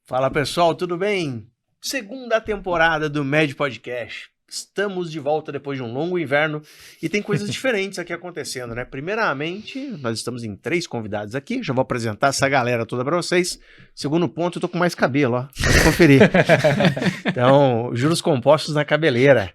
Fala pessoal, tudo bem? Segunda temporada do Med Podcast. Estamos de volta depois de um longo inverno e tem coisas diferentes aqui acontecendo, né? Primeiramente, nós estamos em 3 convidados aqui, já vou apresentar essa galera toda para vocês. Segundo ponto, eu tô com mais cabelo, ó, pode conferir. Então, juros compostos na cabeleira.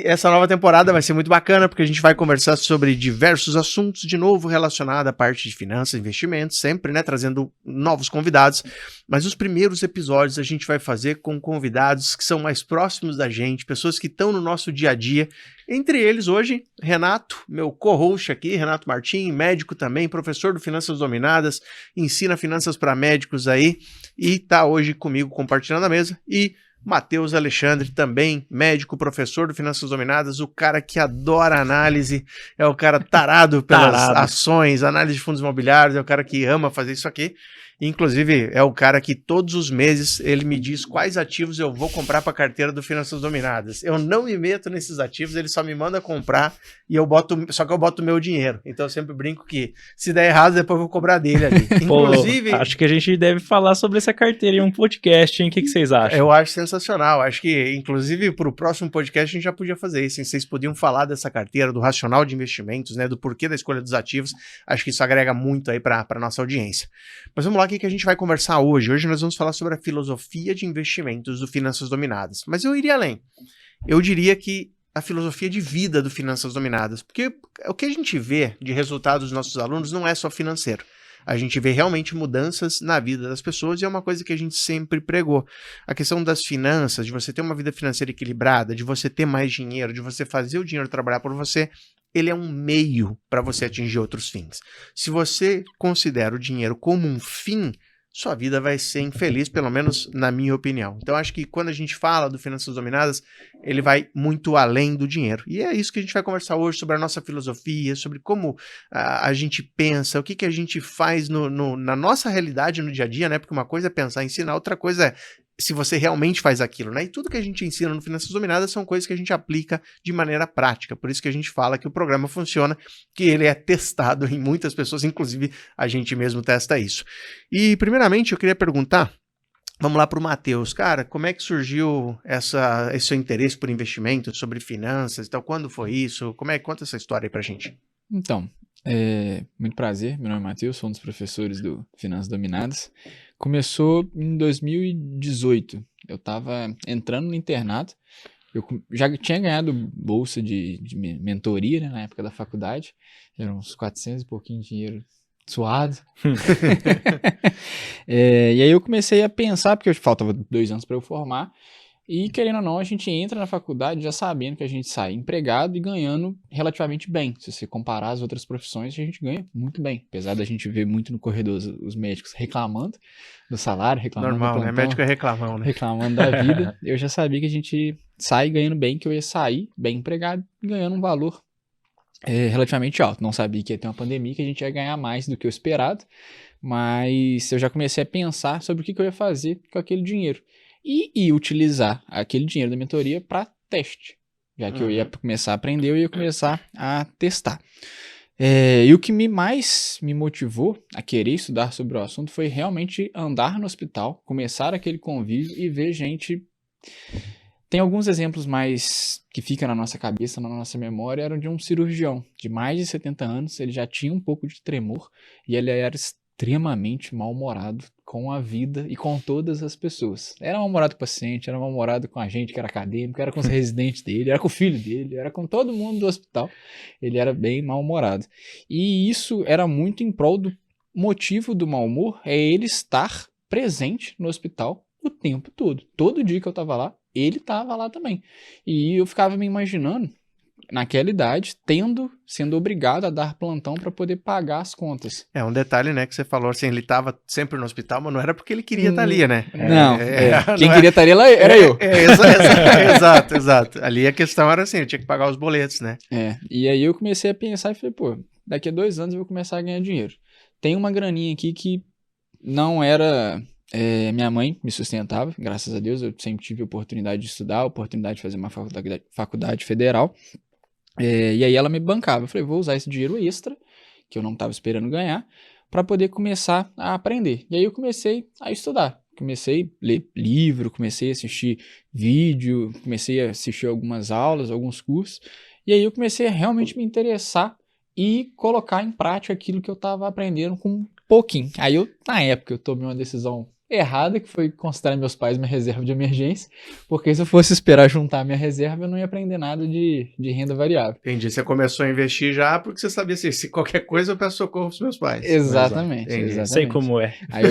Essa nova temporada vai ser muito bacana porque a gente vai conversar sobre diversos assuntos, de novo relacionados à parte de finanças e investimentos, sempre, né, trazendo novos convidados. Mas os primeiros episódios a gente vai fazer com convidados que são mais próximos da gente, pessoas que estão no nosso dia a dia. Entre eles hoje, Renato, meu co-host aqui, Renato Martim, médico também, professor do Finanças Dominadas, ensina finanças para médicos aí e tá hoje comigo compartilhando a mesa. E Matheus Alexandre, também médico, professor do Finanças Dominadas, o cara que adora análise, é o cara tarado pelas ações, análise de fundos imobiliários, é o cara que ama fazer isso aqui. Inclusive, é o cara que todos os meses ele me diz quais ativos eu vou comprar para a carteira do Finanças Dominadas. Eu não me meto nesses ativos, ele só me manda comprar e eu boto o meu dinheiro. Então eu sempre brinco que se der errado, depois eu vou cobrar dele ali. Inclusive, acho que a gente deve falar sobre essa carteira em um podcast, hein? O que vocês acham? Eu acho sensacional. Acho que, inclusive, para o próximo podcast a gente já podia fazer isso, hein? Vocês podiam falar dessa carteira, do racional de investimentos, né? Do porquê da escolha dos ativos. Acho que isso agrega muito aí para a nossa audiência. Mas vamos lá, o que a gente vai conversar hoje? Hoje nós vamos falar sobre a filosofia de investimentos do Finanças Dominadas. Mas eu iria além. Eu diria que a filosofia de vida do Finanças Dominadas. Porque o que a gente vê de resultados dos nossos alunos não é só financeiro. A gente vê realmente mudanças na vida das pessoas e é uma coisa que a gente sempre pregou. A questão das finanças, de você ter uma vida financeira equilibrada, de você ter mais dinheiro, de você fazer o dinheiro trabalhar por você, ele é um meio para você atingir outros fins. Se você considera o dinheiro como um fim, sua vida vai ser infeliz, pelo menos na minha opinião. Então, acho que quando a gente fala do Finanças Dominadas, ele vai muito além do dinheiro. E é isso que a gente vai conversar hoje, sobre a nossa filosofia, sobre como a gente pensa, o que a gente faz na nossa realidade, no dia a dia, né? Porque uma coisa é pensar e ensinar, outra coisa é se você realmente faz aquilo, né? E tudo que a gente ensina no Finanças Dominadas são coisas que a gente aplica de maneira prática. Por isso que a gente fala que o programa funciona, que ele é testado em muitas pessoas, inclusive a gente mesmo testa isso. E, primeiramente, eu queria perguntar, vamos lá para o Matheus. Cara, como é que surgiu esse seu interesse por investimento, sobre finanças e tal? Quando foi isso? Conta essa história aí pra gente. Então, muito prazer, meu nome é Matheus, sou um dos professores do Finanças Dominadas. Começou em 2018, eu estava entrando no internato, eu já tinha ganhado bolsa de mentoria, né, na época da faculdade, eram uns 400 e pouquinho de dinheiro suado. E aí eu comecei a pensar, porque faltava 2 anos para eu formar, e querendo ou não, a gente entra na faculdade já sabendo que a gente sai empregado e ganhando relativamente bem. Se você comparar as outras profissões, a gente ganha muito bem. Apesar da gente ver muito no corredor os médicos reclamando do salário, reclamando normal, do plantão, né? Médico é reclamão, né? Reclamando da vida. Eu já sabia que a gente sai ganhando bem, que eu ia sair bem empregado e ganhando um valor relativamente alto. Não sabia que ia ter uma pandemia, que a gente ia ganhar mais do que o esperado, mas eu já comecei a pensar sobre o que eu ia fazer com aquele dinheiro. E utilizar aquele dinheiro da mentoria para teste. Já que eu ia começar a aprender, eu ia começar a testar. E o que mais me motivou a querer estudar sobre o assunto foi realmente andar no hospital, começar aquele convívio e ver gente. Tem alguns exemplos mais que ficam na nossa cabeça, na nossa memória, eram de um cirurgião de mais de 70 anos, ele já tinha um pouco de tremor e ele era extremamente mal-humorado com a vida e com todas as pessoas. Era mal-humorado com o paciente, era mal-humorado com a gente que era acadêmico, era com os residentes dele, era com o filho dele, era com todo mundo do hospital. Ele era bem mal-humorado. E isso era muito em prol do motivo do mau humor, é ele estar presente no hospital o tempo todo. Todo dia que eu tava lá, ele tava lá também. E eu ficava me imaginando, naquela idade, sendo obrigado a dar plantão para poder pagar as contas. É um detalhe, né, que você falou assim, ele estava sempre no hospital, mas não era porque ele queria estar ali, né? Quem queria estar ali era eu. Exato. Ali a questão era assim, eu tinha que pagar os boletos, né? E aí eu comecei a pensar e falei, daqui a 2 anos eu vou começar a ganhar dinheiro. Tem uma graninha aqui que não era... minha mãe me sustentava, graças a Deus, eu sempre tive a oportunidade de estudar, a oportunidade de fazer uma faculdade federal, e aí ela me bancava. Eu falei, vou usar esse dinheiro extra, que eu não estava esperando ganhar, para poder começar a aprender. E aí eu comecei a estudar. comecei a ler livro, comecei a assistir vídeo, comecei a assistir algumas aulas, alguns cursos, e aí eu comecei a realmente me interessar e colocar em prática aquilo que eu estava aprendendo com um pouquinho. Aí na época, eu tomei uma decisão errada, que foi considerar meus pais minha reserva de emergência, porque se eu fosse esperar juntar minha reserva, eu não ia aprender nada de renda variável. Entendi, você começou a investir já porque você sabia assim, se qualquer coisa eu peço socorro pros meus pais. Exatamente, exatamente. Sei como é. Aí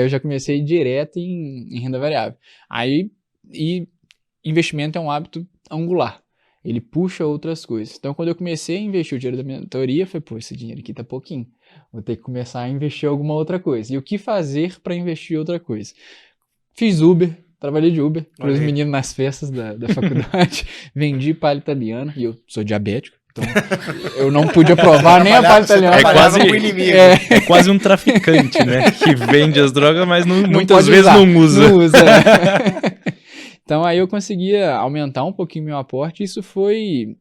eu já comecei direto em renda variável. E investimento é um hábito angular. Ele puxa outras coisas. Então, quando eu comecei a investir o dinheiro da minha mentoria, eu falei, pô, esse dinheiro aqui tá pouquinho. Vou ter que começar a investir em alguma outra coisa. E o que fazer para investir em outra coisa? Fiz Uber, trabalhei de Uber para os meninos nas festas da faculdade. Vendi palha italiana, e eu sou diabético. Então, eu não pude aprovar nem a palha italiana. É quase um traficante, né? Que vende as drogas, mas muitas vezes usar. Não usa. Então, aí eu conseguia aumentar um pouquinho meu aporte, e isso foi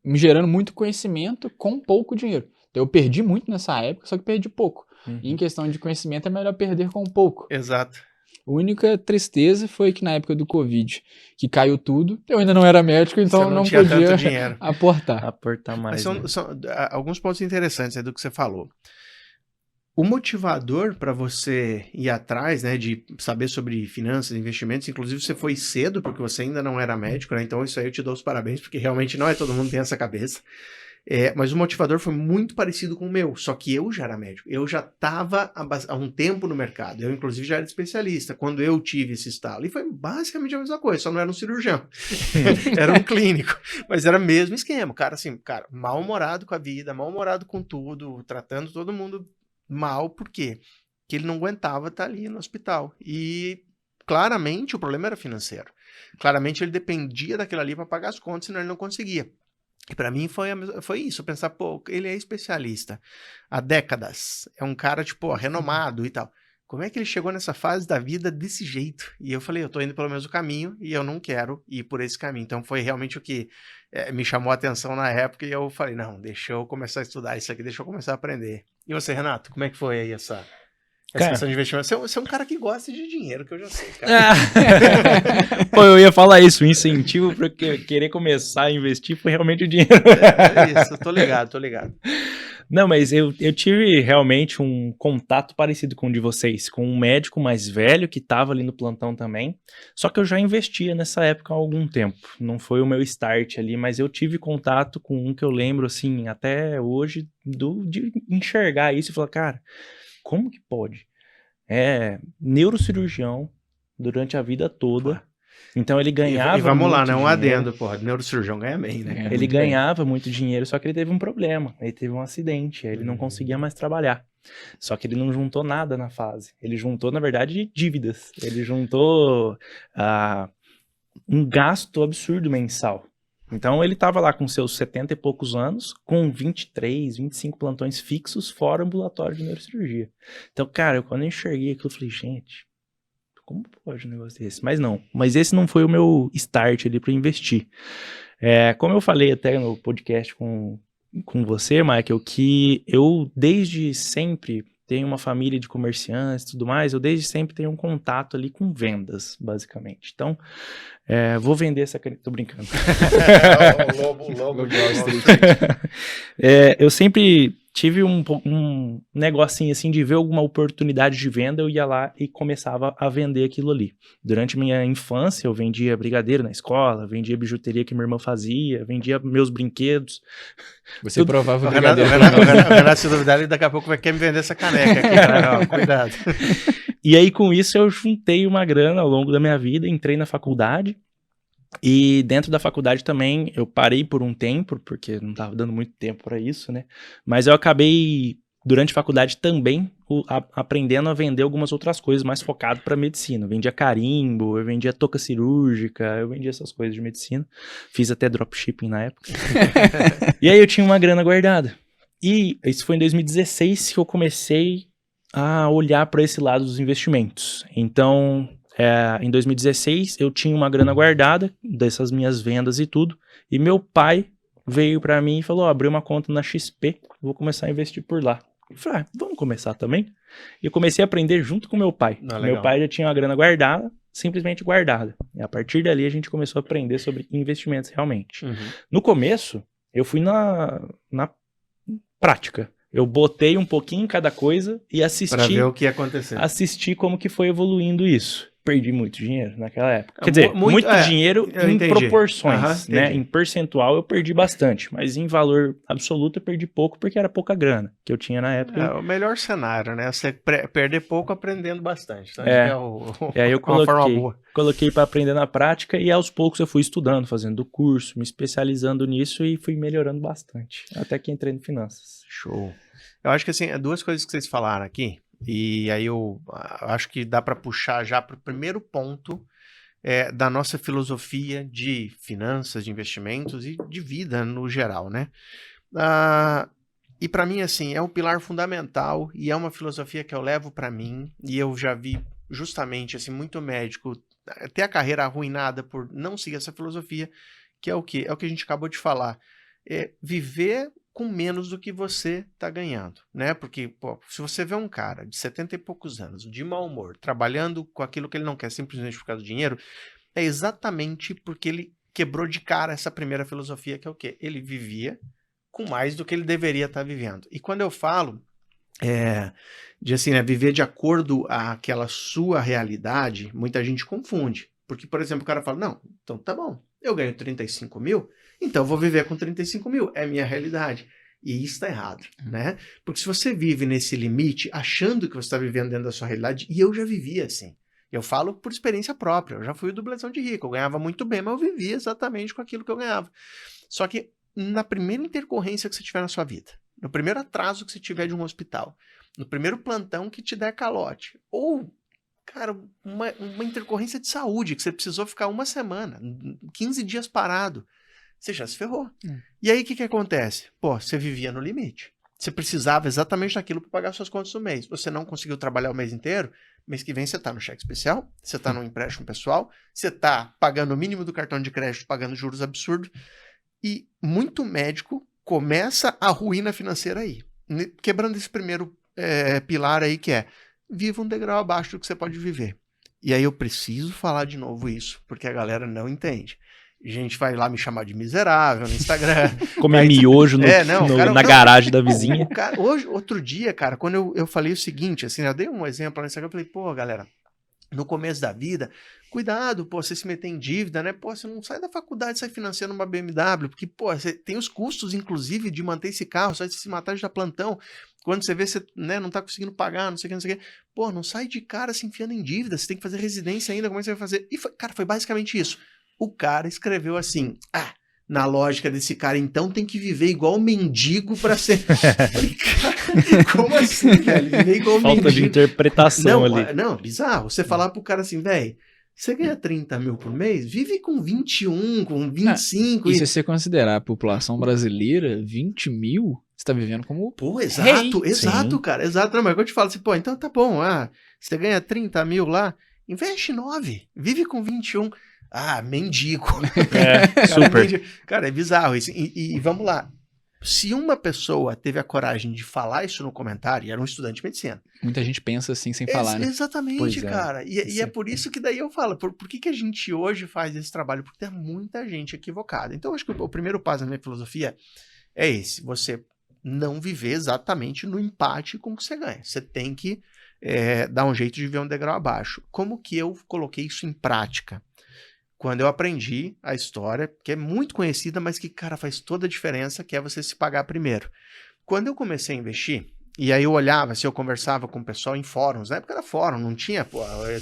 me gerando muito conhecimento com pouco dinheiro. Então, eu perdi muito nessa época, só que perdi pouco. E em questão de conhecimento, é melhor perder com pouco. Exato. A única tristeza foi que na época do Covid, que caiu tudo, eu ainda não era médico, então não podia aportar mais. Mas são alguns pontos interessantes aí do que você falou. O motivador para você ir atrás, né, de saber sobre finanças, investimentos, inclusive você foi cedo, porque você ainda não era médico, né, então isso aí eu te dou os parabéns, porque realmente não é todo mundo que tem essa cabeça. Mas o motivador foi muito parecido com o meu, só que eu já era médico, eu já estava há um tempo no mercado, eu inclusive já era especialista, quando eu tive esse estalo, e foi basicamente a mesma coisa, só não era um cirurgião, era um clínico, mas era o mesmo esquema, cara, mal-humorado com a vida, mal-humorado com tudo, tratando todo mundo mal, por quê? Porque ele não aguentava estar ali no hospital. E claramente o problema era financeiro. Claramente ele dependia daquilo ali para pagar as contas, senão ele não conseguia. E para mim foi isso, pensar, pô, ele é especialista há décadas, é um cara, tipo, renomado e tal. Como é que ele chegou nessa fase da vida desse jeito? E eu falei, eu tô indo pelo mesmo caminho e eu não quero ir por esse caminho. Então foi realmente o que me chamou a atenção na época, e eu falei, não, deixa eu começar a estudar isso aqui, deixa eu começar a aprender. E você, Renato, como é que foi aí essa questão de investimento? Você é um cara que gosta de dinheiro, que eu já sei, cara. Pô, eu ia falar isso, o incentivo para querer começar a investir foi realmente o dinheiro. É isso, tô ligado. Não, mas eu tive realmente um contato parecido com o de vocês, com um médico mais velho que estava ali no plantão também, só que eu já investia nessa época há algum tempo, não foi o meu start ali, mas eu tive contato com um que eu lembro, assim, até hoje, de enxergar isso e falar, cara, como que pode? Neurocirurgião durante a vida toda. Então ele ganhava. E vamos lá, né? Um dinheiro. adendo, porra. Neurocirurgião ganha bem, né? Ele ganhava muito dinheiro, só que ele teve um problema. Ele teve um acidente, aí ele não conseguia mais trabalhar. Só que ele não juntou nada na fase. Ele juntou, na verdade, dívidas. Ele juntou um gasto absurdo mensal. Então ele estava lá com seus 70 e poucos anos, com 23, 25 plantões fixos, fora ambulatório de neurocirurgia. Então, cara, quando eu enxerguei aquilo, eu falei, gente, como pode um negócio desse? Mas esse não foi o meu start ali para investir. Como eu falei até no podcast com você, Michael, que eu desde sempre tenho uma família de comerciantes e tudo mais, eu desde sempre tenho um contato ali com vendas, basicamente. Então, vou vender essa caneta, tô brincando. O lobo de eu sempre tive um negocinho assim de ver alguma oportunidade de venda, eu ia lá e começava a vender aquilo ali. Durante minha infância, eu vendia brigadeiro na escola, vendia bijuteria que minha irmã fazia, vendia meus brinquedos. Você provava o Renato, se duvidar, ele daqui a pouco vai querer me vender essa caneca aqui, cara. Ó, cuidado. E aí, com isso, eu juntei uma grana ao longo da minha vida, entrei na faculdade. E dentro da faculdade também, eu parei por um tempo, porque não estava dando muito tempo para isso, né? Mas eu acabei, durante a faculdade também, aprendendo a vender algumas outras coisas mais focado para medicina. Eu vendia carimbo, eu vendia touca cirúrgica, eu vendia essas coisas de medicina. Fiz até dropshipping na época. E aí eu tinha uma grana guardada. E isso foi em 2016 que eu comecei a olhar para esse lado dos investimentos. Então, em 2016, eu tinha uma grana guardada dessas minhas vendas e tudo, e meu pai veio para mim e falou, abriu uma conta na XP, vou começar a investir por lá. Eu falei, vamos começar também? E eu comecei a aprender junto com meu pai. Ah, Meu legal. pai já tinha uma grana guardada, simplesmente guardada. E a partir dali a gente começou a aprender sobre investimentos realmente. Uhum. No começo, eu fui na prática. Eu botei um pouquinho em cada coisa e Pra assisti, ver o que ia acontecer. assisti como que foi evoluindo isso. Perdi muito dinheiro naquela época. Quer Mu- dizer, muito- muito é, dinheiro eu em entendi. proporções, Aham, né? entendi. Em percentual eu perdi bastante, mas em valor absoluto eu perdi pouco porque era pouca grana que eu tinha na época. É o melhor cenário, né? Você perder pouco aprendendo bastante. Então, É. acho que E aí eu uma forma coloquei, boa. coloquei para aprender na prática e aos poucos eu fui estudando, fazendo curso, me especializando nisso e fui melhorando bastante, até que entrei no finanças. Show. Eu acho que assim, duas coisas que vocês falaram aqui, e aí eu acho que dá para puxar já para o primeiro ponto da nossa filosofia de finanças, de investimentos e de vida no geral, né? E para mim, assim, é um pilar fundamental e é uma filosofia que eu levo para mim e eu já vi justamente, assim, muito médico ter a carreira arruinada por não seguir essa filosofia, que é o quê? É o que a gente acabou de falar. É viver com menos do que você está ganhando, né? Porque, pô, se você vê um cara de 70 e poucos anos, de mau humor, trabalhando com aquilo que ele não quer simplesmente por causa do dinheiro, é exatamente porque ele quebrou de cara essa primeira filosofia, que é o quê? Ele vivia com mais do que ele deveria estar vivendo. E quando eu falo de assim, né, viver de acordo àquela sua realidade, muita gente confunde. Porque, por exemplo, o cara fala, não, então tá bom, eu ganho 35 mil, então eu vou viver com 35 mil, é a minha realidade. E isso está errado, né? Porque se você vive nesse limite, achando que você está vivendo dentro da sua realidade, e eu já vivia assim. Eu falo por experiência própria, eu já fui o dublezão de rico, eu ganhava muito bem, mas eu vivia exatamente com aquilo que eu ganhava. Só que na primeira intercorrência que você tiver na sua vida, no primeiro atraso que você tiver de um hospital, no primeiro plantão que te der calote, ou, cara, uma intercorrência de saúde, que você precisou ficar uma semana, 15 dias parado, você já se ferrou. E aí o que acontece? Pô, você vivia no limite. Você precisava exatamente daquilo para pagar suas contas do mês. Você não conseguiu trabalhar o mês inteiro, mês que vem você está no cheque especial, você está no empréstimo pessoal, você está pagando o mínimo do cartão de crédito, pagando juros absurdos, e muito médico começa a ruína financeira aí. Quebrando esse primeiro pilar aí, que é viva um degrau abaixo do que você pode viver. E aí eu preciso falar de novo isso, porque a galera não entende. A gente vai lá me chamar de miserável no Instagram. Comer miojo na garagem da vizinha. Outro dia, cara, quando eu falei o seguinte, assim, eu dei um exemplo no Instagram, eu falei, pô, galera, no começo da vida, cuidado, pô, você se meter em dívida, né? Pô, você não sai da faculdade e sai financiando uma BMW, porque, pô, você tem os custos, inclusive, de manter esse carro, só de se matar de dar plantão. Quando você vê, você, né, não tá conseguindo pagar, não sei o que, não sei o que. Pô, não sai de cara se enfiando em dívida, você tem que fazer residência ainda, como é que você vai fazer? E, foi basicamente isso. O cara escreveu assim, na lógica desse cara, então tem que viver igual mendigo pra ser... Falei, cara, como assim, velho? Viver igual Falta mendigo. de interpretação ali. Não, bizarro. Você falar pro cara assim, velho, você ganha 30 mil por mês, vive com 21, com 25. E se você considerar a população brasileira, 20 mil, você tá vivendo como... Pô, exato, Sim. cara, exato. Não, mas eu te falo assim, pô, então tá bom, você ganha 30 mil lá, investe 9, vive com 21. Mendigo. Super. Cara, é bizarro isso. E vamos lá. Se uma pessoa teve a coragem de falar isso no comentário, e era um estudante de medicina. Muita gente pensa assim sem falar, né? Exatamente, cara. E é por isso que daí eu falo, por que a gente hoje faz esse trabalho? Porque tem muita gente equivocada. Então, eu acho que o primeiro passo na minha filosofia é esse. Você não viver exatamente no empate com o que você ganha. Você tem que dar um jeito de ver um degrau abaixo. Como que eu coloquei isso em prática? Quando eu aprendi a história, que é muito conhecida, mas que, cara, faz toda a diferença, que é você se pagar primeiro. Quando eu comecei a investir, e aí eu olhava, se eu conversava com o pessoal em fóruns, na época era fórum, não tinha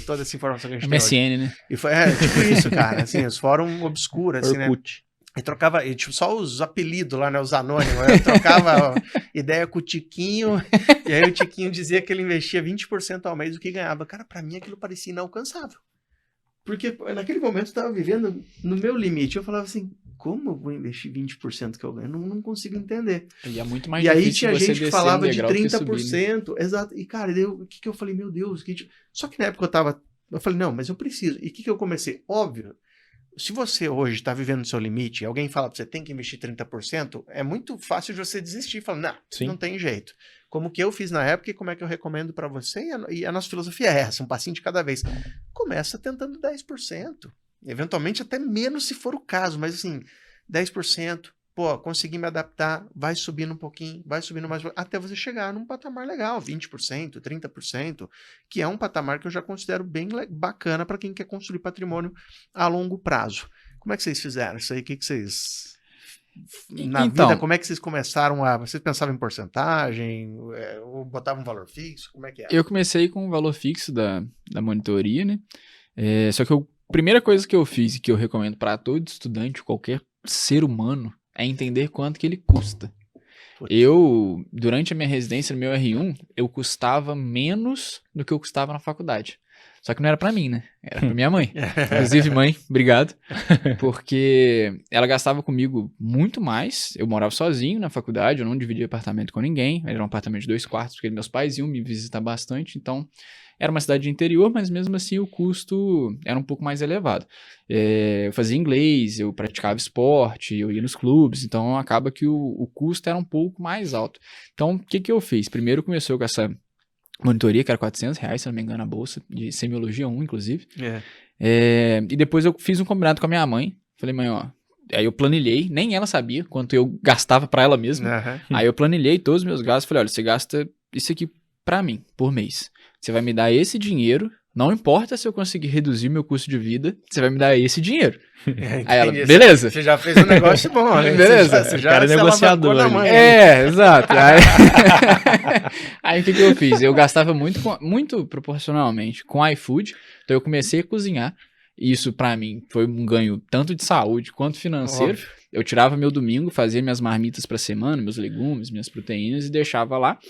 toda essa informação que a gente tem hoje. MSN, né? E foi tipo isso, cara, assim, os fóruns obscuros, assim, Orkut. né? E trocava, tipo, só os apelidos lá, né, os anônimos, eu trocava ideia com o Tiquinho, e aí o Tiquinho dizia que ele investia 20% ao mês do que ganhava. Cara, pra mim aquilo parecia inalcançável. Porque naquele momento eu estava vivendo no meu limite. Eu falava assim, como eu vou investir 20% que eu ganho? Não consigo entender. E é muito mais E aí difícil tinha você gente que descer falava um de degrau do que subir, 30%. Exato. E cara, o que eu falei? Meu Deus. Só que na época eu falei, não, mas eu preciso. E o que eu comecei? Óbvio, se você hoje está vivendo no seu limite e alguém fala para você tem que investir 30%, é muito fácil de você desistir e falar, não, Sim. não tem jeito. como que eu fiz na época e como é que eu recomendo para você. E a nossa filosofia é essa, um passinho de cada vez. Começa tentando 10%. Eventualmente até menos se for o caso, mas assim, 10%. Pô, consegui me adaptar, vai subindo um pouquinho, vai subindo mais, até você chegar num patamar legal, 20%, 30%, que é um patamar que eu já considero bem bacana para quem quer construir patrimônio a longo prazo. Como é que vocês fizeram isso aí? O que vocês... Na vida, como é que vocês começaram a... Vocês pensavam em porcentagem? Ou botavam um valor fixo? Como é que é? Eu comecei com o valor fixo da monitoria, né? Só que a primeira coisa que eu fiz e que eu recomendo para todo estudante, qualquer ser humano, é entender quanto que ele custa. Eu, durante a minha residência no meu R1, eu custava menos do que eu custava na faculdade. Só que não era pra mim, né? Era pra minha mãe. Inclusive, mãe, obrigado. Porque ela gastava comigo muito mais. Eu morava sozinho na faculdade, eu não dividia apartamento com ninguém. Era um apartamento de 2 quartos, porque meus pais iam me visitar bastante. Então, era uma cidade de interior, mas mesmo assim o custo era um pouco mais elevado. Eu fazia inglês, eu praticava esporte, eu ia nos clubes. Então, acaba que o custo era um pouco mais alto. Então, o que eu fiz? Primeiro começou com essa monitoria, que era R$400, se não me engano, a bolsa, de Semiologia 1, inclusive. E depois eu fiz um combinado com a minha mãe. Falei, mãe, ó... Aí eu planilhei, nem ela sabia quanto eu gastava pra ela mesma. Aí eu planilhei todos os meus gastos. Falei, olha, você gasta isso aqui pra mim, por mês. Você vai me dar esse dinheiro, não importa se eu conseguir reduzir meu custo de vida, você vai me dar esse dinheiro. Aí ela, beleza. Você já fez um negócio bom, né? Beleza. Você já é negociador. Exato. Aí o que eu fiz? Eu gastava muito proporcionalmente com iFood, então eu comecei a cozinhar. Isso pra mim foi um ganho tanto de saúde quanto financeiro. Óbvio. Eu tirava meu domingo, fazia minhas marmitas pra semana, meus legumes, minhas proteínas e deixava lá.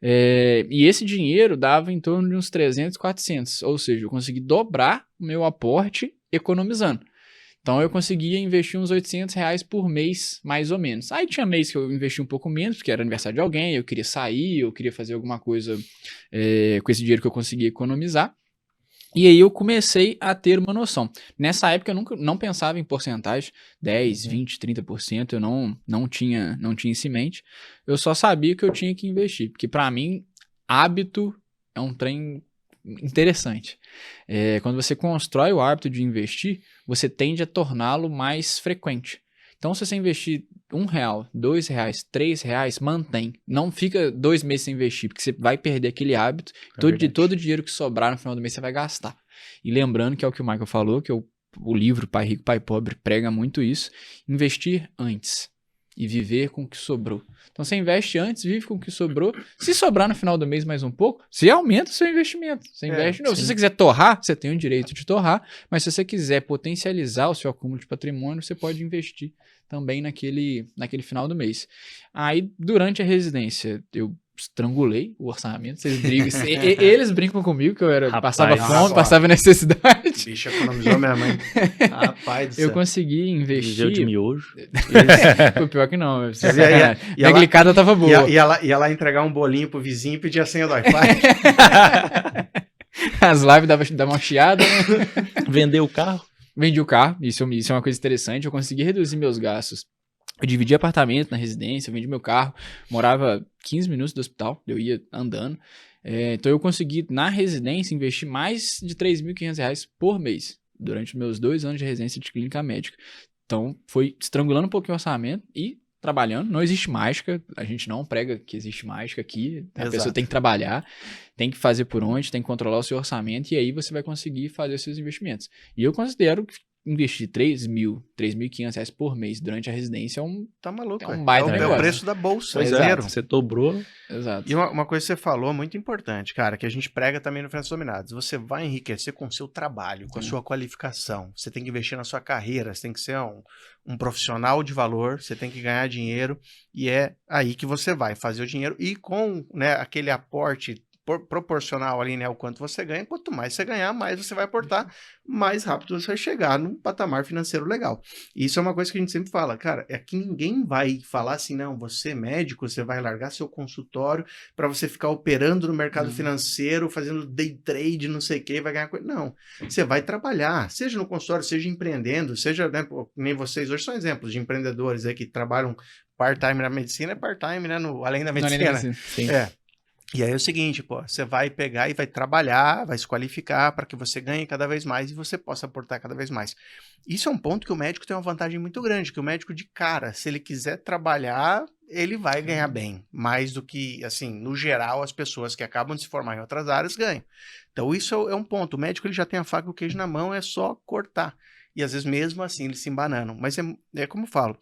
E esse dinheiro dava em torno de uns 300, 400. Ou seja, eu consegui dobrar o meu aporte economizando. Então eu conseguia investir uns R$800 por mês, mais ou menos. Aí tinha mês que eu investi um pouco menos, porque era aniversário de alguém, eu queria sair, eu queria fazer alguma coisa com esse dinheiro que eu conseguia economizar. E aí eu comecei a ter uma noção. Nessa época eu não pensava em porcentagem, 10, 20, 30%, eu não tinha isso em mente. Eu só sabia que eu tinha que investir, porque para mim, hábito é um trem interessante. Quando você constrói o hábito de investir, você tende a torná-lo mais frequente. Então, se você investir R$1, R$2, R$3, mantém. Não fica 2 meses sem investir, porque você vai perder aquele hábito. Todo o dinheiro que sobrar no final do mês você vai gastar. E lembrando que é o que o Michael falou, que o livro Pai Rico, Pai Pobre prega muito isso. Investir antes e viver com o que sobrou. Então, você investe antes, vive com o que sobrou. Se sobrar no final do mês mais um pouco, você aumenta o seu investimento. Você investe novo. Se você quiser torrar, você tem o direito de torrar. Mas se você quiser potencializar o seu acúmulo de patrimônio, você pode investir também naquele final do mês. Aí, durante a residência, eu estrangulei o orçamento. Eles brincam comigo que eu passava fome, passava necessidade. Bicho, economizou minha mãe. Rapaz do céu. Eu consegui investir... de miojo. Foi pior que não. Minha glicada tava boa. Ia lá entregar um bolinho pro vizinho e pedir a senha do Wi-Fi. As lives davam uma chiada. Né? Vendeu o carro. Vendi o carro, isso é uma coisa interessante. Eu consegui reduzir meus gastos. Eu dividi apartamento na residência, eu vendi meu carro, morava 15 minutos do hospital, eu ia andando. Então eu consegui, na residência, investir mais de R$3.500 por mês, durante meus 2 anos de residência de clínica médica. Então foi estrangulando um pouquinho o orçamento e trabalhando. Não existe mágica, a gente não prega que existe mágica aqui. A pessoa tem que trabalhar, tem que fazer por onde, tem que controlar o seu orçamento e aí você vai conseguir fazer os seus investimentos. E eu considero que investir R$3.500 por mês durante a residência tá maluco, é um baita negócio. É o preço da bolsa. Exato. Você dobrou. Exato. E uma coisa que você falou muito importante, cara, que a gente prega também no Finanças Dominadas. Você vai enriquecer com o seu trabalho, com a sua qualificação. Você tem que investir na sua carreira, você tem que ser um profissional de valor, você tem que ganhar dinheiro e é aí que você vai fazer o dinheiro e com, né, aquele aporte proporcional ali, né, o quanto você ganha, quanto mais você ganhar, mais você vai aportar, mais rápido você vai chegar num patamar financeiro legal. E isso é uma coisa que a gente sempre fala, cara, é que ninguém vai falar assim, não, você é médico, você vai largar seu consultório para você ficar operando no mercado financeiro, fazendo day trade, não sei o que, vai ganhar coisa. Não, você vai trabalhar, seja no consultório, seja empreendendo, seja, né, nem vocês hoje são exemplos de empreendedores aí que trabalham part-time na medicina, é part-time, né, além da medicina. Sim. E aí é o seguinte, pô, você vai pegar e vai trabalhar, vai se qualificar para que você ganhe cada vez mais e você possa aportar cada vez mais. Isso é um ponto que o médico tem uma vantagem muito grande, que o médico de cara, se ele quiser trabalhar, ele vai ganhar bem, mais do que, assim, no geral, as pessoas que acabam de se formar em outras áreas ganham. Então isso é um ponto, o médico ele já tem a faca e o queijo na mão, é só cortar. E às vezes mesmo assim eles se embananam. Mas é como eu falo,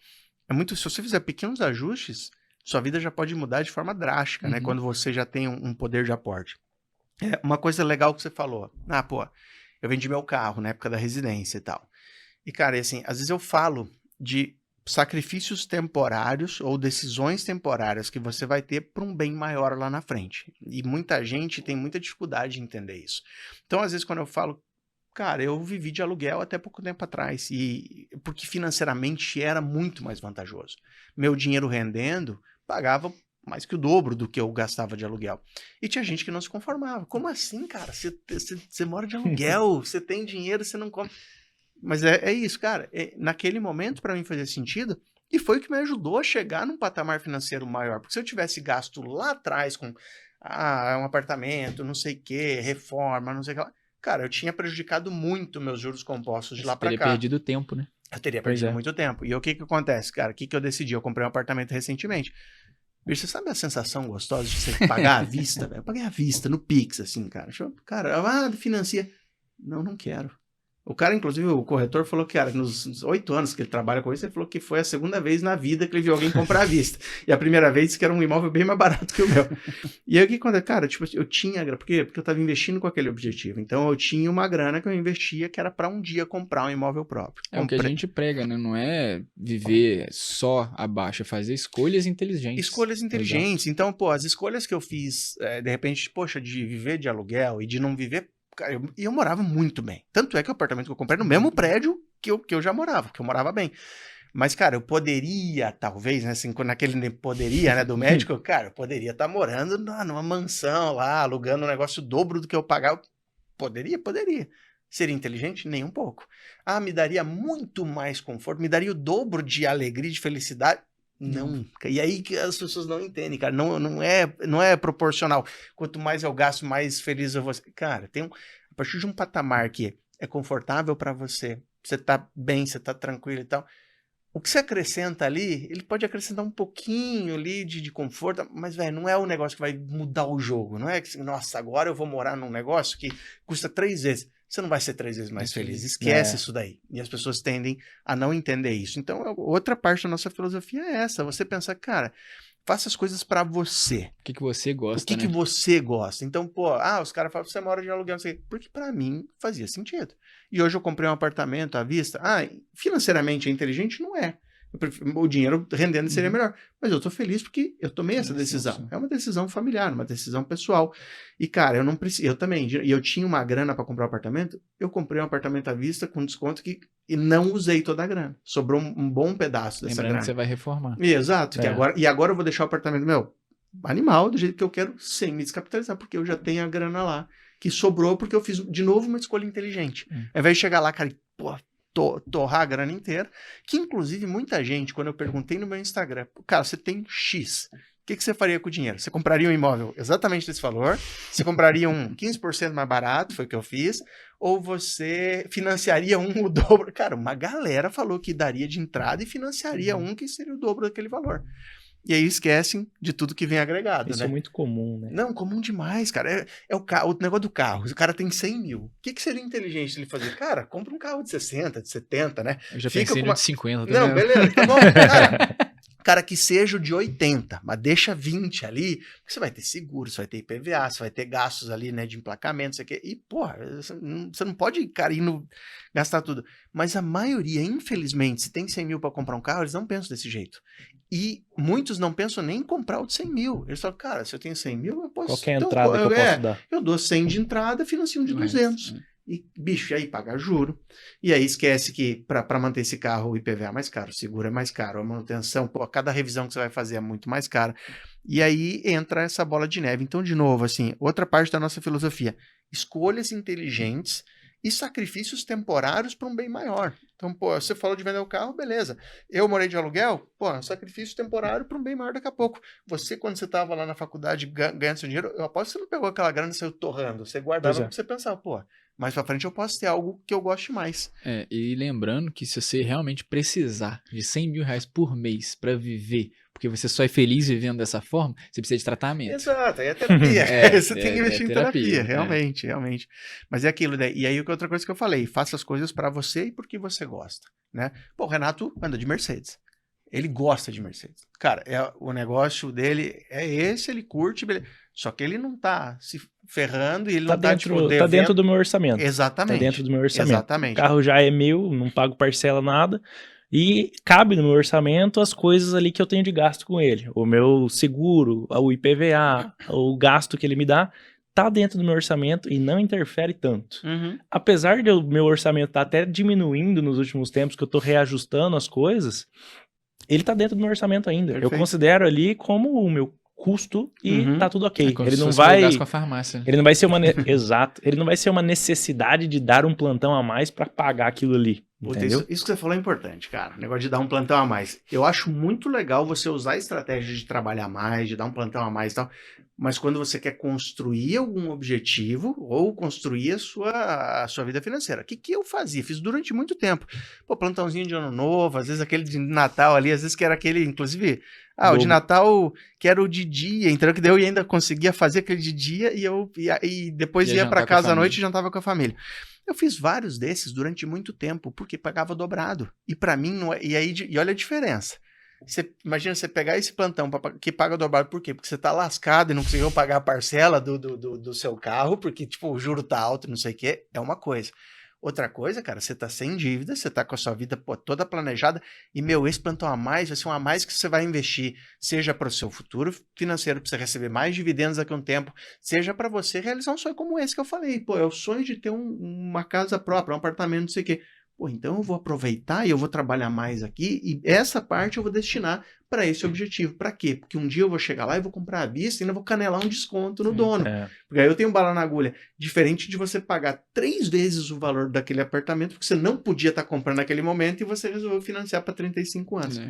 se você fizer pequenos ajustes, sua vida já pode mudar de forma drástica, né? Quando você já tem um poder de aporte. Uma coisa legal que você falou. Eu vendi meu carro na época da residência e tal. E, cara, assim, às vezes eu falo de sacrifícios temporários ou decisões temporárias que você vai ter para um bem maior lá na frente. E muita gente tem muita dificuldade de entender isso. Então, às vezes, quando eu falo, cara, eu vivi de aluguel até pouco tempo atrás, porque financeiramente era muito mais vantajoso. Meu dinheiro rendendo pagava mais que o dobro do que eu gastava de aluguel. E tinha gente que não se conformava. Como assim, cara? Você mora de aluguel, você tem dinheiro, você não come. Mas é isso, cara. Naquele momento, para mim, fazia sentido. E foi o que me ajudou a chegar num patamar financeiro maior. Porque se eu tivesse gasto lá atrás com um apartamento, não sei o quê, reforma, não sei o que lá. Cara, eu tinha prejudicado muito meus juros compostos de lá para cá. Teria perdido tempo, né? Eu teria perdido muito tempo. E o que acontece, cara? O que eu decidi? Eu comprei um apartamento recentemente. Você sabe a sensação gostosa de você pagar à vista, velho? Eu paguei à vista, no Pix, assim, cara. Cara, financia. Não quero. O cara, inclusive, o corretor falou que, cara, nos 8 anos que ele trabalha com isso, ele falou que foi a segunda vez na vida que ele viu alguém comprar à vista. E a primeira vez que era um imóvel bem mais barato que o meu. E aí o que acontece? Cara, tipo, eu tinha grana. Por quê? Porque eu tava investindo com aquele objetivo. Então eu tinha uma grana que eu investia que era para um dia comprar um imóvel próprio. É o que a gente prega, né? Não é viver só abaixo, é fazer escolhas inteligentes. Escolhas inteligentes. Exato. Então, as escolhas que eu fiz, de repente, de viver de aluguel e de não viver. Cara, eu morava muito bem. Tanto é que o apartamento que eu comprei no mesmo prédio que eu já morava, que eu morava bem. Mas, cara, eu poderia, talvez, né, assim, naquele poderia, né, do médico, cara, eu poderia estar morando numa mansão lá, alugando um negócio dobro do que eu pagava. Poderia. Seria inteligente? Nem um pouco. Me daria muito mais conforto, me daria o dobro de alegria, de felicidade. Não. E aí que as pessoas não entendem, cara. Não é proporcional. Quanto mais eu gasto, mais feliz eu vou ser. Cara, a partir de um patamar que é confortável para você, você tá bem, você tá tranquilo e tal. O que você acrescenta ali, ele pode acrescentar um pouquinho ali de conforto, mas, velho, não é o negócio que vai mudar o jogo. Não é que, nossa, agora eu vou morar num negócio que custa 3 vezes. Você não vai ser 3 vezes mais feliz. Esquece isso daí. E as pessoas tendem a não entender isso. Então, outra parte da nossa filosofia é essa. Você pensar, cara, faça as coisas pra você. O que você gosta, O que você gosta. Então, os caras falam, você mora de aluguel, não sei. Porque pra mim fazia sentido. E hoje eu comprei um apartamento à vista. Financeiramente é inteligente? Não é. O dinheiro rendendo seria melhor. Mas eu tô feliz porque eu tomei essa decisão. É uma decisão familiar, uma decisão pessoal. E, cara, eu não preciso. Eu também. E eu tinha uma grana para comprar um apartamento. Eu comprei um apartamento à vista com desconto e não usei toda a grana. Sobrou um bom pedaço dessa grana. Que você vai reformar. Exato. Agora eu vou deixar o apartamento meu animal, do jeito que eu quero, sem me descapitalizar, porque eu já tenho a grana lá que sobrou, porque eu fiz de novo uma escolha inteligente. Ao invés de chegar lá, cara, torrar a grana inteira, que inclusive muita gente, quando eu perguntei no meu Instagram, cara, você tem X, o que você faria com o dinheiro? Você compraria um imóvel exatamente desse valor? Você compraria um 15% mais barato, foi o que eu fiz? Ou você financiaria o dobro? Cara, uma galera falou que daria de entrada e financiaria um que seria o dobro daquele valor. E aí esquecem de tudo que vem agregado, Isso né? é muito comum, né? Não, comum demais, cara. O negócio do carro. O cara tem 100 mil. O que seria inteligente ele fazer? Cara, compra um carro de 60, de 70, né? Eu já pensei no de 50. Não, beleza, tá bom. Cara, que seja o de 80, mas deixa 20 ali, porque você vai ter seguro, você vai ter IPVA, você vai ter gastos ali, né, de emplacamento, isso aqui. E, você não pode, cara, gastar tudo. Mas a maioria, infelizmente, se tem 100 mil para comprar um carro, eles não pensam desse jeito. E muitos não pensam nem em comprar o de 100 mil. Eles falam, cara, se eu tenho 100 mil, eu posso... Qualquer entrada que eu posso dar. Eu dou 100 de entrada, financio um de 200. E, bicho, aí paga juro. E aí esquece que para manter esse carro o IPVA é mais caro, o seguro é mais caro, a manutenção, cada revisão que você vai fazer é muito mais cara. E aí entra essa bola de neve. Então, de novo, assim, outra parte da nossa filosofia, escolhas inteligentes e sacrifícios temporários para um bem maior. Então, pô, você falou de vender o carro, beleza. Eu morei de aluguel, pô, é um sacrifício temporário para um bem maior daqui a pouco. Você, quando você estava lá na faculdade ganhando seu dinheiro, eu aposto que você não pegou aquela grana e saiu torrando. Você guardava porque você pensava, pô, mais pra frente eu posso ter algo que eu goste mais. E lembrando que se você realmente precisar de 100 mil reais por mês para viver, porque você só é feliz vivendo dessa forma, você precisa de tratamento. Exato, aí é terapia. Você tem que investir em terapia, é. realmente. Mas é aquilo, né? E aí outra coisa que eu falei, faça as coisas pra você e porque você gosta, né? Pô, o Renato anda de Mercedes. Ele gosta de Mercedes. Cara, o negócio dele é esse, ele curte, beleza. Só que ele não tá se ferrando e ele não tá devendo. Tá dentro do meu orçamento. Exatamente. Tá dentro do meu orçamento. Exatamente. O carro já é meu, não pago parcela, nada. E cabe no meu orçamento as coisas ali que eu tenho de gasto com ele. O meu seguro, o IPVA, o gasto que ele me dá, tá dentro do meu orçamento e não interfere tanto. Apesar de o meu orçamento tá até diminuindo nos últimos tempos, que eu tô reajustando as coisas, ele tá dentro do meu orçamento ainda. Perfeito. Eu considero ali como o meu custo e tá tudo ok. Como Ele se não fosse vai... gasto com a farmácia. Ele não vai ser uma... Exato. Ele não vai ser uma necessidade de dar um plantão a mais pra pagar aquilo ali. Entendeu? Isso que você falou é importante, cara. O negócio de dar um plantão a mais. Eu acho muito legal você usar a estratégia de trabalhar mais, de dar um plantão a mais e tal. Mas quando você quer construir algum objetivo ou construir a sua vida financeira. O que eu fazia? Fiz durante muito tempo. Pô, plantãozinho de ano novo, às vezes aquele de Natal ali, às vezes que era aquele, inclusive... o de Natal, que era o de dia, então que daí eu ainda conseguia fazer aquele de dia e depois ia pra casa à noite e jantava com a família. Eu fiz vários desses durante muito tempo, porque pagava dobrado. E pra mim, não é, e olha a diferença. Imagina você pegar esse plantão que paga dobrado, por quê? Porque você tá lascado e não conseguiu pagar a parcela do seu carro, porque tipo, o juro tá alto e não sei o quê, é uma coisa. Outra coisa, cara, você tá sem dívida, você tá com a sua vida toda planejada e, esse plantão a mais vai ser um a mais que você vai investir, seja para o seu futuro financeiro, para você receber mais dividendos daqui a um tempo, seja para você realizar um sonho como esse que eu falei. Pô, é o sonho de ter uma casa própria, um apartamento, não sei o quê. Pô, então eu vou aproveitar e eu vou trabalhar mais aqui e essa parte eu vou destinar para esse objetivo. Para quê? Porque um dia eu vou chegar lá e vou comprar à vista e ainda vou canelar um desconto no dono. Porque aí eu tenho bala na agulha. Diferente de você pagar 3 vezes o valor daquele apartamento porque você não podia estar comprando naquele momento e você resolveu financiar para 35 anos.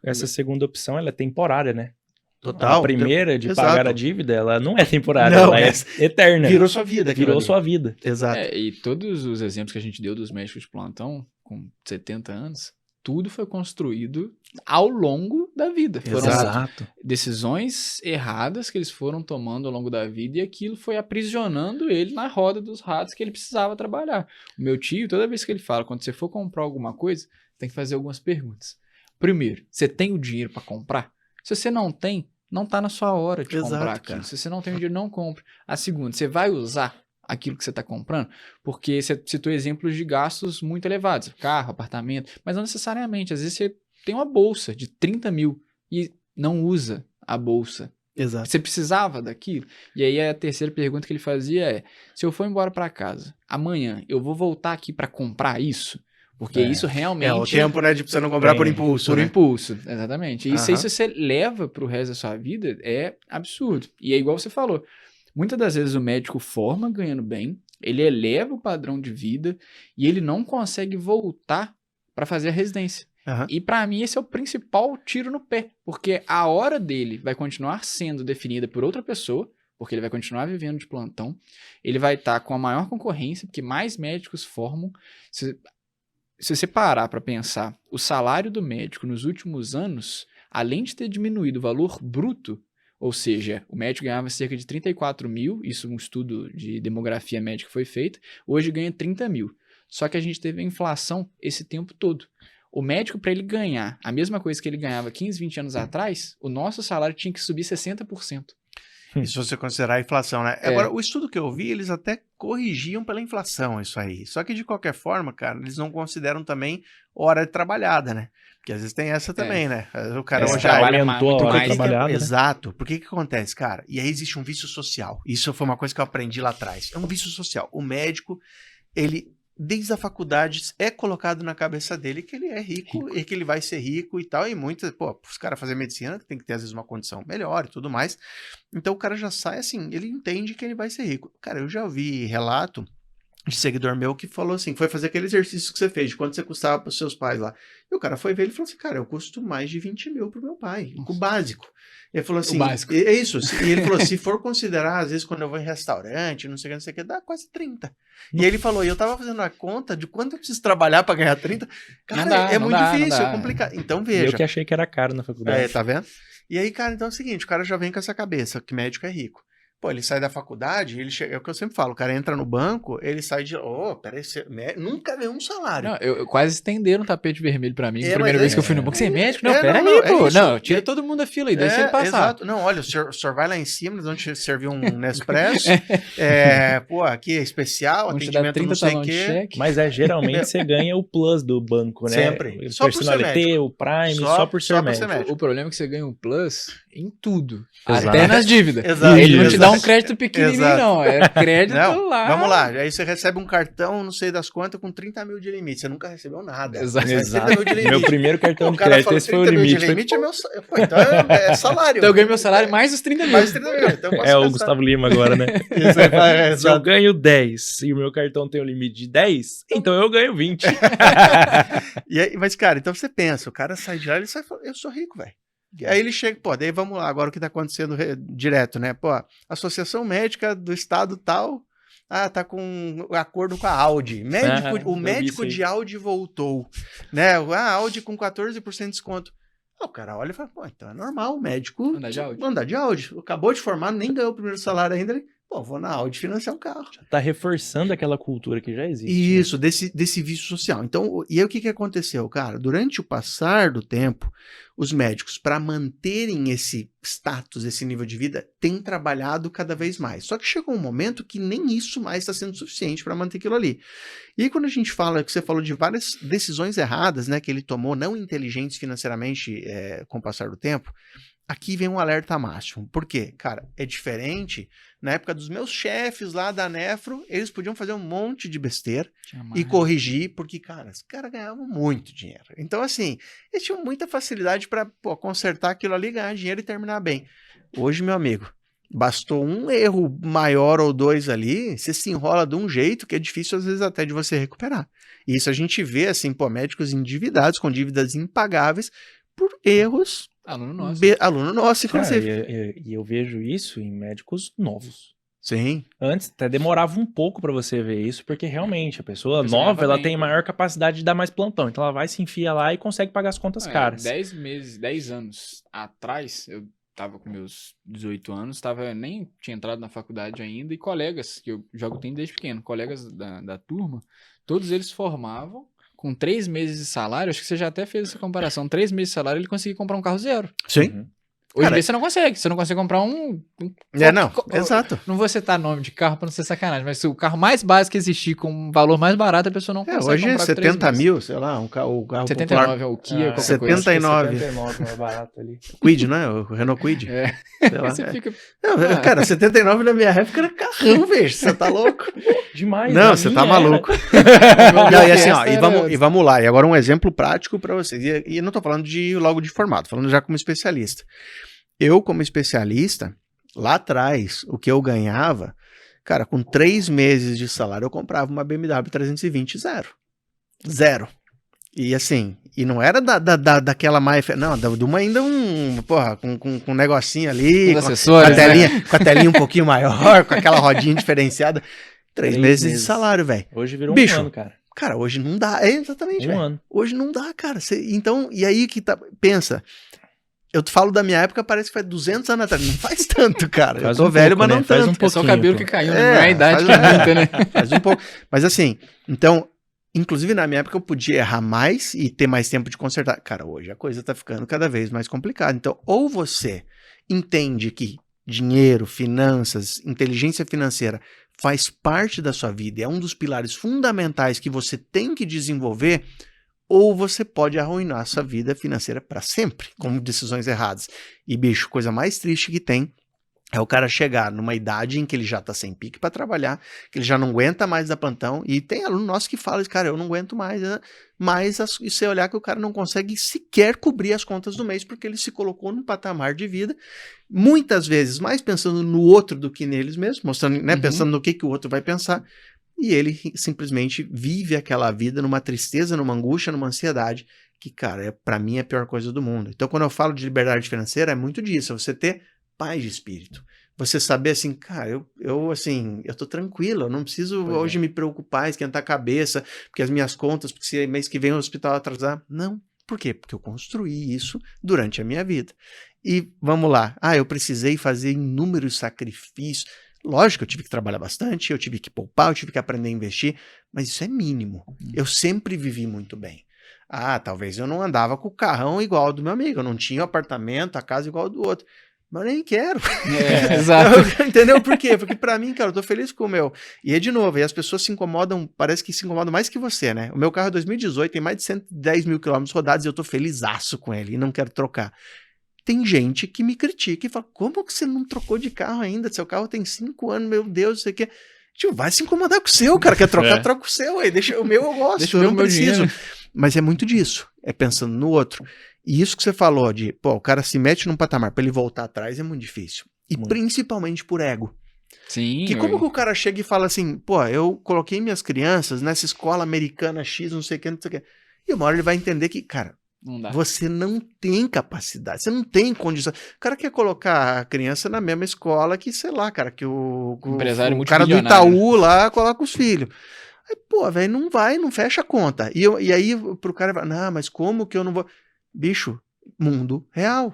Essa segunda opção ela é temporária, né? Total. A primeira de pagar a dívida, ela não é temporária, ela é eterna. Virou sua vida. Virou sua vida. Exato. E todos os exemplos que a gente deu dos médicos de plantão, com 70 anos, tudo foi construído ao longo da vida. Foram decisões erradas que eles foram tomando ao longo da vida e aquilo foi aprisionando ele na roda dos ratos que ele precisava trabalhar. O meu tio, toda vez que ele fala, quando você for comprar alguma coisa, tem que fazer algumas perguntas. Primeiro, você tem o dinheiro para comprar? Se você não tem, não tá na sua hora de comprar aquilo. Cara. Se você não tem o dinheiro, não compre. A segunda, você vai usar aquilo que você está comprando? Porque você citou exemplos de gastos muito elevados. Carro, apartamento. Mas não necessariamente. Às vezes você tem uma bolsa de 30 mil e não usa a bolsa. Exato. Você precisava daquilo? E aí a terceira pergunta que ele fazia é, se eu for embora para casa, amanhã eu vou voltar aqui para comprar isso? Porque isso realmente... o tempo, né, de você não comprar por impulso, Por né? impulso, exatamente. Isso aí, se você leva pro resto da sua vida, é absurdo. E é igual você falou. Muitas das vezes o médico forma ganhando bem, ele eleva o padrão de vida e ele não consegue voltar para fazer a residência. E para mim esse é o principal tiro no pé. Porque a hora dele vai continuar sendo definida por outra pessoa, porque ele vai continuar vivendo de plantão. Ele vai estar com a maior concorrência, porque mais médicos formam... Se você parar para pensar, o salário do médico nos últimos anos, além de ter diminuído o valor bruto, ou seja, o médico ganhava cerca de 34 mil, isso um estudo de demografia médica foi feito, hoje ganha 30 mil. Só que a gente teve a inflação esse tempo todo. O médico, para ele ganhar a mesma coisa que ele ganhava 15, 20 anos atrás, o nosso salário tinha que subir 60%. E se você considerar a inflação, né? Agora, o estudo que eu vi, eles até corrigiam pela inflação isso aí. Só que, de qualquer forma, cara, eles não consideram também hora trabalhada, né? Porque às vezes tem essa também, né? O cara já aumentou a hora mais trabalhada. Exato. Por que acontece, cara? E aí existe um vício social. Isso foi uma coisa que eu aprendi lá atrás. É um vício social. O médico, ele... desde a faculdade é colocado na cabeça dele que ele é rico e que ele vai ser rico e tal, e muitas, os caras fazerem medicina tem que ter às vezes uma condição melhor e tudo mais, então o cara já sai assim, ele entende que ele vai ser rico. Cara, eu já ouvi relato de seguidor meu que falou assim, foi fazer aquele exercício que você fez, de quanto você custava para os seus pais lá. E o cara foi ver, ele falou assim, cara, eu custo mais de 20 mil pro meu pai, o básico. Ele falou assim, é isso, e ele falou, se for considerar, às vezes quando eu vou em restaurante, não sei o que, dá quase 30. E aí ele falou, e eu tava fazendo a conta de quanto eu preciso trabalhar para ganhar 30, cara, é muito difícil, é complicado. Então veja. Eu que achei que era caro na faculdade. Tá vendo? E aí, cara, então é o seguinte, o cara já vem com essa cabeça, que médico é rico. Pô, ele sai da faculdade, ele chega, é o que eu sempre falo, o cara entra no banco, ele sai de, peraí, nunca ganhou um salário. Não, eu quase estenderam um tapete vermelho pra mim, primeira vez que eu fui no banco, você é médico? Não, peraí, pô, não, tira todo mundo da fila aí, deixa ele passar. Exato, não, olha, o senhor vai lá em cima, nós vamos te servir um Nespresso, pô, aqui é especial, vamos atendimento não sei o quê. Mas geralmente você ganha o plus do banco, né? Sempre, só por ser médico. O Prime, só por ser médico. O problema é que você ganha um plus em tudo, Exato. até nas dívidas. Exato. Ele não te dá um crédito pequenininho, não. É crédito não, lá. Vamos lá. Aí você recebe um cartão, não sei das quantas, com 30 mil de limite. Você nunca recebeu nada. Exato. 30 mil de limite. Meu primeiro cartão de crédito, esse foi o limite. O limite é meu Pô, então é salário. Então eu ganho meu salário mais os 30 mil. Mais 30 mil. Então o Gustavo Lima agora, né? Se eu ganho 10 e o meu cartão tem um limite de 10, então eu ganho 20. Mas, cara, então você pensa, o cara sai de lá, ele sai e fala, eu sou rico, velho. Aí ele chega, pô, daí vamos lá, agora o que tá acontecendo direto, né? Pô, Associação Médica do Estado tal, tá com acordo com a Audi. O médico de Audi voltou, né? A Audi com 14% de desconto. O cara olha e fala, pô, então é normal o médico andar de Audi. Acabou de formar, nem ganhou o primeiro salário ainda, ele, pô, vou na Audi financiar um carro. Já tá reforçando aquela cultura que já existe. Isso, né? desse vício social. Então, e aí o que aconteceu, cara? Durante o passar do tempo, os médicos, para manterem esse status, esse nível de vida, têm trabalhado cada vez mais. Só que chegou um momento que nem isso mais está sendo suficiente para manter aquilo ali. E aí quando a gente fala, que você falou de várias decisões erradas, né, que ele tomou, não inteligentes financeiramente com o passar do tempo, aqui vem um alerta máximo. Por quê? Cara, é diferente. Na época dos meus chefes lá da Nefro, eles podiam fazer um monte de besteira e corrigir, porque, cara, os caras ganhavam muito dinheiro. Então, assim, eles tinham muita facilidade para consertar aquilo ali, ganhar dinheiro e terminar bem. Hoje, meu amigo, bastou um erro maior ou dois ali, você se enrola de um jeito que é difícil, às vezes, até de você recuperar. E isso a gente vê, assim, médicos endividados, com dívidas impagáveis, por erros. Aluno nosso, inclusive. E eu vejo isso em médicos novos. Sim. Antes até demorava um pouco para você ver isso, porque realmente a pessoa nova, ela tem maior capacidade de dar mais plantão. Então ela vai, se enfia lá e consegue pagar as contas caras. 10 anos atrás, eu tava com meus 18 anos, nem tinha entrado na faculdade ainda, e colegas, que eu jogo tenho desde pequeno, colegas da turma, todos eles formavam com 3 meses de salário. Acho que você já até fez essa comparação. 3 meses de salário, ele conseguia comprar um carro zero. Sim. Uhum. Hoje em dia você não consegue. Você não consegue comprar um... Exato. Não vou citar nome de carro pra não ser sacanagem, mas se o carro mais básico que existir com um valor mais barato, a pessoa não consegue hoje comprar. Hoje 70 mil, sei lá, o carro 79 popular. É o Kia, 79. 79 mais barato ali. Quid, né? O Renault Quid. Sei lá. Você fica... Cara, 79 na minha época era carrão, velho. Você tá louco? Demais. Não, você tá maluco. E assim, e vamos lá. E agora um exemplo prático pra vocês. E eu não tô falando logo de formato, falando já como especialista. Eu, como especialista, lá atrás, o que eu ganhava, cara, com 3 meses de salário, eu comprava uma BMW 320 zero. E assim, e não era daquela mais... Não, de uma ainda com um negocinho ali, com a telinha um pouquinho maior, com aquela rodinha diferenciada. 3 meses de salário, velho. Hoje virou um ano, cara. Cara, hoje não dá. Exatamente, velho. Ano. Hoje não dá, cara. Então, e aí que tá... Pensa... Eu falo da minha época, parece que faz 200 anos atrás. Não faz tanto, cara. Eu tô velho, mas não tanto. Faz só o cabelo que caiu, né? Não é a idade que muda, né? Faz um pouco. Mas assim, então, inclusive na minha época eu podia errar mais e ter mais tempo de consertar. Cara, hoje a coisa tá ficando cada vez mais complicada. Então, ou você entende que dinheiro, finanças, inteligência financeira faz parte da sua vida, é um dos pilares fundamentais que você tem que desenvolver, ou você pode arruinar a sua vida financeira para sempre, com decisões erradas. E, bicho, coisa mais triste que tem é o cara chegar numa idade em que ele já tá sem pique para trabalhar, que ele já não aguenta mais dar plantão, e tem aluno nosso que fala, cara, eu não aguento mais, né? Mas e você olhar que o cara não consegue sequer cobrir as contas do mês, porque ele se colocou num patamar de vida, muitas vezes mais pensando no outro do que neles mesmos, mostrando, né, pensando no que o outro vai pensar. e ele simplesmente vive aquela vida numa tristeza, numa angústia, numa ansiedade, que, cara, pra mim é a pior coisa do mundo. Então, quando eu falo de liberdade financeira, é muito disso, é você ter paz de espírito. Você saber assim, cara, eu tô tranquilo, eu não preciso hoje me preocupar, esquentar a cabeça, porque as minhas contas, porque se mês que vem o hospital atrasar. Não. Por quê? Porque eu construí isso durante a minha vida. E vamos lá, eu precisei fazer inúmeros sacrifícios. Lógico, eu tive que trabalhar bastante, eu tive que poupar, eu tive que aprender a investir, mas isso é mínimo. Eu sempre vivi muito bem. Talvez eu não andava com o carrão igual ao do meu amigo, eu não tinha o apartamento, a casa igual ao do outro. Mas eu nem quero. Exato. Entendeu por quê? Porque pra mim, cara, eu tô feliz com o meu. E é de novo, e as pessoas se incomodam, parece que se incomodam mais que você, né? O meu carro é 2018, tem mais de 110 mil quilômetros rodados e eu tô felizaço com ele e não quero trocar. Tem gente que me critica e fala, como que você não trocou de carro ainda? Seu carro tem 5 anos, meu Deus, isso aqui. Tipo, vai se incomodar com o seu, cara. Quer trocar, troca o seu aí. Deixa o meu, eu gosto, deixa eu não meu preciso. dinheiro. Mas é muito disso. É pensando no outro. E isso que você falou de, o cara se mete num patamar pra ele voltar atrás é muito difícil. E principalmente por ego. Sim. Que como que o cara chega e fala assim, eu coloquei minhas crianças nessa escola americana X, não sei o que, não sei o que. E uma hora ele vai entender que, cara, não dá. Você não tem capacidade, você não tem condição. O cara quer colocar a criança na mesma escola que, sei lá, cara, que o cara do Itaú lá coloca os filhos. Aí, velho, não vai, não fecha a conta. E aí pro cara vai, não, mas como que eu não vou... Bicho, mundo real.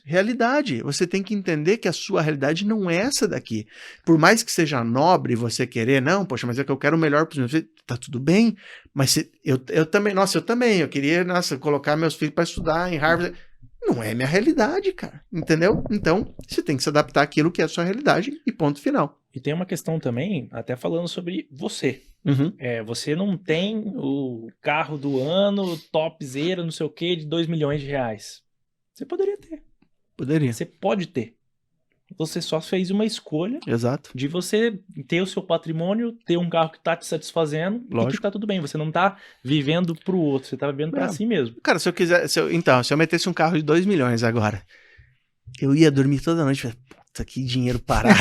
Realidade. Você tem que entender que a sua realidade não é essa daqui. Por mais que seja nobre você querer, não, poxa, mas é que eu quero o melhor para os meus filhos. Tá tudo bem, mas eu também, eu queria, colocar meus filhos para estudar em Harvard. Não é minha realidade, cara, entendeu? Então, você tem que se adaptar àquilo que é a sua realidade e ponto final. E tem uma questão também, até falando sobre você. Você não tem o carro do ano, topzera, não sei o que, de 2 milhões de reais. Você poderia ter. Você pode ter. Você só fez uma escolha. Exato. De você ter o seu patrimônio, ter um carro que tá te satisfazendo. Lógico. E que tá tudo bem. Você não tá vivendo pro outro, você tá vivendo pra si mesmo. Cara, se eu metesse um carro de 2 milhões agora, eu ia dormir toda noite, puta, que dinheiro parado.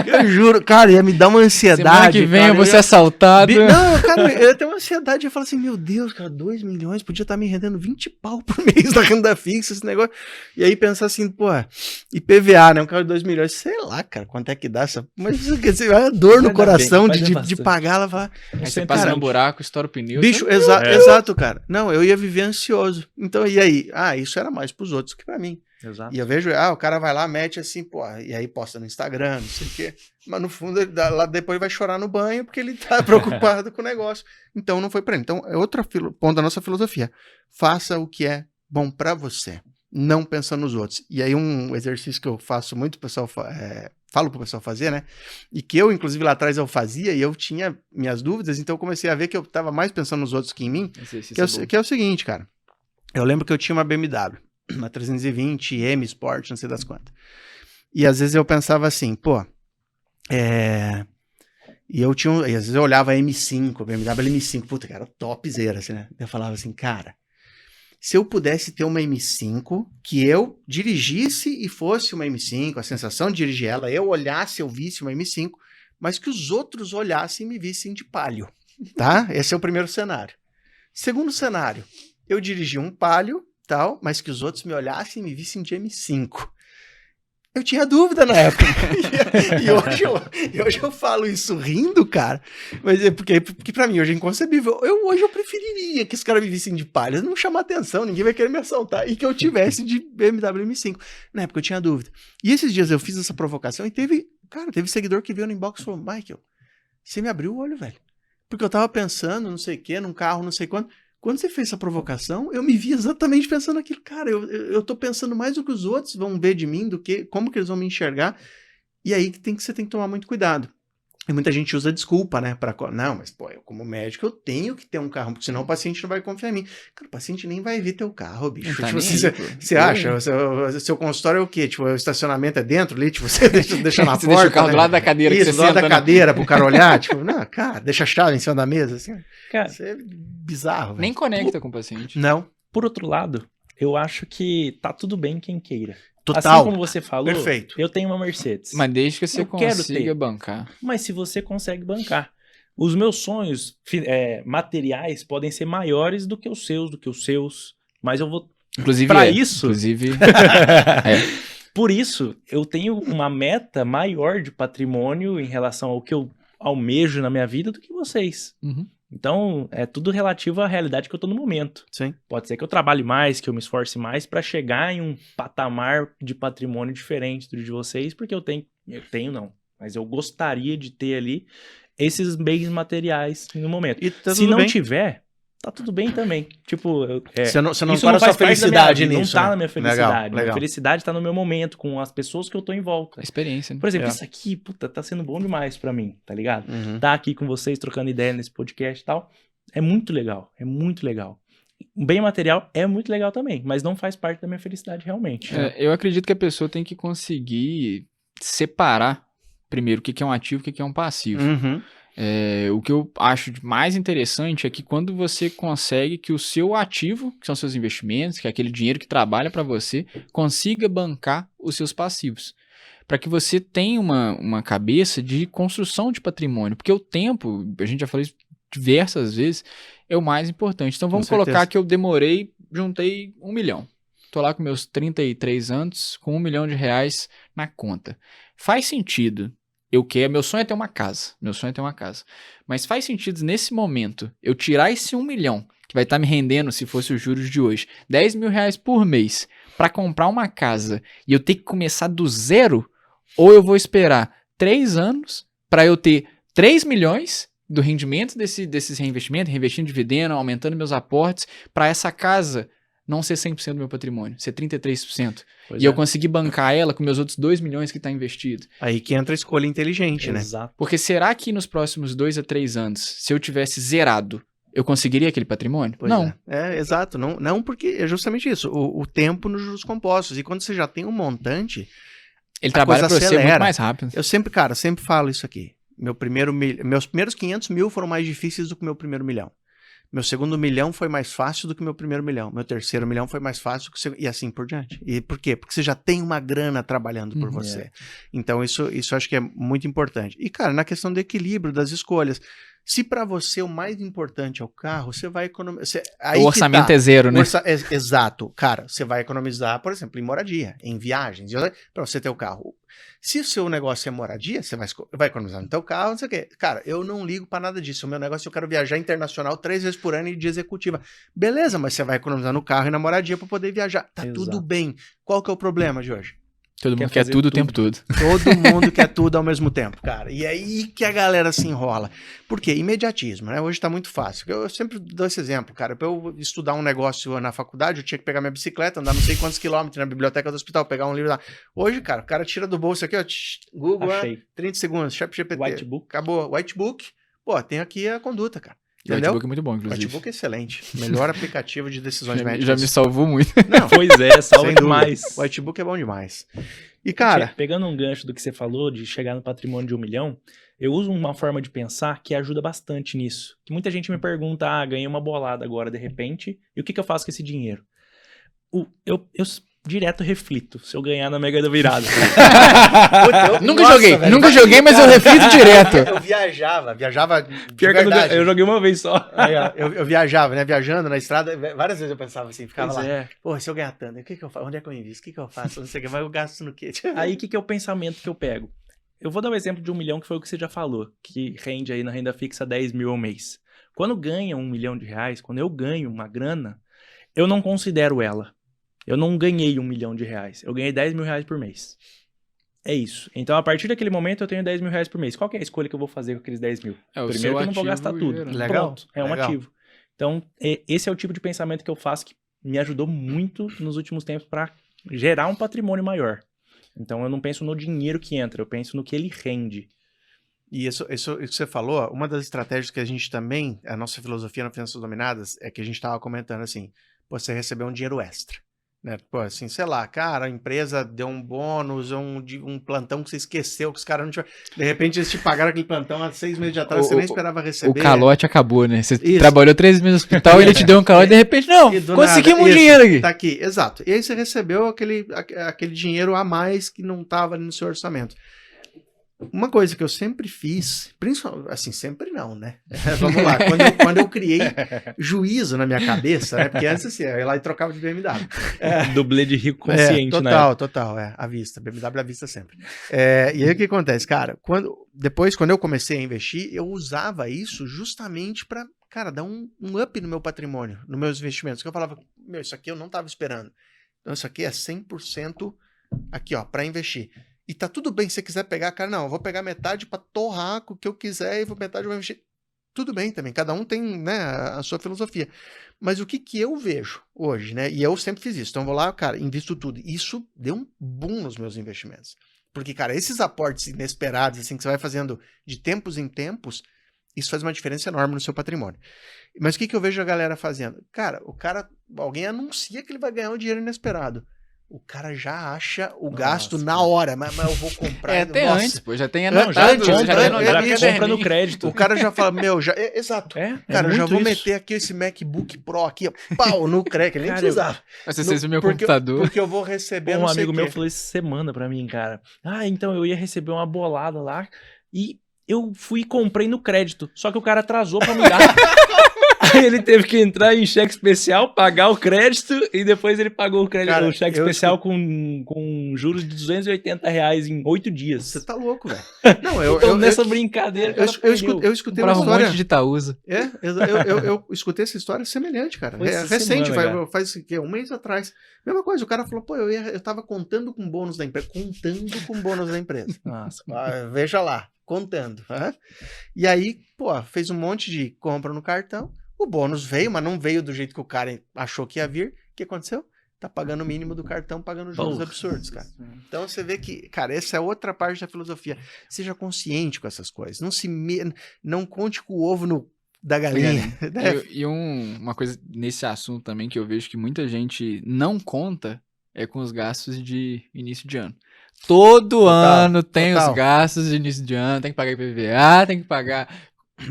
Eu juro, cara, ia me dar uma ansiedade. Semana que vem eu vou ser assaltado. Não, cara, eu ia ter uma ansiedade, eu ia falar assim, meu Deus, cara, 2 milhões, podia estar me rendendo 20 pau por mês da renda fixa, esse negócio. E aí pensar assim, IPVA, né, um carro de 2 milhões, sei lá, cara, quanto é que dá essa... Mas é a dor no coração de pagar, ela vai... Aí você passa no buraco, estoura o pneu. Bicho, exato, cara. Não, eu ia viver ansioso. Então, e aí? Isso era mais pros outros que pra mim. Exato. E eu vejo, o cara vai lá, mete assim, e aí posta no Instagram, não sei o quê. Mas no fundo, ele lá depois vai chorar no banho porque ele tá preocupado com o negócio. Então não foi pra ele. Então é outro ponto da nossa filosofia. Faça o que é bom pra você, não pensando nos outros. E aí um exercício que eu faço muito, o pessoal falo pro pessoal fazer, né? E que eu, inclusive, lá atrás eu fazia e eu tinha minhas dúvidas, então eu comecei a ver que eu tava mais pensando nos outros que em mim. Que é o seguinte, cara. Eu lembro que eu tinha uma BMW. Uma 320, M Sport, não sei das quantas. E às vezes eu pensava assim, e às vezes eu olhava a M5, a BMW M5, puta, cara, topzera, assim, né? Eu falava assim, cara, se eu pudesse ter uma M5, que eu dirigisse e fosse uma M5, a sensação de dirigir ela, eu olhasse, eu visse uma M5, mas que os outros olhassem e me vissem de Palio, tá? Esse é o primeiro cenário. Segundo cenário, eu dirigi um Palio, mas que os outros me olhassem e me vissem de M5. Eu tinha dúvida na época. E hoje eu falo isso rindo, cara. Mas é porque pra mim hoje é inconcebível. Hoje eu preferiria que os caras me vissem de Palio. Não chamar atenção, ninguém vai querer me assaltar. E que eu tivesse de BMW M5. Na época eu tinha dúvida. E esses dias eu fiz essa provocação e teve seguidor que veio no inbox e falou, Michael, você me abriu o olho, velho. Porque eu tava pensando, não sei o quê, num carro, não sei quanto. Quando você fez essa provocação, eu me vi exatamente pensando aquilo. Cara, eu tô pensando mais do que os outros vão ver de mim, do que como que eles vão me enxergar. E aí você tem que tomar muito cuidado. E muita gente usa desculpa, né? Não, mas eu como médico eu tenho que ter um carro, porque senão o paciente não vai confiar em mim. Cara, o paciente nem vai ver teu carro, bicho. Você acha? Seu consultório é o quê? Tipo, o estacionamento é dentro ali? Tipo, você deixa na você porta. Deixa o carro do lado da cadeira que você senta, do lado da cadeira pro cara olhar. Tipo, não, cara, deixa a chave em cima da mesa, assim. Cara, isso é bizarro, velho. Nem conecta com o paciente. Não. Por outro lado, eu acho que tá tudo bem quem queira. Total. Assim como você falou, Perfeito. eu tenho uma Mercedes. Mas desde que você Eu quero consiga ter. bancar. Mas se você consegue bancar. Os meus sonhos materiais podem ser maiores do que os seus. Mas eu vou... Inclusive, Pra isso... Inclusive, Por isso, eu tenho uma meta maior de patrimônio em relação ao que eu almejo na minha vida do que vocês. Uhum. Então, é tudo relativo à realidade que eu tô no momento. Sim. Pode ser que eu trabalhe mais, que eu me esforce mais para chegar em um patamar de patrimônio diferente do de vocês, porque eu tenho não, mas eu gostaria de ter ali esses bens materiais no momento. E tá Se tudo não bem. tiver, tá tudo bem também. Tipo, Você não isso para não sua faz parte da minha felicidade vida, nisso, não tá né? na minha felicidade. Minha Legal. felicidade tá no meu momento, com as pessoas que eu tô em volta. a experiência, né? Por exemplo, É. isso aqui, puta, tá sendo bom demais pra mim, tá ligado? Uhum. Tá aqui com vocês, trocando ideia nesse podcast e tal, é muito legal, é muito legal. O bem material é muito legal também, mas não faz parte da minha felicidade realmente. Eu acredito que a pessoa tem que conseguir separar, primeiro, o que é um ativo e o que é um passivo. Uhum. O que eu acho mais interessante é que quando você consegue que o seu ativo, que são seus investimentos, que é aquele dinheiro que trabalha para você, consiga bancar os seus passivos. Para que você tenha uma cabeça de construção de patrimônio. Porque o tempo, a gente já falou isso diversas vezes, é o mais importante. Então vamos colocar que eu juntei 1 milhão. Tô lá com meus 33 anos, com R$1 milhão na conta. Faz sentido. Meu sonho é ter uma casa. Mas faz sentido nesse momento eu tirar esse 1 milhão, que vai estar me rendendo, se fosse os juros de hoje, R$10 mil por mês, para comprar uma casa e eu ter que começar do zero, ou eu vou esperar 3 anos para eu ter 3 milhões do rendimento desses reinvestimentos, reinvestindo dividendo, aumentando meus aportes, para essa casa não ser 100% do meu patrimônio, ser 33%. Pois E é. eu conseguir bancar ela com meus outros 2 milhões que está investido. Aí que entra a escolha inteligente, né? Exato. Porque será que nos próximos 2 a 3 anos, se eu tivesse zerado, eu conseguiria aquele patrimônio? Pois não. Exato. Não, porque é justamente isso. O tempo nos juros compostos. E quando você já tem um montante, Ele a trabalha coisa para você acelera. muito mais rápido. eu sempre falo isso aqui. Meus primeiros 500 mil foram mais difíceis do que o meu primeiro milhão. Meu segundo milhão foi mais fácil do que o meu primeiro milhão. Meu terceiro milhão foi mais fácil do que o segundo. E assim por diante. E por quê? Porque você já tem uma grana trabalhando por você. Então, isso eu acho que é muito importante. E, cara, na questão do equilíbrio, das escolhas. Se para você o mais importante é o carro, você vai economizar. O orçamento é zero, né? Exato. Cara, você vai economizar, por exemplo, em moradia, em viagens, para você ter o carro. Se o seu negócio é moradia, você vai economizar no teu carro, não sei o quê. Cara, eu não ligo para nada disso. O meu negócio, eu quero viajar internacional 3 vezes por ano e de executiva. Beleza, mas você vai economizar no carro e na moradia para poder viajar. Tá Exato. tudo bem. Qual que é o problema de hoje? Todo mundo quer fazer tudo o tudo. tempo todo. Todo mundo quer tudo ao mesmo tempo, cara. E aí que a galera se enrola. Por quê? Imediatismo, né? Hoje tá muito fácil. Eu sempre dou esse exemplo, cara. Pra eu estudar um negócio na faculdade, eu tinha que pegar minha bicicleta, andar não sei quantos quilômetros na biblioteca do hospital, pegar um livro lá. Hoje, cara, o cara tira do bolso aqui, ó, Google, Achei. 30 segundos, ChatGPT. Whitebook. Acabou. Whitebook. Pô, tem aqui a conduta, cara. E o Entendeu? Notebook é muito bom, inclusive. Whitebook é excelente. Melhor aplicativo de decisões médicas. Já me salvou muito. Não, Pois é, salva sem dúvida. demais. O Whitebook é bom demais. E, cara... Pegando um gancho do que você falou, de chegar no patrimônio de 1 milhão, eu uso uma forma de pensar que ajuda bastante nisso. Que muita gente me pergunta, ganhei uma bolada agora de repente, e o que eu faço com esse dinheiro? Eu direto reflito, se eu ganhar na Mega da Virada. Nunca joguei, mas eu reflito direto. Eu viajava de Pior que verdade. eu joguei uma vez só. Aí, ó, eu viajava, né? Viajando na estrada, várias vezes eu pensava assim, ficava Pois lá. é. Pô, se eu ganhar tanto, o que eu faço? Onde é que eu invisto? O que eu faço? Não sei o que, mas eu gasto no quê? Aí, o que é o pensamento que eu pego? Eu vou dar o exemplo de 1 milhão, que foi o que você já falou, que rende aí na renda fixa 10 mil ao mês. Quando ganha R$1 milhão, quando eu ganho uma grana, eu não considero ela. Eu não ganhei R$1 milhão, eu ganhei 10 mil reais por mês. É isso. Então, a partir daquele momento, eu tenho 10 mil reais por mês. Qual que é a escolha que eu vou fazer com aqueles 10 mil? seu Primeiro que eu não vou ativo gastar tudo. gera. Legal, Pronto, é um legal. ativo. Então, esse é o tipo de pensamento que eu faço que me ajudou muito nos últimos tempos para gerar um patrimônio maior. Então, eu não penso no dinheiro que entra, eu penso no que ele rende. E isso que você falou, uma das estratégias que a gente também, a nossa filosofia na Finanças Dominadas, é que a gente estava comentando assim, pô, você recebeu um dinheiro extra. Né? Pô, assim, sei lá, cara, a empresa deu um bônus, um plantão que você esqueceu, que os caras não tinham. De repente eles te pagaram aquele plantão há 6 meses atrás, você nem esperava receber. O calote acabou, né? Você Isso. trabalhou 3 meses no hospital e ele te deu um calote e de repente, não, conseguimos um dinheiro aqui. Tá aqui, exato. E aí você recebeu aquele dinheiro a mais que não tava ali no seu orçamento. Uma coisa que eu sempre fiz, principalmente, assim, sempre não, né? Vamos lá, quando eu criei juízo na minha cabeça, né? Porque antes, assim, eu ia lá e trocava de BMW. Dublê de rico consciente, Total, à vista, BMW à vista sempre. E aí o que acontece, cara? Quando eu comecei a investir, eu usava isso justamente para, cara, dar um up no meu patrimônio, nos meus investimentos, que eu falava, meu, isso aqui eu não tava esperando. Então isso aqui é 100% aqui, ó, para investir. E tá tudo bem se você quiser pegar, cara, não, eu vou pegar metade pra torrar com o que eu quiser e metade eu vou investir. Tudo bem também, cada um tem, né, a sua filosofia. Mas o que eu vejo hoje, né, e eu sempre fiz isso, então eu vou lá, cara, invisto tudo. Isso deu um boom nos meus investimentos. Porque, cara, esses aportes inesperados, assim, que você vai fazendo de tempos em tempos, isso faz uma diferença enorme no seu patrimônio. Mas o que eu vejo a galera fazendo? Cara, alguém anuncia que ele vai ganhar um dinheiro inesperado. O cara já acha o gasto na hora, mas eu vou comprar. Até antes, pô, já tem anotado. Já compra no crédito. O cara já fala, meu, já. Exato. Cara, eu já vou meter aqui esse MacBook Pro aqui, ó, pau, no crédito, ele nem precisava. Você fez o meu computador. Porque eu vou receber, um amigo meu falou essa semana pra mim, cara. Então eu ia receber uma bolada lá e eu fui e comprei no crédito, só que o cara atrasou pra me dar. Aí ele teve que entrar em cheque especial, pagar o crédito e depois ele pagou o crédito, cara, o cheque especial com juros de R$280 em 8 dias. Você tá louco, velho. Não, eu nessa brincadeira, eu escutei uma história. Um monte de Itaúsa. Eu escutei essa história semelhante, cara. Recente, faz o quê? Um mês atrás. Mesma coisa, o cara falou, pô, eu tava contando com bônus da empresa. Nossa. Veja lá, contando. E aí, pô, fez um monte de compra no cartão. O bônus veio, mas não veio do jeito que o cara achou que ia vir. O que aconteceu? Tá pagando o mínimo do cartão, pagando juros absurdos, cara. Então você vê que, cara, essa é outra parte da filosofia. Seja consciente com essas coisas. Não conte com o ovo da galinha. Né? E uma coisa nesse assunto também que eu vejo que muita gente não conta é com os gastos de início de ano. Todo ano tem os gastos de início de ano, tem que pagar IPVA, tem que pagar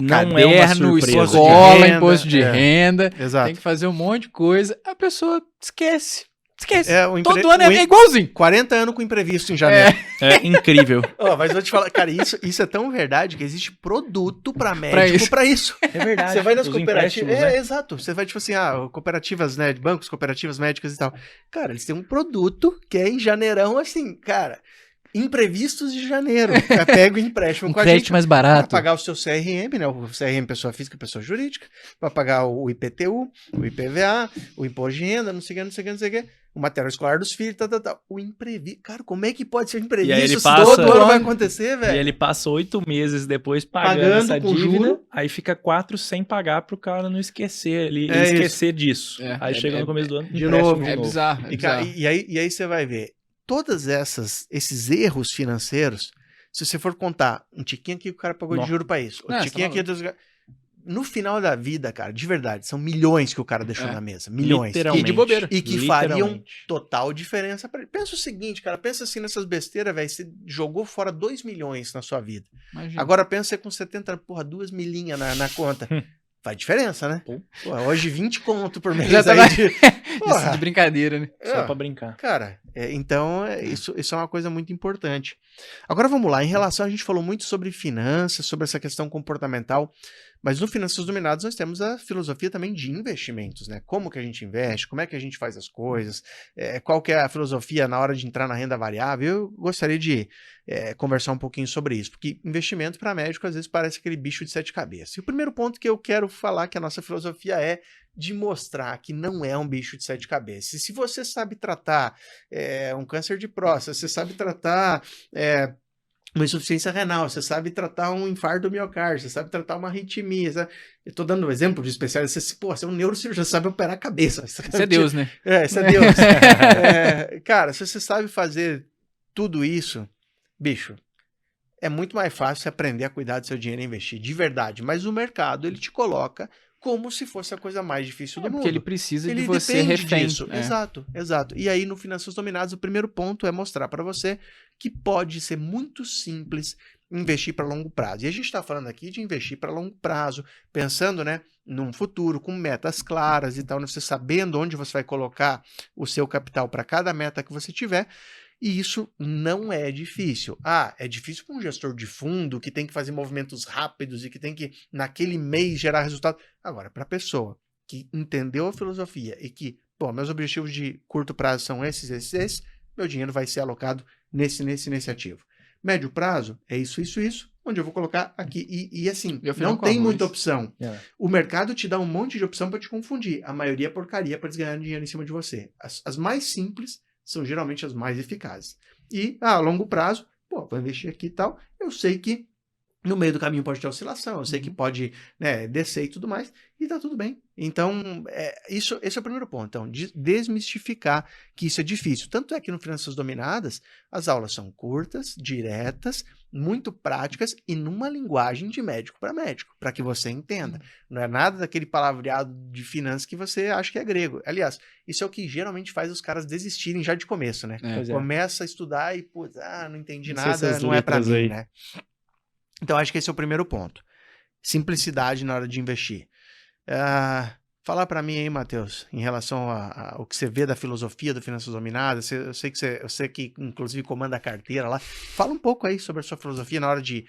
caderno, escola, imposto de renda, Exato. Tem que fazer um monte de coisa, a pessoa esquece. Todo ano é igualzinho. 40 anos com imprevisto em janeiro. É incrível. Mas vou te falar, cara, isso é tão verdade que existe produto pra médico pra isso. É verdade. Você vai nas cooperativas. Né? Exato. Você vai, tipo assim, cooperativas, né? Bancos, cooperativas médicas e tal. Cara, eles têm um produto que é em janeirão, assim, cara. Imprevistos de janeiro. Pega o empréstimo com a gente. Crédito mais barato. Para pagar o seu CRM, né? O CRM, pessoa física, pessoa jurídica. Para pagar o IPTU, o IPVA, o imposto de renda, não sei o que. O material escolar dos filhos, tal. O imprevisto. Cara, como é que pode ser imprevisto se todo ano vai acontecer, velho? E ele passa 8 meses depois pagando essa dívida. Juro. Aí fica 4 sem pagar pro cara não esquecer. Ele esquecer disso. Aí chega no começo do ano. De novo. É bizarro. E aí você vai ver. Todos esses erros financeiros, se você for contar um tiquinho aqui que o cara pagou de juro pra isso, um tiquinho aqui no final da vida, cara, de verdade, são milhões que o cara deixou na mesa. Milhões. E de bobeira. E que fariam total diferença pra ele. Pensa o seguinte, cara, pensa assim nessas besteiras, velho, você jogou fora 2 milhões na sua vida. Imagina. Agora pensa você com 70, 2 milinhas na conta. Faz diferença, né? Hoje 20 conto por mês. Já tá isso de brincadeira, né? Só pra brincar. Cara, então isso é uma coisa muito importante. Agora vamos lá, em relação, a gente falou muito sobre finanças, sobre essa questão comportamental, mas no Finanças Dominadas nós temos a filosofia também de investimentos, né? Como que a gente investe, como é que a gente faz as coisas, qual que é a filosofia na hora de entrar na renda variável. Eu gostaria de conversar um pouquinho sobre isso, porque investimento para médico às vezes parece aquele bicho de 7 cabeças. E o primeiro ponto que eu quero falar que a nossa filosofia é de mostrar que não é um bicho de 7 cabeças. E se você sabe tratar um câncer de próstata, você sabe tratar uma insuficiência renal, você sabe tratar um infarto do miocárdio, você sabe tratar uma arritmia, sabe? Eu tô dando um exemplo de especialista, você é um neurocirurgião, você sabe operar a cabeça. Isso é Deus, né? Isso é Deus. Cara, se você sabe fazer tudo isso, bicho, é muito mais fácil você aprender a cuidar do seu dinheiro e investir, de verdade. Mas o mercado, ele te coloca como se fosse a coisa mais difícil do mundo. Porque ele precisa de Ele você depende refém. disso. Exato, exato. E aí, no Finanças Dominadas, o primeiro ponto é mostrar para você que pode ser muito simples investir para longo prazo. E a gente está falando aqui de investir para longo prazo, pensando, né, num futuro, com metas claras e tal, né, você sabendo onde você vai colocar o seu capital para cada meta que você tiver. E isso não é difícil. É difícil para um gestor de fundo que tem que fazer movimentos rápidos e que tem que, naquele mês, gerar resultado. Agora, para a pessoa que entendeu a filosofia e que, meus objetivos de curto prazo são esses, meu dinheiro vai ser alocado nesse ativo. Médio prazo é isso, onde eu vou colocar aqui. E assim, não tem muita opção. O mercado te dá um monte de opção para te confundir. A maioria é porcaria para eles ganharem dinheiro em cima de você. As mais simples são geralmente as mais eficazes. E a longo prazo, vou investir aqui e tal, eu sei que no meio do caminho pode ter oscilação, eu sei que pode, né, descer e tudo mais, e tá tudo bem. Então, esse é o primeiro ponto. Então, desmistificar que isso é difícil. Tanto é que no Finanças Dominadas, as aulas são curtas, diretas, muito práticas e numa linguagem de médico para médico, para que você entenda. Não é nada daquele palavreado de finanças que você acha que é grego. Aliás, isso é o que geralmente faz os caras desistirem já de começo, né? Começa a estudar e, não entendi nada, não é para mim, né? Então, acho que esse é o primeiro ponto. Simplicidade na hora de investir. Fala para mim aí, Matheus, em relação ao que você vê da filosofia do Finanças Dominadas. Eu sei que inclusive comanda a carteira lá. Fala um pouco aí sobre a sua filosofia na hora de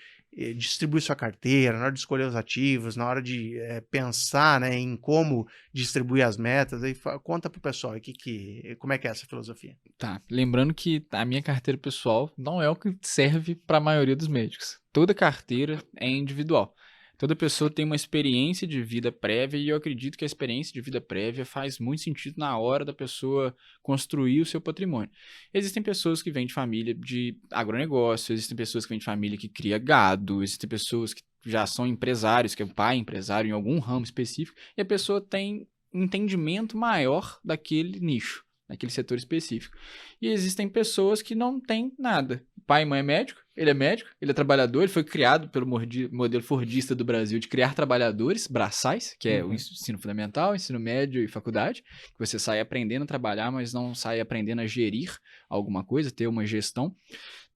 distribuir sua carteira, na hora de escolher os ativos, na hora de pensar, né, em como distribuir as metas. Aí, conta pro pessoal aí como é que é essa filosofia. Tá, lembrando que a minha carteira pessoal não é o que serve para a maioria dos médicos. Toda carteira é individual. Toda pessoa tem uma experiência de vida prévia e eu acredito que a experiência de vida prévia faz muito sentido na hora da pessoa construir o seu patrimônio. Existem pessoas que vêm de família de agronegócio, existem pessoas que vêm de família que cria gado, existem pessoas que já são empresários, que é o pai empresário em algum ramo específico, e a pessoa tem um entendimento maior daquele nicho, naquele setor específico. E existem pessoas que não têm nada. Pai e mãe é médico, ele é trabalhador, ele foi criado pelo modelo fordista do Brasil de criar trabalhadores braçais, que é o ensino fundamental, ensino médio e faculdade, que você sai aprendendo a trabalhar, mas não sai aprendendo a gerir alguma coisa, ter uma gestão.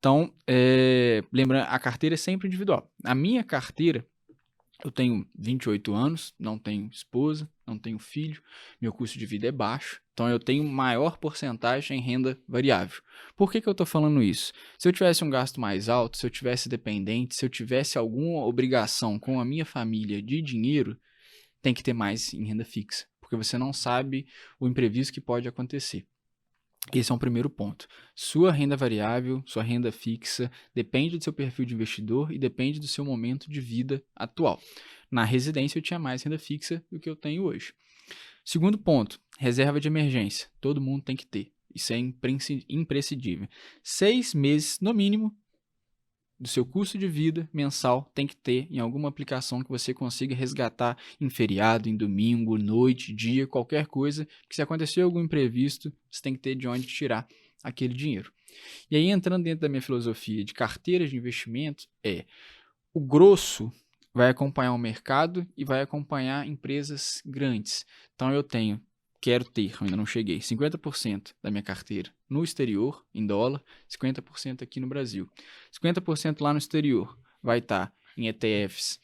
Então, lembrando, a carteira é sempre individual. A minha carteira, eu tenho 28 anos, não tenho esposa, não tenho filho, meu custo de vida é baixo, então eu tenho maior porcentagem em renda variável. Por que eu estou falando isso? Se eu tivesse um gasto mais alto, se eu tivesse dependente, se eu tivesse alguma obrigação com a minha família de dinheiro, tem que ter mais em renda fixa, porque você não sabe o imprevisto que pode acontecer. Esse é um primeiro ponto. Sua renda variável, sua renda fixa, depende do seu perfil de investidor e depende do seu momento de vida atual. Na residência eu tinha mais renda fixa do que eu tenho hoje. Segundo ponto, reserva de emergência. Todo mundo tem que ter. Isso é imprescindível. 6 meses, no mínimo, do seu custo de vida mensal tem que ter em alguma aplicação que você consiga resgatar em feriado, em domingo, noite, dia, qualquer coisa, que se acontecer algum imprevisto, você tem que ter de onde tirar aquele dinheiro. E aí, entrando dentro da minha filosofia de carteiras de investimento, o grosso vai acompanhar o mercado e vai acompanhar empresas grandes. Então, quero ter, ainda não cheguei, 50% da minha carteira no exterior, em dólar, 50% aqui no Brasil. 50% lá no exterior vai estar em ETFs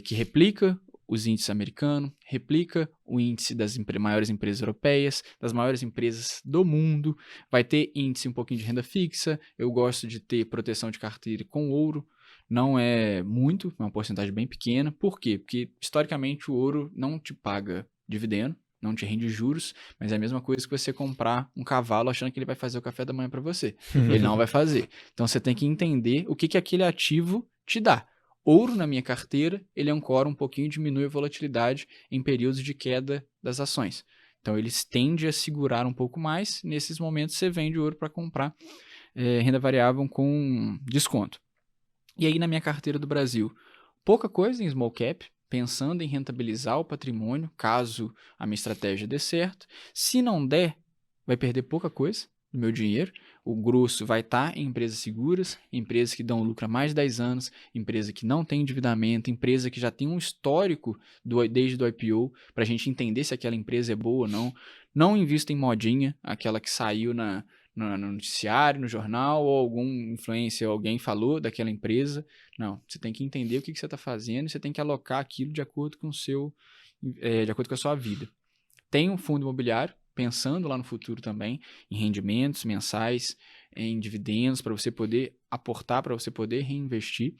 que replica os índices americanos, replica o índice das maiores empresas europeias, das maiores empresas do mundo, vai ter índice um pouquinho de renda fixa, eu gosto de ter proteção de carteira com ouro, não é muito, é uma porcentagem bem pequena. Por quê? Porque historicamente o ouro não te paga dividendo, não te rende juros, mas é a mesma coisa que você comprar um cavalo achando que ele vai fazer o café da manhã para você. Ele não vai fazer. Então você tem que entender o que aquele ativo te dá. Ouro na minha carteira, ele ancora um pouquinho, diminui a volatilidade em períodos de queda das ações. Então eles tendem a segurar um pouco mais. Nesses momentos você vende ouro para comprar renda variável com desconto. E aí na minha carteira do Brasil, pouca coisa em small cap, pensando em rentabilizar o patrimônio, caso a minha estratégia dê certo. Se não der, vai perder pouca coisa do meu dinheiro. O grosso vai estar em empresas seguras, empresas que dão lucro há mais de 10 anos, empresa que não tem endividamento, empresa que já tem um histórico desde o IPO, para a gente entender se aquela empresa é boa ou não. Não invista em modinha, aquela que saiu no noticiário, no jornal, ou algum influencer, alguém falou daquela empresa. Não, você tem que entender o que você está fazendo e você tem que alocar aquilo de acordo com de acordo com a sua vida. Tem um fundo imobiliário, pensando lá no futuro também, em rendimentos mensais, em dividendos, para você poder aportar, para você poder reinvestir.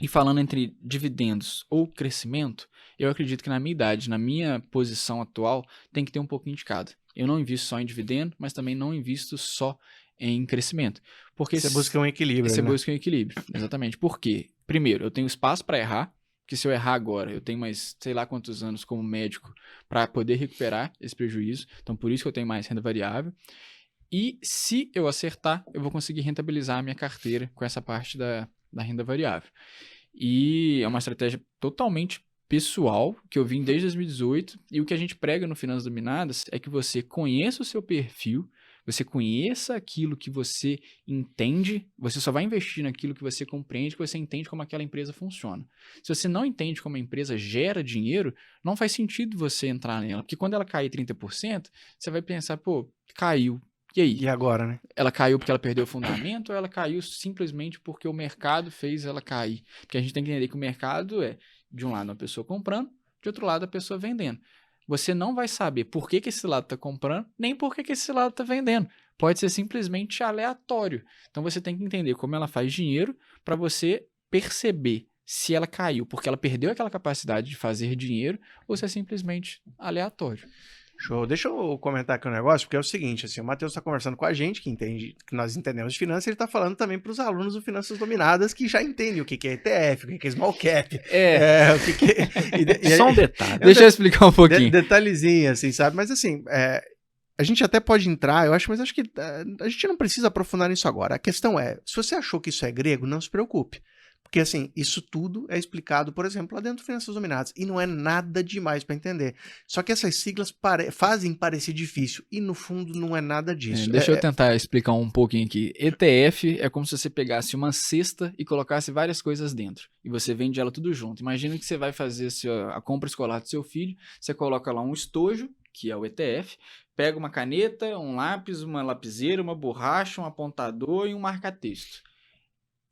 E falando entre dividendos ou crescimento, eu acredito que na minha idade, na minha posição atual, tem que ter um pouquinho de cada. Eu não invisto só em dividendo, mas também não invisto só em crescimento. Porque Você busca um equilíbrio, você né? busca um equilíbrio, exatamente. Por quê? Primeiro, eu tenho espaço para errar, porque se eu errar agora, eu tenho mais sei lá quantos anos como médico para poder recuperar esse prejuízo. Então, por isso que eu tenho mais renda variável. E se eu acertar, eu vou conseguir rentabilizar a minha carteira com essa parte da renda variável. E é uma estratégia totalmente pessoal, que eu vim desde 2018, e o que a gente prega no Finanças Dominadas é que você conheça o seu perfil, você conheça aquilo que você entende, você só vai investir naquilo que você compreende, que você entende como aquela empresa funciona. Se você não entende como a empresa gera dinheiro, não faz sentido você entrar nela, porque quando ela cair 30%, você vai pensar, pô, caiu. E aí? E agora, né? Ela caiu porque ela perdeu o fundamento ou ela caiu simplesmente porque o mercado fez ela cair? Porque a gente tem que entender que o mercado é, de um lado, uma pessoa comprando, de outro lado, a pessoa vendendo. Você não vai saber por que esse lado está comprando, nem por que esse lado está vendendo. Pode ser simplesmente aleatório. Então você tem que entender como ela faz dinheiro para você perceber se ela caiu porque ela perdeu aquela capacidade de fazer dinheiro ou se é simplesmente aleatório. Show. Deixa eu comentar aqui um negócio, porque é o seguinte, assim, o Matheus está conversando com a gente, que entende, que nós entendemos de finanças, e ele está falando também para os alunos do Finanças Dominadas, que já entendem o que é ETF, o que é small cap, o que é... Só um detalhe. Deixa eu explicar um pouquinho. Detalhezinho, assim, sabe? Mas assim, a gente até pode entrar, eu acho, mas acho que a gente não precisa aprofundar nisso agora. A questão é, se você achou que isso é grego, não se preocupe. Porque, assim, isso tudo é explicado, por exemplo, lá dentro do Finanças Dominadas. E não é nada demais para entender. Só que essas siglas fazem parecer difícil. E, no fundo, não é nada disso. Deixa eu tentar explicar um pouquinho aqui. ETF é como se você pegasse uma cesta e colocasse várias coisas dentro. E você vende ela tudo junto. Imagina que você vai fazer a compra escolar do seu filho. Você coloca lá um estojo, que é o ETF. Pega uma caneta, um lápis, uma lapiseira, uma borracha, um apontador e um marca-texto.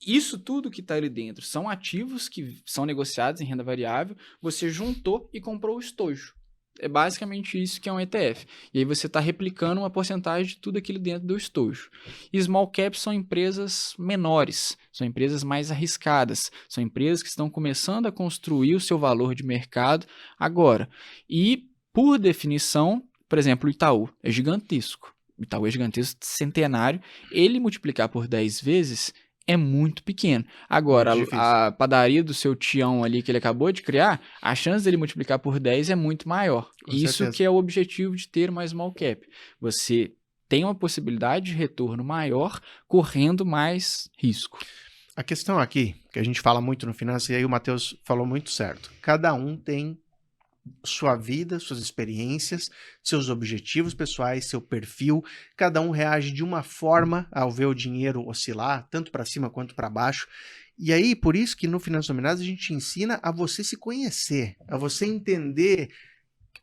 Isso tudo que está ali dentro são ativos que são negociados em renda variável, você juntou e comprou o estojo. É basicamente isso que é um ETF. E aí você está replicando uma porcentagem de tudo aquilo dentro do estojo. E small caps são empresas menores, são empresas mais arriscadas, são empresas que estão começando a construir o seu valor de mercado agora. E, por definição, por exemplo, o Itaú é gigantesco. O Itaú é gigantesco, centenário. Ele multiplicar por 10 vezes... é muito pequeno. Agora, a padaria do seu tião ali que ele acabou de criar, a chance dele multiplicar por 10 é muito maior. Isso que é o objetivo de ter uma small cap. Você tem uma possibilidade de retorno maior, correndo mais risco. A questão aqui, que a gente fala muito no Finanças, e aí o Matheus falou muito certo. Cada um tem sua vida, suas experiências, seus objetivos pessoais, seu perfil, cada um reage de uma forma ao ver o dinheiro oscilar, tanto para cima quanto para baixo. E aí, por isso que no Finanças Dominadas a gente ensina a você se conhecer, a você entender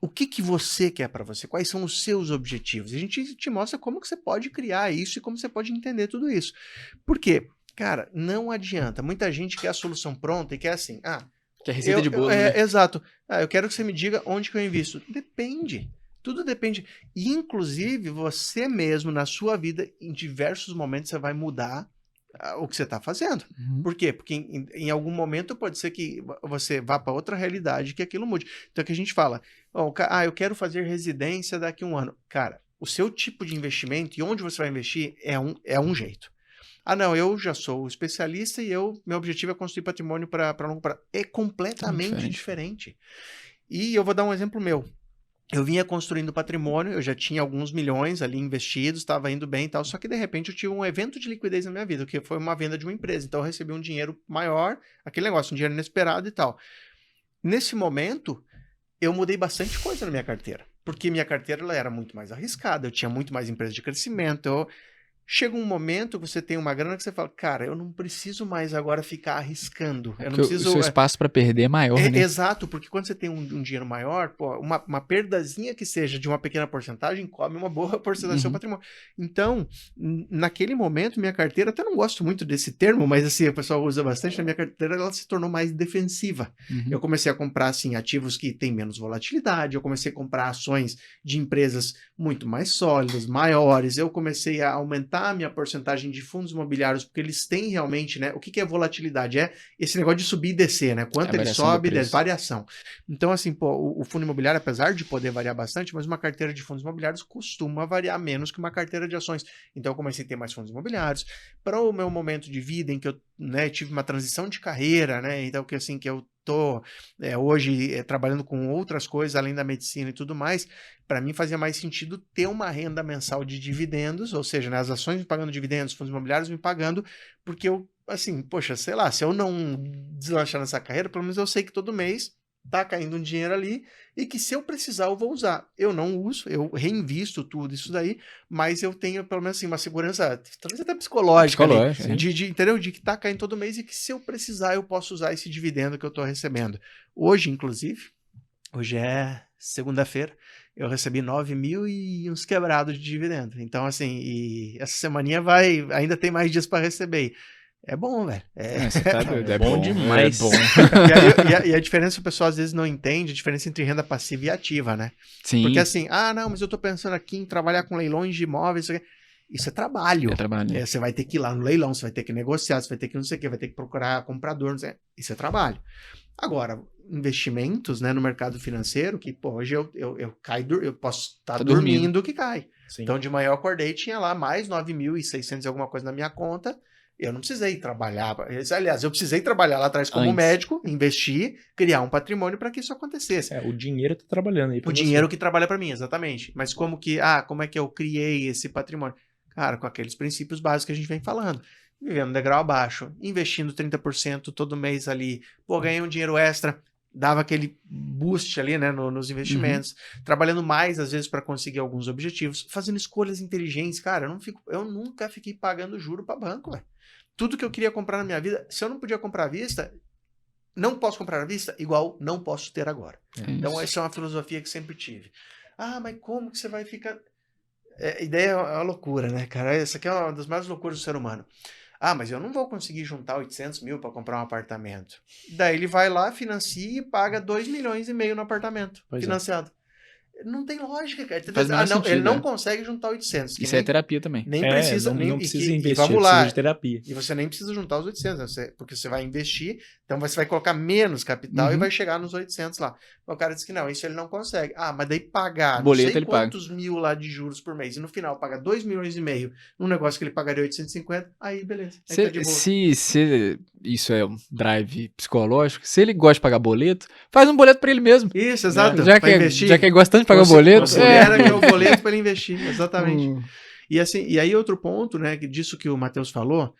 o que você quer para você, quais são os seus objetivos. E a gente te mostra como que você pode criar isso e como você pode entender tudo isso. Por quê? Cara, não adianta. Muita gente quer a solução pronta e quer assim, que é receita de bolo, né? Exato. Eu quero que você me diga onde que eu invisto. Depende. Tudo depende. E, inclusive, você mesmo, na sua vida, em diversos momentos, você vai mudar o que você está fazendo. Por quê? Porque em algum momento pode ser que você vá para outra realidade que aquilo mude. Então, é que a gente fala, eu quero fazer residência daqui a um ano. Cara, o seu tipo de investimento e onde você vai investir é um jeito. Não, eu já sou especialista e meu objetivo é construir patrimônio para longo prazo. É completamente diferente. E eu vou dar um exemplo meu. Eu vinha construindo patrimônio, eu já tinha alguns milhões ali investidos, estava indo bem e tal, só que de repente eu tive um evento de liquidez na minha vida, que foi uma venda de uma empresa. Então eu recebi um dinheiro maior, aquele negócio, um dinheiro inesperado e tal. Nesse momento, eu mudei bastante coisa na minha carteira, porque minha carteira ela era muito mais arriscada, eu tinha muito mais empresas de crescimento, chega um momento que você tem uma grana que você fala, cara, eu não preciso mais agora ficar arriscando. Eu não Porque preciso. o seu espaço para perder é maior, né? Exato, porque quando você tem um dinheiro maior, pô, uma perdazinha que seja de uma pequena porcentagem, come uma boa porcentagem do seu patrimônio. Então, naquele momento, minha carteira, até não gosto muito desse termo, mas assim, o pessoal usa bastante, na minha carteira ela se tornou mais defensiva. Eu comecei a comprar, assim, ativos que têm menos volatilidade, eu comecei a comprar ações de empresas muito mais sólidas, maiores, eu comecei a aumentar a minha porcentagem de fundos imobiliários, porque eles têm realmente, né, o que é volatilidade? É esse negócio de subir e descer, né, quanto ele sobe, variação. Então, assim, pô, o fundo imobiliário, apesar de poder variar bastante, mas uma carteira de fundos imobiliários costuma variar menos que uma carteira de ações. Então, eu comecei a ter mais fundos imobiliários. Para o meu momento de vida, em que eu, né, tive uma transição de carreira, né, então, que assim, que eu tô hoje trabalhando com outras coisas, além da medicina e tudo mais, para mim fazia mais sentido ter uma renda mensal de dividendos, ou seja, né, as ações me pagando dividendos, fundos imobiliários me pagando, porque eu, assim, poxa, sei lá, se eu não deslanchar nessa carreira, pelo menos eu sei que todo mês tá caindo um dinheiro ali e que se eu precisar eu vou usar. Eu não uso, eu reinvisto tudo isso daí, mas eu tenho pelo menos assim uma segurança, talvez até psicológica ali, entendeu? De que tá caindo todo mês e que se eu precisar eu posso usar esse dividendo que eu tô recebendo. Hoje, inclusive, hoje é segunda-feira, eu recebi 9 mil e uns quebrados de dividendo. Então, assim, e essa semaninha ainda tem mais dias para receber. É bom, velho. Você tá doido, é bom demais. É bom. E a diferença, o pessoal às vezes não entende, a diferença entre renda passiva e ativa, né? Sim. Porque assim, não, mas eu tô pensando aqui em trabalhar com leilões de imóveis, isso é trabalho. É trabalho. Você vai ter que ir lá no leilão, você vai ter que negociar, você vai ter que não sei o que, vai ter que procurar comprador, não sei. Isso é trabalho. Agora, investimentos, né, no mercado financeiro, que, pô, hoje eu caio, eu posso estar dormindo que cai. Sim. Então, de manhã eu acordei e tinha lá mais 9.600 alguma coisa na minha conta. Eu não precisei trabalhar. Aliás, eu precisei trabalhar lá atrás como médico, investir, criar um patrimônio para que isso acontecesse. O dinheiro tá trabalhando aí. O dinheiro que trabalha para mim, exatamente. Mas como é que eu criei esse patrimônio? Cara, com aqueles princípios básicos que a gente vem falando. Vivendo no degrau abaixo, investindo 30% todo mês ali. Pô, ganhei um dinheiro extra, dava aquele boost ali, né, nos investimentos, trabalhando mais às vezes para conseguir alguns objetivos, fazendo escolhas inteligentes. Cara, eu nunca fiquei pagando juro para banco, velho. Tudo que eu queria comprar na minha vida, se eu não podia comprar à vista, não posso comprar à vista, igual não posso ter agora. Então, essa é uma filosofia que sempre tive. Mas como que você vai ficar... A ideia é uma loucura, né, cara? Essa aqui é uma das maiores loucuras do ser humano. Mas eu não vou conseguir juntar 800 mil para comprar um apartamento. Daí ele vai lá, financia e paga 2,5 milhões no apartamento financiado. Não tem lógica, cara. Ele não consegue juntar 800. Isso é terapia também. Nem precisa. Não precisa investir, vamos lá. Precisa de terapia. E você nem precisa juntar os 800, porque você vai investir, então você vai colocar menos capital e vai chegar nos 800 lá. O cara diz que não, isso ele não consegue. Mas daí pagar boleto, não sei quantos mil lá de juros por mês, e no final paga 2,5 milhões num negócio que ele pagaria 850, aí beleza. Aí tá de boa. Se isso é um drive psicológico, se ele gosta de pagar boleto, faz um boleto pra ele mesmo. Isso, exato. Já que gosta tanto de pagar boleto. Considera o boleto para ele investir, exatamente. E assim, e aí outro ponto, né, disso que o Matheus falou,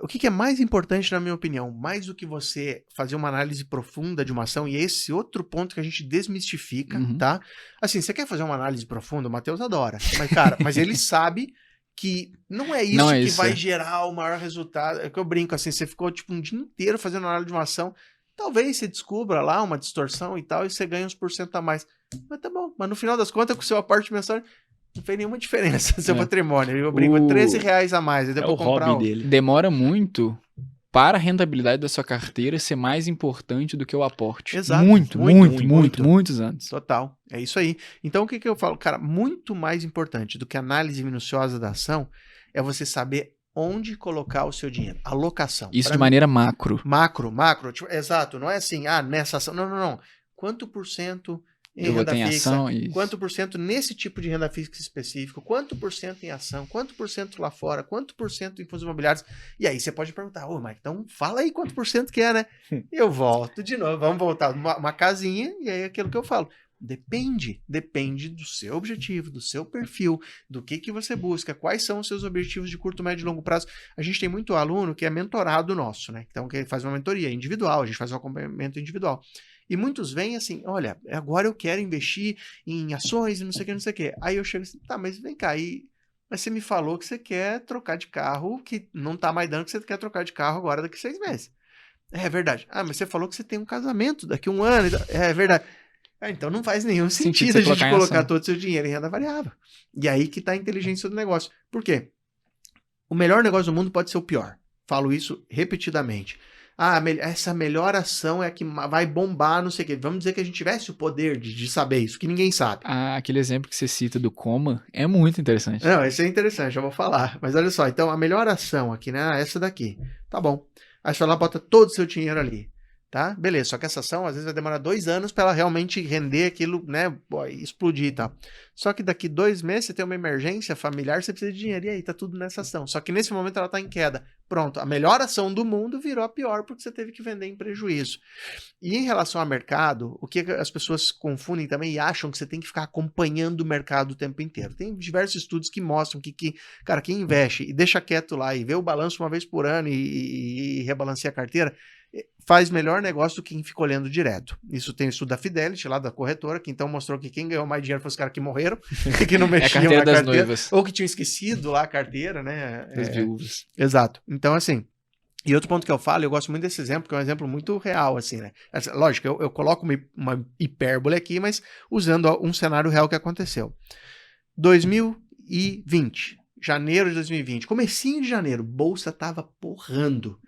o que é mais importante na minha opinião, mais do que você fazer uma análise profunda de uma ação, e esse outro ponto que a gente desmistifica, tá? Assim, você quer fazer uma análise profunda, o Matheus adora, mas cara, ele sabe que não é isso que vai gerar o maior resultado. É que eu brinco assim, você ficou tipo um dia inteiro fazendo análise de uma ação, talvez você descubra lá uma distorção e tal, e você ganha uns % a mais. Mas tá bom, mas no final das contas, com o seu aporte mensal, não fez nenhuma diferença no seu patrimônio. Eu brinco, R$13 a mais. Aí o hobby dele. Demora muito para a rentabilidade da sua carteira ser mais importante do que o aporte. Exato. Muitos anos. Total. É isso aí. Então, o que eu falo? Cara, muito mais importante do que a análise minuciosa da ação é você saber onde colocar o seu dinheiro. Alocação. Isso de maneira macro. Macro. Tipo, exato. Não é assim, nessa ação. Não. Quanto por cento em renda fixa, quanto por cento nesse tipo de renda fixa específico, quanto por cento em ação, quanto por cento lá fora, quanto por cento em fundos imobiliários. E aí você pode perguntar, Mike, então fala aí quanto por cento que é, né? Eu volto de novo, vamos voltar uma casinha, e aí é aquilo que eu falo. Depende do seu objetivo, do seu perfil, do que você busca, quais são os seus objetivos de curto, médio e longo prazo. A gente tem muito aluno que é mentorado nosso, né? Então, que faz uma mentoria individual, a gente faz um acompanhamento individual. E muitos vêm assim, olha, agora eu quero investir em ações e não sei o que. Aí eu chego assim, tá, mas vem cá, e mas você me falou que você quer trocar de carro, que não tá mais dando, que você quer trocar de carro agora daqui 6 meses. É verdade. Ah, mas você falou que você tem um casamento daqui 1 ano. É verdade. Então não faz nenhum sentido a gente colocar todo o seu dinheiro em renda variável. E aí que tá a inteligência do negócio. Por quê? O melhor negócio do mundo pode ser o pior. Falo isso repetidamente. Ah, essa melhor ação é a que vai bombar, não sei o quê. Vamos dizer que a gente tivesse o poder de saber isso, que ninguém sabe. Aquele exemplo que você cita do coma é muito interessante. Não, esse é interessante, eu vou falar. Mas olha só, então a melhor ação aqui, né? Essa daqui. Tá bom. Aí você vai lá, bota todo o seu dinheiro ali. Tá? Beleza, só que essa ação às vezes vai demorar 2 anos para ela realmente render aquilo, né? Explodir e tal. Só que daqui 2 meses você tem uma emergência familiar, você precisa de dinheiro. E aí, tá tudo nessa ação. Só que nesse momento ela tá em queda. Pronto, a melhor ação do mundo virou a pior porque você teve que vender em prejuízo. E em relação ao mercado, o que as pessoas confundem também e acham que você tem que ficar acompanhando o mercado o tempo inteiro. Tem diversos estudos que mostram que cara, quem investe e deixa quieto lá e vê o balanço uma vez por ano e rebalanceia a carteira, faz melhor negócio do que quem fica olhando direto. Isso tem o estudo da Fidelity, lá da corretora, que então mostrou que quem ganhou mais dinheiro foi os caras que morreram, que não mexiam na carteira, noivas. ou que tinham esquecido lá a carteira, né? Das viúvas. Exato. Então, assim, e outro ponto que eu falo, eu gosto muito desse exemplo, que é um exemplo muito real, assim, né? Lógico, eu coloco uma hipérbole aqui, mas usando um cenário real que aconteceu. 2020. Janeiro de 2020, comecinho de janeiro, bolsa tava porrando.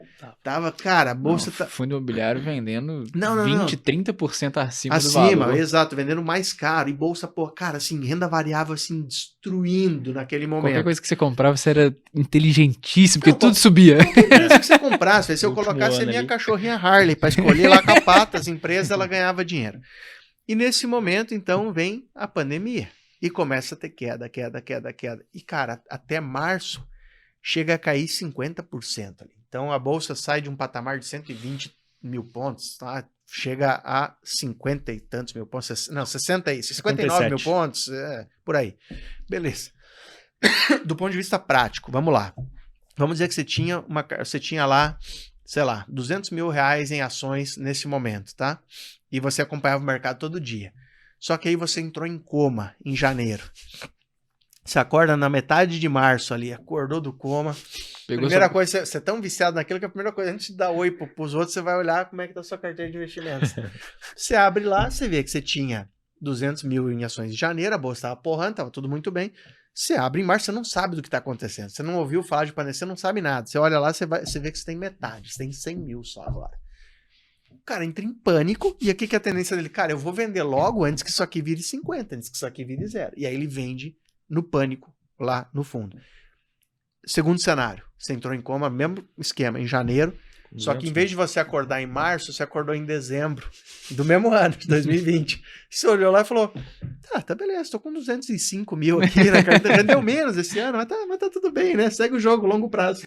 Tava, cara, a bolsa... Fundo imobiliário vendendo 20, não. 30% acima do valor. Acima, exato, vendendo mais caro. E bolsa, pô, cara, assim, renda variável, assim, destruindo naquele momento. Qualquer coisa que você comprava, você era inteligentíssimo, porque tudo subia. Qualquer coisa que você comprasse, se eu colocasse a minha cachorrinha Harley pra escolher lá com a pata, as empresas, ela ganhava dinheiro. E nesse momento, então, vem a pandemia. E começa a ter queda. E, cara, até março chega a cair 50% ali. Então, a bolsa sai de um patamar de 120 mil pontos, tá? Chega a 50 e tantos mil pontos. Não, 59 mil pontos, por aí. Beleza. Do ponto de vista prático, vamos lá. Vamos dizer que você tinha lá, sei lá, 200 mil reais em ações nesse momento, tá? E você acompanhava o mercado todo dia. Só que aí você entrou em coma em janeiro. Você acorda na metade de março ali, acordou do coma. Primeira coisa, você é tão viciado naquilo que a primeira coisa, antes de dar oi pros outros, você vai olhar como é que tá a sua carteira de investimentos. Você abre lá, você vê que você tinha 200 mil em ações em janeiro, a bolsa estava porrando, estava tudo muito bem. Você abre em março, você não sabe do que está acontecendo. Você não ouviu falar de pandemia, você não sabe nada. Você olha lá, você vê que você tem metade, você tem 100 mil só agora. O cara entra em pânico, e aqui que é a tendência dele, cara, eu vou vender logo antes que isso aqui vire 50, antes que isso aqui vire 0. E aí ele vende no pânico, lá no fundo. Segundo cenário, você entrou em coma, mesmo esquema, em janeiro, só que em vez de você acordar em março, você acordou em dezembro do mesmo ano, de 2020. Você olhou lá e falou, tá beleza, tô com 205 mil aqui na carteira, rendeu menos esse ano, mas tá tudo bem, né? Segue o jogo, longo prazo.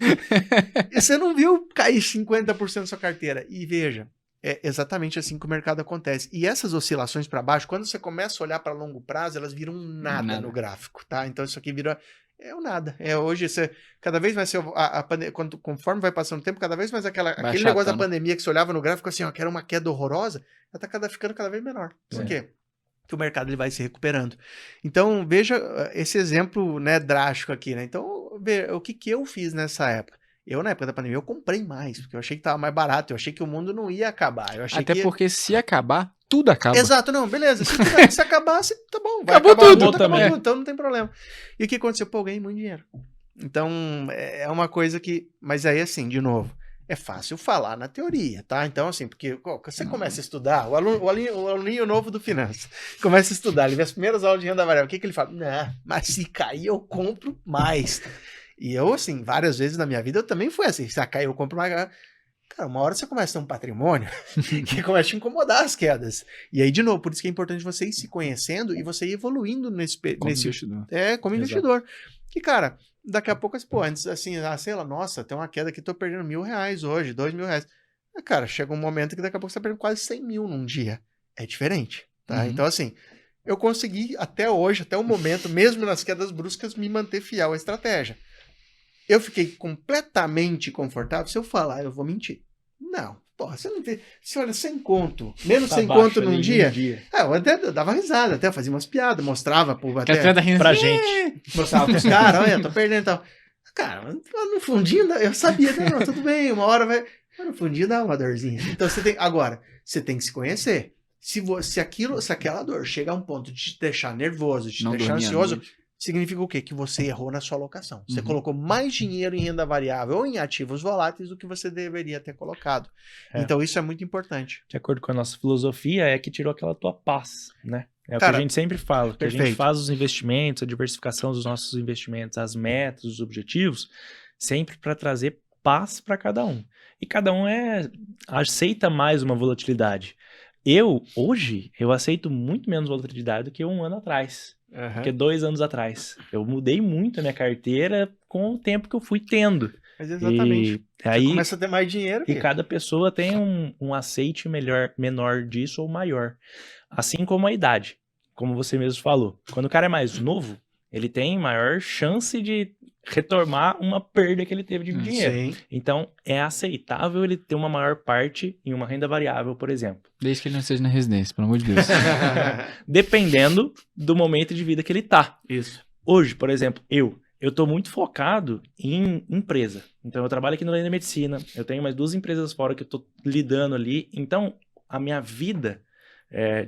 E você não viu cair 50% da sua carteira. E veja, é exatamente assim que o mercado acontece. E essas oscilações para baixo, quando você começa a olhar para longo prazo, elas viram nada no gráfico, tá? Então isso aqui vira... É o nada. Hoje, cada vez mais, conforme vai passando o tempo, cada vez mais aquele negócio da pandemia que você olhava no gráfico assim, ó, que era uma queda horrorosa, ela tá ficando cada vez menor. Por quê? Porque o mercado ele vai se recuperando. Então, veja esse exemplo, né, drástico aqui, né? Então, o que eu fiz nessa época? Na época da pandemia, eu comprei mais, porque eu achei que tava mais barato, eu achei que o mundo não ia acabar. Porque se acabar, tudo acaba. Exato, não, beleza. Se acabar, tá bom. Vai acabou acabar tudo também. Então não tem problema. E o que aconteceu? Pô, eu ganhei muito dinheiro. Então, é uma coisa que... Mas aí, assim, de novo, é fácil falar na teoria, tá? Então, assim, porque você começa a estudar, o aluninho novo do Finanças, começa a estudar, ele vê as primeiras aulas de renda variável, o que ele fala? Não, mas se cair, eu compro mais. E eu, assim, várias vezes na minha vida, eu também fui assim, se cair, eu compro mais. Cara, uma hora você começa a ter um patrimônio que começa a te incomodar as quedas. E aí, de novo, por isso que é importante você ir se conhecendo e você ir evoluindo como investidor. Como investidor. Que, cara, daqui a pouco, pô, antes, assim, sei lá, nossa, tem uma queda aqui, tô perdendo R$1.000 hoje, R$2.000. Cara, chega um momento que daqui a pouco você tá perdendo quase 100 mil num dia. É diferente, tá? Então, assim, eu consegui até hoje, até o momento, mesmo nas quedas bruscas, me manter fiel à estratégia. Eu fiquei completamente confortável. Se eu falar, eu vou mentir. Não. Porra, você não tem. Você olha, 100 conto, menos Tá 100 baixo conto ali, num num dia. dia. Eu até dava risada, até fazia umas piadas, mostrava pro Que até até, tá rindo Pra assim, gente. mostrava pros caras, olha, tô perdendo e tal. Cara, no fundinho, eu sabia, não, tudo bem, uma hora vai. Mas no fundinho dá uma dorzinha. Então você tem. Agora, você tem que se conhecer. Se aquela dor chega a um ponto de te deixar nervoso, de te Não deixar dormir à ansioso, noite. significa o quê? Que você errou na sua alocação. Você Uhum. colocou mais dinheiro em renda variável ou em ativos voláteis do que você deveria ter colocado. É. Então isso é muito importante. De acordo com a nossa filosofia, é que tirou aquela tua paz, né? É o Cara, que a gente sempre fala, que a gente perfeito. faz os investimentos, a diversificação dos nossos investimentos, as metas, os objetivos, sempre para trazer paz para cada um. E cada um aceita mais uma volatilidade. Hoje, eu aceito muito menos volatilidade do que um ano atrás, do que 2 anos atrás. Eu mudei muito a minha carteira com o tempo que eu fui tendo. Mas exatamente. E Você aí, começa a ter mais dinheiro. e cada pessoa tem um aceite menor disso ou maior. Assim como a idade, como você mesmo falou. Quando o cara é mais novo, ele tem maior chance de retomar uma perda que ele teve de dinheiro. Sim. Então, é aceitável ele ter uma maior parte em uma renda variável, por exemplo. Desde que ele não esteja na residência, pelo amor de Deus. Dependendo do momento de vida que ele tá. Isso. Hoje, por exemplo, eu tô muito focado em empresa. Então, eu trabalho aqui no Lei da Medicina, eu tenho mais 2 empresas fora que eu tô lidando ali. Então, a minha vida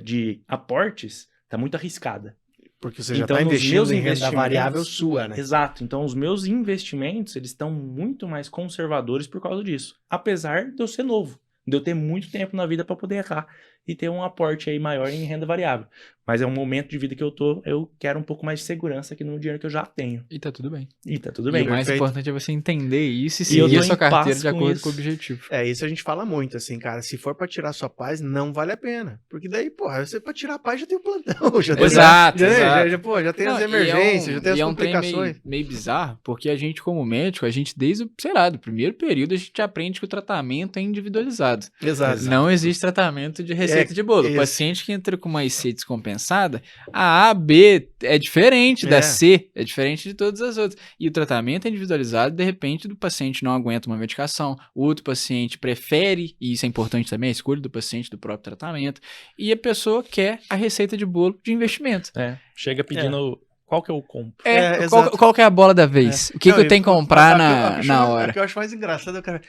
de aportes tá muito arriscada. Porque você já Então, está nos investindo meus em renda investimentos- variável sua, né? Exato. Então, os meus investimentos, eles estão muito mais conservadores por causa disso. Apesar de eu ser novo, de eu ter muito tempo na vida para poder errar e ter um aporte aí maior em renda variável. Mas é um momento de vida que eu quero um pouco mais de segurança aqui no dinheiro que eu já tenho. E tá tudo bem. E tá tudo E bem. o mais perfeito. importante é você entender isso e E eu seguir tô a sua em paz carteira de com acordo isso. com o objetivo. Isso a gente fala muito, assim, cara. Se for pra tirar sua paz, não vale a pena. Porque daí, porra, você pra tirar a paz já tem o plantão, já tem, Exato, já, exato. já tem as Não, e emergências, já tem as e é um trem complicações. meio bizarro, porque a gente, como médico, a gente, desde o, sei lá, do primeiro período, a gente aprende que o tratamento é individualizado. Exato. Não existe tratamento de receita de bolo. O isso. paciente que entra com uma IC descompensada, a A, B é diferente da É. C, é diferente de todas as outras. E o tratamento é individualizado, de repente, do paciente não aguenta uma medicação, o outro paciente prefere, e isso é importante também, a escolha do paciente do próprio tratamento, e a pessoa quer a receita de bolo de investimento. Chega pedindo qual que eu compro. exato. Qual que é a bola da vez? O que Não, eu tenho que comprar o que eu na acho- hora? O que eu acho mais engraçado é o cara.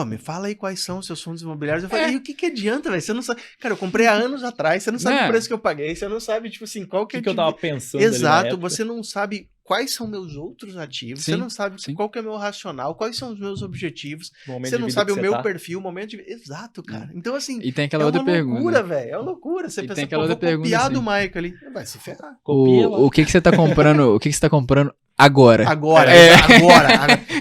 Me fala aí quais são os seus fundos imobiliários. Eu falei, e o que adianta, velho? Você não sabe. Cara, eu comprei há anos atrás, você não sabe Né? o preço que eu paguei, você não sabe, tipo assim, qual O que é que eu tipo- tava pensando ali na Exato, época? você não sabe quais são meus outros ativos, Sim, você não sabe sim. qual que é o meu racional, quais são os meus objetivos, No momento você de não vida sabe que o você meu tá. perfil, o momento de. Exato, cara. Então, assim. E tem É aquela uma outra loucura, pergunta. velho. É uma loucura. Você E pensa, tem aquela pô, outra vou copiar pergunta, do Mike ali. Vai se ferrar. Copia lá. O que que você tá comprando? O que que você tá comprando agora? Agora, É. agora.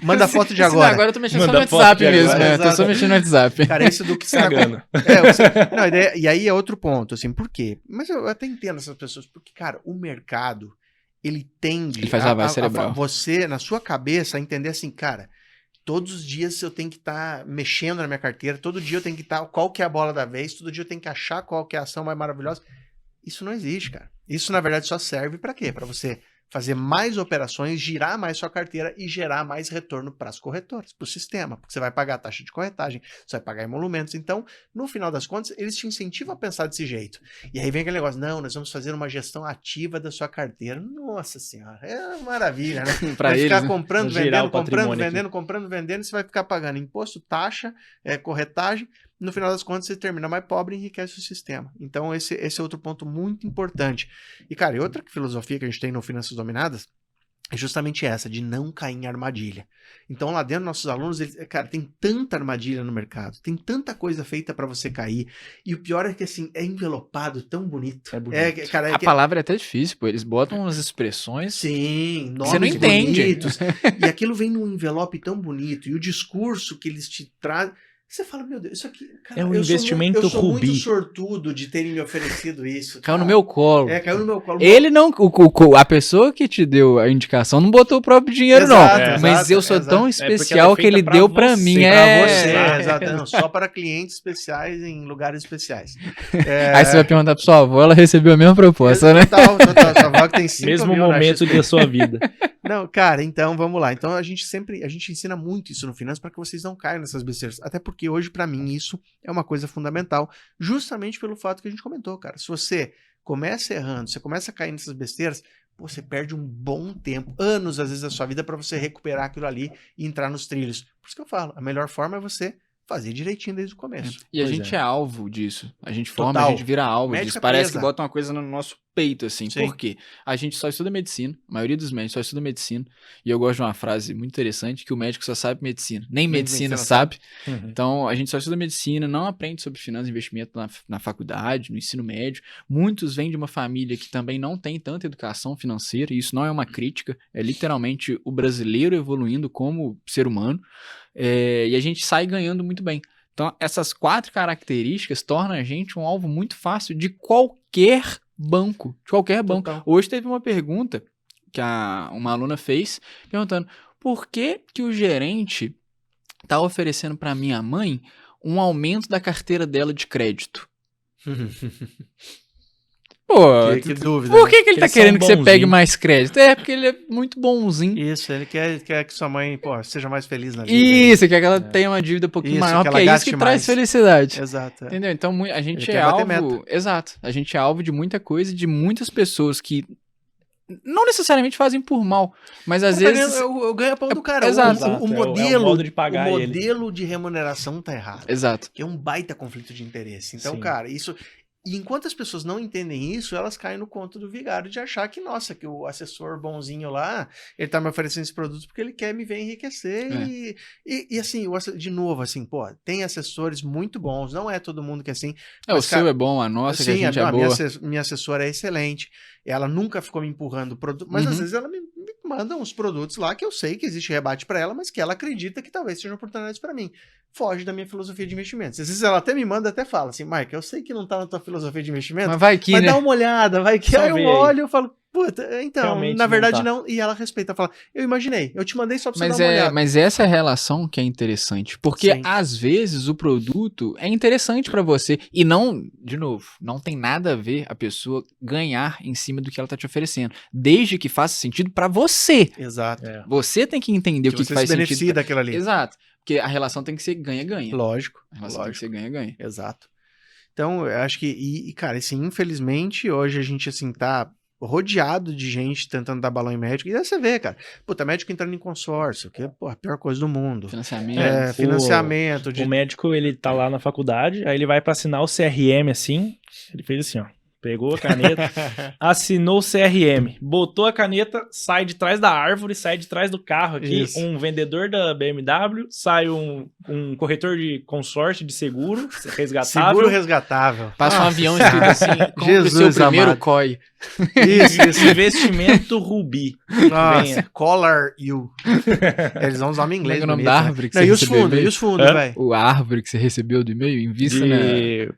Manda foto de agora. Agora eu tô mexendo só Manda no foto WhatsApp de mesmo, agora, né? Tô exato. só mexendo no WhatsApp. Cara, isso do que você tá Cagando. Não, e aí é outro ponto, assim, por quê? Mas eu até entendo essas pessoas, porque, cara, o mercado, ele tende Ele faz lavagem cerebral. você, na sua cabeça, a entender assim, cara, todos os dias eu tenho que estar mexendo na minha carteira, todo dia eu tenho que estar, qual que é a bola da vez, todo dia eu tenho que achar qual que é a ação mais maravilhosa. Isso não existe, cara. Isso, na verdade, só serve pra quê? Pra você fazer mais operações, girar mais sua carteira e gerar mais retorno para as corretoras, para o sistema, porque você vai pagar a taxa de corretagem, você vai pagar emolumentos. Então, no final das contas, eles te incentivam a pensar desse jeito. E aí vem aquele negócio, não, nós vamos fazer uma gestão ativa da sua carteira. Nossa senhora, é uma maravilha, né? Pra Vai eles, ficar né? comprando, Girar vendendo, o patrimônio comprando, vendendo, você vai ficar pagando imposto, taxa, corretagem. No final das contas, você termina mais pobre e enriquece o sistema. Então, esse é outro ponto muito importante. E, cara, e outra filosofia que a gente tem no Finanças Dominadas é justamente essa, de não cair em armadilha. Então, lá dentro, nossos alunos, cara, tem tanta armadilha no mercado, tem tanta coisa feita para você cair. E o pior é que, assim, é envelopado tão bonito. É bonito. Cara, A palavra é até difícil, pô. Eles botam umas expressões. Sim, nomes Você não entende. bonitos. E aquilo vem num envelope tão bonito. E o discurso que eles te trazem. Você fala, meu Deus, isso aqui. Cara, É um eu sou investimento eu sou Rubi. muito sortudo de terem me oferecido isso. Caiu no cara. meu colo. Caiu no meu colo. Ele não. A pessoa que te deu a indicação não botou o próprio dinheiro, Exato, não. exato, Mas eu sou exato. tão porque ela é especial que feita ele pra deu pra você, mim. Pra você, É. exato. Não, só para clientes especiais em lugares especiais. Aí você vai perguntar pra sua avó, ela recebeu a mesma proposta, né? Total. Sua avó que tem 5 Mesmo mil na momento XP. da sua vida. Não, cara, então vamos lá. Então a gente ensina muito isso no Finanças para que vocês não caiam nessas besteiras. Até porque hoje, para mim, isso é uma coisa fundamental, justamente pelo fato que a gente comentou, cara. Se você começa errando, você começa a cair nessas besteiras, você perde um bom tempo, anos às vezes da sua vida para você recuperar aquilo ali e entrar nos trilhos. Por isso que eu falo, a melhor forma é você fazer direitinho desde o começo. E a Pois gente é alvo disso. A gente forma, Total. a gente vira alvo Médica disso. Parece presa. que bota uma coisa no nosso peito, assim. Sim. Por quê? A gente só estuda medicina. A maioria dos médicos só estuda medicina. E eu gosto de uma frase muito interessante, que o médico só sabe medicina. Nem medicina sabe. Então, a gente só estuda medicina, não aprende sobre finanças e investimento na faculdade, no ensino médio. Muitos vêm de uma família que também não tem tanta educação financeira, e isso não é uma crítica, é literalmente o brasileiro evoluindo como ser humano, e a gente sai ganhando muito bem. Então, essas 4 características tornam a gente um alvo muito fácil de qualquer banco. De qualquer banco. Total. Hoje teve uma pergunta que uma aluna fez, perguntando por que o gerente está oferecendo para minha mãe um aumento da carteira dela de crédito? Pô, Que dúvida. por que ele Eles tá são querendo que você pegue bonzinhos. mais crédito? É porque ele é muito bonzinho. Isso, ele quer que sua mãe, pô, seja mais feliz na vida. Isso, quer que ela tenha uma dívida um pouquinho Isso, maior, que porque ela é isso que gaste traz mais. felicidade. Exato. Entendeu? Então a Ele gente é quer bater alvo. meta. Exato. A gente é alvo de muita coisa, de muitas pessoas que não necessariamente fazem por mal, mas às vezes. Eu ganho a pão do cara. Exato. O É o modelo, modo de pagar o ele. modelo de remuneração tá errado. Exato. Que é um baita conflito de interesse. Então, Sim. cara, isso. E enquanto as pessoas não entendem isso, elas caem no conto do vigário de achar que, nossa, que o assessor bonzinho lá, ele tá me oferecendo esse produto porque ele quer me ver enriquecer. E assim, de novo, assim, pô, tem assessores muito bons, não é todo mundo que é assim. O mas, seu é bom, a nossa, que a gente é a boa. minha assessora é excelente. Ela nunca ficou me empurrando produto, mas às vezes ela me manda uns produtos lá que eu sei que existe rebate para ela, mas que ela acredita que talvez sejam oportunidades para mim. Foge da minha filosofia de investimentos. Às vezes ela até me manda, até fala assim, Mike, eu sei que não tá na tua filosofia de investimento, Mas vai que, mas né? dá uma olhada, vai que. Só Aí eu vê olho aí. e eu falo, puta, então, Realmente na não verdade tá. não. E ela respeita, fala, eu imaginei, eu te mandei só pra você dar uma olhada. Mas essa é a relação que é interessante, porque Sim. às vezes o produto é interessante pra você e não, de novo, não tem nada a ver a pessoa ganhar em cima do que ela tá te oferecendo, desde que faça sentido pra você. Exato. É. Você tem que entender o que você faz se beneficia sentido. daquilo ali. Exato, porque a relação tem que ser ganha-ganha. Lógico. A relação tem que ser ganha-ganha. Exato. Então, eu acho que, cara, assim, infelizmente, hoje a gente, assim, tá rodeado de gente tentando dar balão em médico, e aí você vê, cara, puta, médico entrando em consórcio, que é, pô, a pior coisa do mundo. Financiamento. Financiamento de... O médico, ele tá lá na faculdade, aí ele vai pra assinar o CRM assim, ele fez assim, ó. Pegou a caneta, assinou o CRM, botou a caneta, sai de trás da árvore, sai de trás do carro aqui, Isso. um vendedor da BMW, sai um corretor de consórcio de seguro, resgatável. Seguro resgatável. Passa um Nossa, avião escrito assim, compre Jesus seu primeiro amado. COI. Isso. Investimento Rubi. Nossa, Venha. Collar You. Eles vão usar o inglês. Como é o nome bonito, da né? árvore que Não, você e os recebeu fundos, e-mail? e os fundos, Hã? velho? A árvore que você recebeu do e-mail, invista na... De...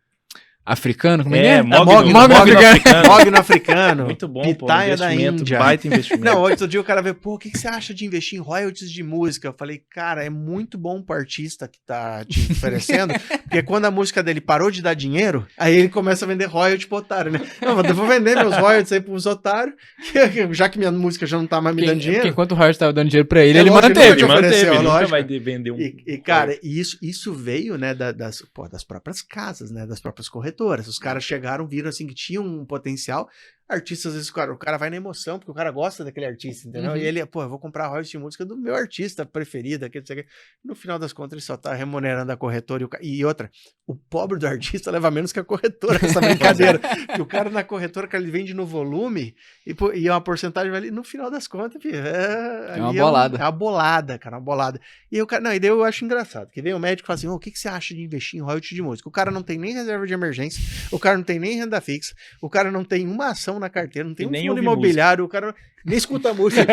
Africano, como é É, que é? Mogno Mogno africano. africano. Mogno africano. Muito bom, pô. Pitaia da Investimento, Índia. baita investimento. Não, outro dia o cara veio, pô, o que você acha de investir em royalties de música? Eu falei, cara, é muito bom pro artista que tá te oferecendo, porque quando a música dele parou de dar dinheiro, aí ele começa a vender royalties pro otário, né? Não, eu vou vender meus royalties aí pros otários, já que minha música já não tá mais me dando Porque dinheiro. enquanto o Howard tava dando dinheiro pra ele, É ele lógico, manteve. ele ofereceu, nunca lógico. vai vender um... E, cara, isso veio, né, das próprias casas, né, das próprias corretoras. Os caras chegaram, viram assim que tinha um potencial. Artistas, às vezes, o cara vai na emoção, porque o cara gosta daquele artista, entendeu? Uhum. E ele, pô, eu vou comprar a royalties de música do meu artista preferido, aquele, não sei o quê. No final das contas, ele só tá remunerando a corretora e outra, o pobre do artista leva menos que a corretora essa brincadeira. Que o cara na corretora, que ele vende no volume e uma porcentagem ali, no final das contas, filho, É uma ali bolada. É uma bolada, cara, uma bolada. E aí o cara, não, e daí eu acho engraçado, que vem o médico e fala assim, o que você acha de investir em royalties de música? O cara não tem nem reserva de emergência, o cara não tem nem renda fixa, o cara não tem uma ação na carteira, não tem E um nem fundo ouve imobiliário, o cara nem escuta música.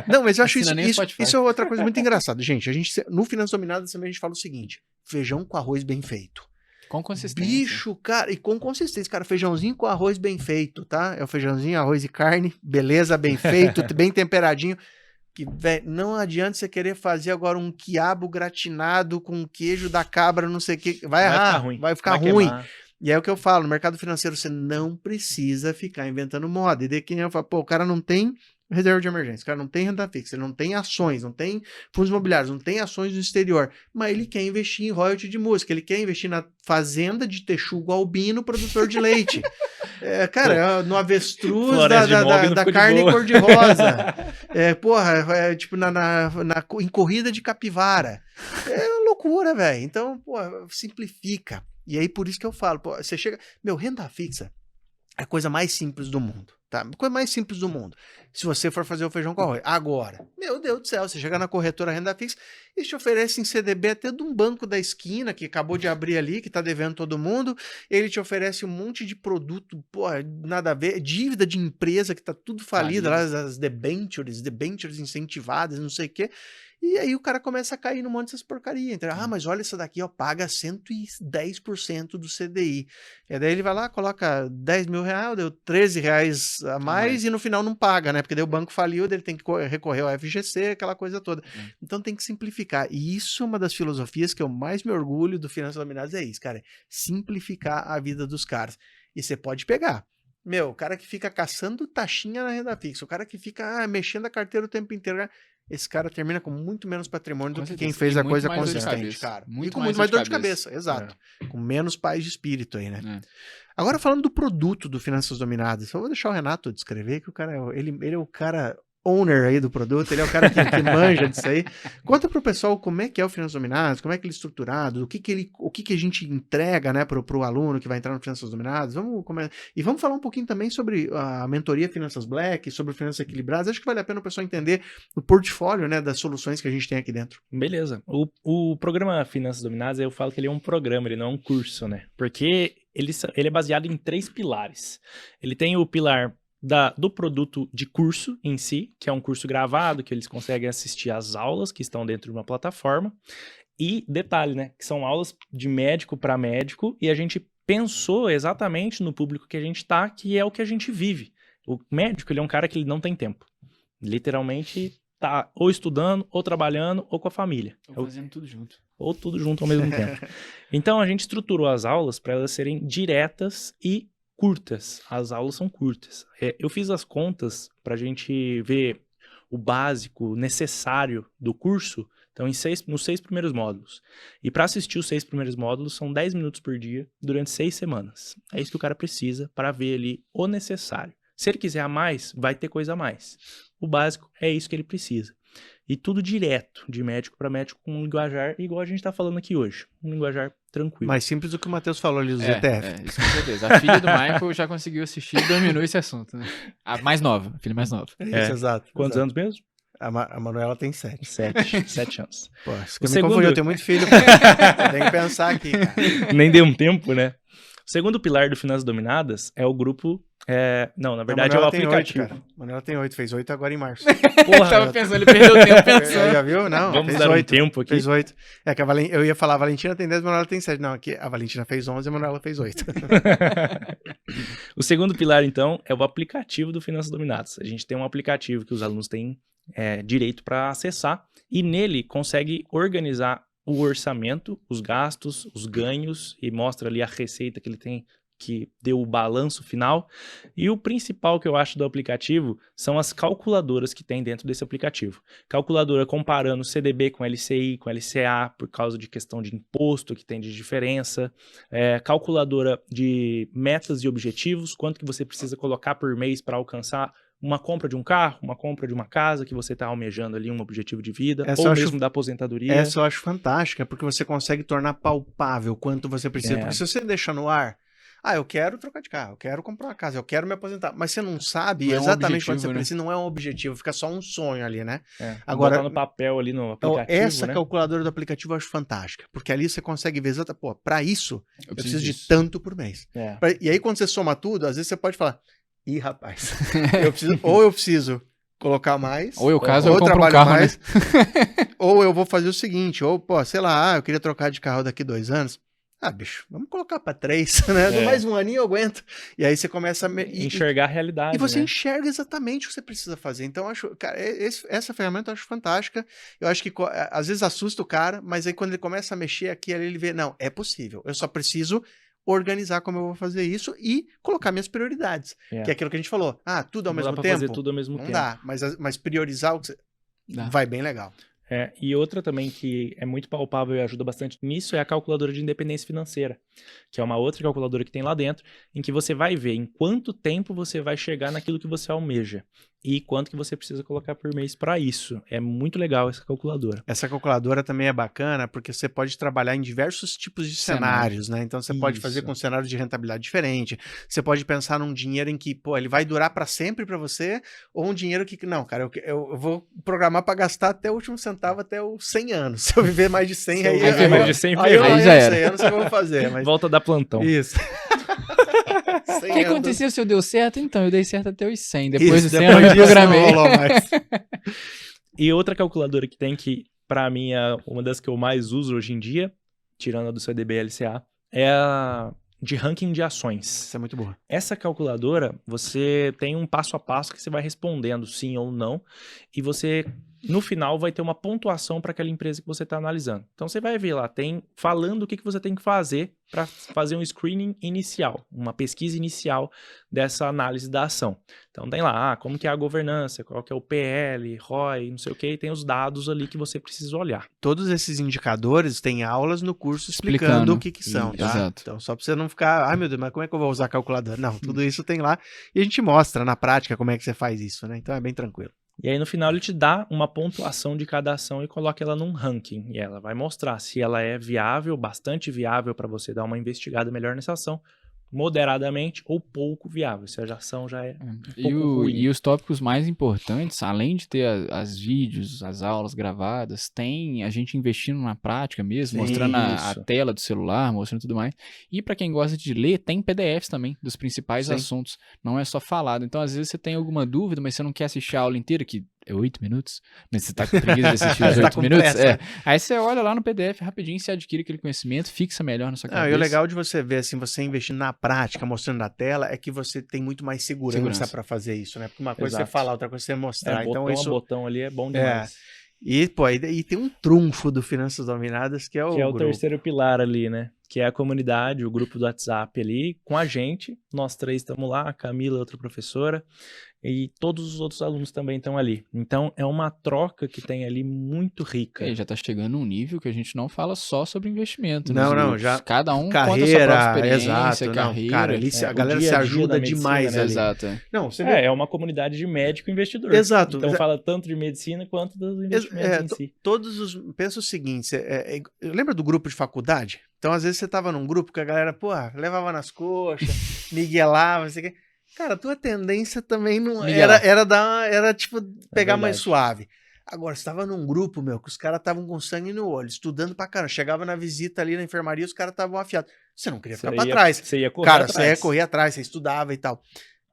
Não, mas eu acho Assina nem isso Spotify. é outra coisa muito engraçada. Gente, no Finanças Dominadas também a gente fala o seguinte, feijão com arroz bem feito. Com consistência. Bicho, cara, e com consistência, cara, feijãozinho com arroz bem feito, tá? É o feijãozinho, arroz e carne, beleza, bem feito, bem temperadinho. Que, véio, não adianta você querer fazer agora um quiabo gratinado com queijo da cabra, não sei o que. Vai errar, vai ficar ruim. queimar. E é o que eu falo, no mercado financeiro você não precisa ficar inventando moda. E daí quem eu falo, pô, o cara não tem reserva de emergência, o cara não tem renda fixa, ele não tem ações, não tem fundos imobiliários, não tem ações do exterior, mas ele quer investir em royalty de música, ele quer investir na fazenda de Texugo Albino, produtor de leite. Cara, no avestruz da carne cor-de-rosa. Tipo, em corrida de capivara. É loucura, velho. Então, simplifica. E aí, por isso que eu falo, você chega... renda fixa é a coisa mais simples do mundo, tá? A coisa mais simples do mundo. Se você for fazer o feijão com arroz. Agora, meu Deus do céu, você chega na corretora renda fixa e te oferece em CDB até de um banco da esquina que acabou de abrir ali, que tá devendo todo mundo. Ele te oferece um monte de produto, nada a ver, dívida de empresa que tá tudo falida, lá as debentures incentivadas, não sei o quê. E aí o cara começa a cair num monte dessas porcarias. Então, mas olha essa daqui, paga 110% do CDI. E daí ele vai lá, coloca 10 mil reais, deu 13 reais a mais e no final não paga, né? Porque daí o banco faliu, daí ele tem que recorrer ao FGC, aquela coisa toda. Então tem que simplificar. E isso é uma das filosofias que eu mais me orgulho do Finanças Dominadas, é isso, cara. Simplificar a vida dos caras. E você pode pegar. O cara que fica caçando taxinha na renda fixa, o cara que fica mexendo a carteira o tempo inteiro, esse cara termina com muito menos patrimônio do que quem fez a coisa consistente, cara. E com muito mais dor de cabeça, exato. Com menos paz de espírito aí, né? Agora, falando do produto do Finanças Dominadas, eu vou deixar o Renato descrever, que o cara, ele é o cara owner aí do produto, ele é o cara que manja disso aí. Conta pro pessoal como é que é o Finanças Dominadas, como é que ele é estruturado, o que a gente entrega, né, pro aluno que vai entrar no Finanças Dominadas. E vamos falar um pouquinho também sobre a mentoria Finanças Black, sobre Finanças Equilibradas. Acho que vale a pena o pessoal entender o portfólio, né, das soluções que a gente tem aqui dentro. Beleza. O programa Finanças Dominadas, eu falo que ele é um programa, ele não é um curso, né? Porque ele é baseado em 3 pilares. Ele tem o pilar do produto de curso em si, que é um curso gravado, que eles conseguem assistir às aulas que estão dentro de uma plataforma. E detalhe, né, que são aulas de médico para médico, e a gente pensou exatamente no público que a gente tá, que é o que a gente vive. O médico, ele é um cara que ele não tem tempo. Literalmente tá ou estudando, ou trabalhando, ou com a família. Ou fazendo tudo junto. Ou tudo junto ao mesmo tempo. Então a gente estruturou as aulas para elas serem diretas e curtas. As aulas são curtas. Eu fiz as contas para a gente ver o básico necessário do curso, então nos 6 primeiros módulos. E para assistir os 6 primeiros módulos são 10 minutos por dia durante 6 semanas. É isso que o cara precisa para ver ali o necessário. Se ele quiser a mais, vai ter coisa a mais. O básico é isso que ele precisa. E tudo direto, de médico para médico, com um linguajar igual a gente está falando aqui hoje. Um linguajar tranquilo. Mais simples do que o Matheus falou ali do ZTF. Isso com certeza. A filha do Michael já conseguiu assistir e dominou esse assunto, né? A mais nova, a filha mais nova. Isso, exato. Quantos anos mesmo? A Manuela tem 7. 7 anos. Pô, isso que me confundiu, eu tenho muito filho. Tem que pensar aqui, cara. Nem deu um tempo, né? O segundo pilar do Finanças Dominadas é o grupo... Não, na verdade é o aplicativo. A Manuela tem 8, fez 8 agora em março. Porra, tava pensando, ele perdeu tempo pensando. Já viu? Não, vamos fez dar 8, um tempo aqui. Fez 8. É que eu ia falar, a Valentina tem 10, a Manuela tem 7. Não, aqui a Valentina fez 11 e a Manuela fez 8. O segundo pilar, então, é o aplicativo do Finanças Dominadas. A gente tem um aplicativo que os alunos têm direito para acessar e nele consegue organizar o orçamento, os gastos, os ganhos e mostra ali a receita que ele tem, que deu o balanço final. E o principal que eu acho do aplicativo são as calculadoras que tem dentro desse aplicativo. Calculadora comparando CDB com LCI, com LCA, por causa de questão de imposto que tem de diferença. Calculadora de metas e objetivos, quanto que você precisa colocar por mês para alcançar uma compra de um carro, uma compra de uma casa que você está almejando ali, um objetivo de vida, ou mesmo da aposentadoria. Essa eu acho fantástica, porque você consegue tornar palpável quanto você precisa. Porque se você deixa no ar, eu quero trocar de carro, eu quero comprar uma casa, eu quero me aposentar, mas você não sabe exatamente quanto você precisa, não é um objetivo, fica só um sonho ali, né? Agora, botar no papel ali no aplicativo, essa calculadora do aplicativo eu acho fantástica, porque ali você consegue ver exatamente, para isso, eu preciso de tanto por mês. E aí quando você soma tudo, às vezes você pode falar, rapaz, eu preciso colocar mais, ou eu caso, ou eu compro um carro, mais, né? Ou eu vou fazer o seguinte, ou sei lá, eu queria trocar de carro daqui 2 anos, bicho, vamos colocar para 3, né? Mais um aninho eu aguento. E aí você começa a enxergar a realidade. E você enxerga exatamente o que você precisa fazer. Então, eu acho, cara, essa ferramenta eu acho fantástica. Eu acho que às vezes assusta o cara, mas aí quando ele começa a mexer aqui, ele vê, não, é possível. Eu só preciso organizar como eu vou fazer isso e colocar minhas prioridades. Que é aquilo que a gente falou. Tudo ao Não mesmo dá pra tempo? fazer tudo ao mesmo Não tempo. dá, mas priorizar o que você... vai bem legal. E outra também que é muito palpável e ajuda bastante nisso é a calculadora de independência financeira, que é uma outra calculadora que tem lá dentro, em que você vai ver em quanto tempo você vai chegar naquilo que você almeja e quanto que você precisa colocar por mês para isso. É muito legal essa calculadora. Essa calculadora também é bacana porque você pode trabalhar em diversos tipos de cenários, né? Então você pode fazer com cenários de rentabilidade diferente. Você pode pensar num dinheiro em que, ele vai durar para sempre para você, ou um dinheiro que, não, cara, eu vou programar para gastar até o último centavo, até os 100 anos. Se eu viver mais de 100, aí já era. 100 anos que eu vou fazer. Mas... Volta da plantão. Isso. O que aconteceu se eu deu certo? Então, eu dei certo até os 100. Depois dos 100 eu disso, programei. não rolou mais. E outra calculadora que tem, que pra mim é uma das que eu mais uso hoje em dia, tirando a do CDB-LCA, é a de ranking de ações. Isso é muito boa. Essa calculadora, você tem um passo a passo que você vai respondendo sim ou não, e você, no final, vai ter uma pontuação para aquela empresa que você está analisando. Então, você vai ver lá, tem falando o que você tem que fazer para fazer um screening inicial, uma pesquisa inicial dessa análise da ação. Então, tem lá, como que é a governança, qual que é o PL, ROI, não sei o que, e tem os dados ali que você precisa olhar. Todos esses indicadores têm aulas no curso explicando o que são, tá? Exato. Então, só para você não ficar, meu Deus, mas como é que eu vou usar a calculadora? Não, tudo isso tem lá e a gente mostra na prática como é que você faz isso, né? Então, é bem tranquilo. E aí, no final, ele te dá uma pontuação de cada ação e coloca ela num ranking. E ela vai mostrar se ela é viável, bastante viável para você dar uma investigada melhor nessa ação, moderadamente ou pouco viável. Se a ação já é pouco ruim. E os tópicos mais importantes, além de ter as vídeos, as aulas gravadas, tem a gente investindo na prática mesmo, mostrando a tela do celular, mostrando tudo mais. E para quem gosta de ler, tem PDFs também dos principais assuntos. Não é só falado. Então, às vezes você tem alguma dúvida, mas você não quer assistir a aula inteira, que é 8 minutos, mas você tá com preguiça de assistir os 8 minutos. Aí você olha lá no PDF rapidinho, você adquire aquele conhecimento, fixa melhor na sua cabeça. E o legal de você ver, assim, você investindo na prática, mostrando na tela, é que você tem muito mais segurança para fazer isso, né? Porque uma coisa é você falar, outra coisa é você mostrar. Então, botão ali é bom demais. E tem um trunfo do Finanças Dominadas, que é o terceiro pilar ali, né? Que é a comunidade, o grupo do WhatsApp ali, com a gente. Nós 3 estamos lá, a Camila, outra professora, e todos os outros alunos também estão ali. Então, é uma troca que tem ali muito rica. E já está chegando num nível que a gente não fala só sobre investimento. Não, já... Cada um carreira, conta a sua própria experiência, exato, carreira. Cara, ali a galera se ajuda demais ali. Exato. Não, você é uma comunidade de médico e investidor. Exato. Então, fala tanto de medicina quanto dos investimentos em si. Pensa o seguinte, lembra do grupo de faculdade? Então, às vezes, você tava num grupo que a galera, levava nas coxas, miguelava, não sei o quê. Cara, a tua tendência também não era tipo, pegar mais suave. Agora, você tava num grupo, que os caras estavam com sangue no olho, estudando pra caramba. Chegava na visita ali na enfermaria, os caras estavam afiados. Você não queria ficar pra trás. Você ia correr atrás. Você ia correr atrás, você estudava e tal.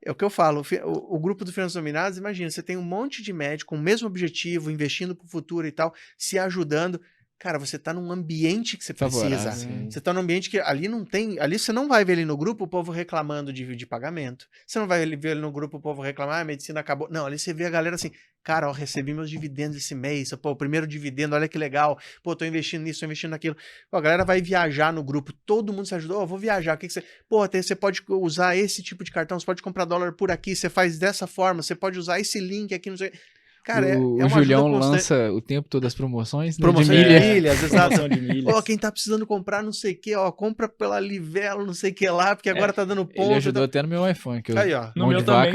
É o que eu falo, o grupo do Finanças Dominadas, imagina, você tem um monte de médico com o mesmo objetivo, investindo pro futuro e tal, se ajudando. Cara, você tá num ambiente que você precisa. Você tá num ambiente que ali não tem... Ali você não vai ver ali no grupo o povo reclamando de pagamento. Você não vai ver ali no grupo o povo reclamar, a medicina acabou. Não, ali você vê a galera assim, cara, recebi meus dividendos esse mês. O primeiro dividendo, olha que legal. Tô investindo nisso, tô investindo naquilo. A galera vai viajar no grupo, todo mundo se ajudou. Vou viajar, o que você... você pode usar esse tipo de cartão, você pode comprar dólar por aqui, você faz dessa forma, você pode usar esse link aqui, não sei... Cara, o Julião lança o tempo todo as promoções, né? Promoção de milhas, exato. Milhas. Quem tá precisando comprar não sei o que, compra pela Livelo, não sei o que lá, porque agora tá dando ponto. Ele ajudou até no meu iPhone, que eu aí, ó. No meu também.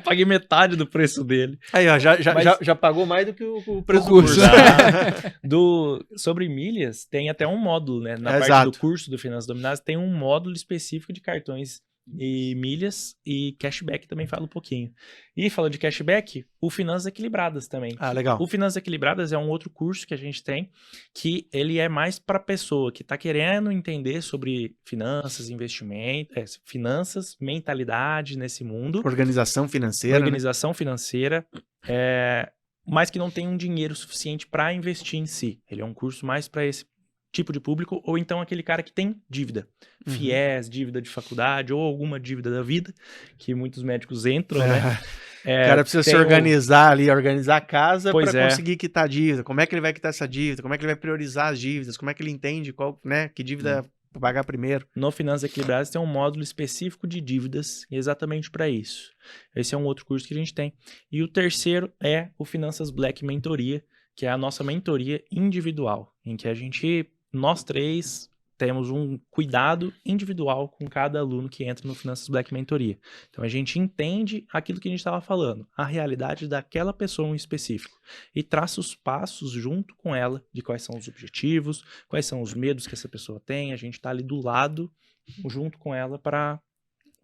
Paguei metade do preço dele. Aí, ó, já pagou mais do que o preço do curso. Sobre milhas, tem até um módulo, né? Na parte do curso do Finanças Dominadas, tem um módulo específico de cartões e milhas, e cashback também fala um pouquinho. E falando de cashback, o Finanças Equilibradas também. Legal. O Finanças Equilibradas é um outro curso que a gente tem, que ele é mais para pessoa que está querendo entender sobre finanças, investimento, finanças, mentalidade nesse mundo. Organização financeira. Mas que não tem um dinheiro suficiente para investir em si. Ele é um curso mais para esse tipo de público, ou então aquele cara que tem dívida. FIES, dívida de faculdade, ou alguma dívida da vida, que muitos médicos entram, né? O cara precisa se organizar ali, organizar a casa para conseguir quitar a dívida. Como é que ele vai quitar essa dívida? Como é que ele vai priorizar as dívidas? Como é que ele entende que dívida pagar primeiro. No Finanças Equilibradas tem um módulo específico de dívidas exatamente para isso. Esse é um outro curso que a gente tem. E o terceiro é o Finanças Black Mentoria, que é a nossa mentoria individual, em que nós três temos um cuidado individual com cada aluno que entra no Finanças Black Mentoria. Então a gente entende aquilo que a gente estava falando, a realidade daquela pessoa em específico, e traça os passos junto com ela de quais são os objetivos, quais são os medos que essa pessoa tem. A gente está ali do lado, junto com ela, para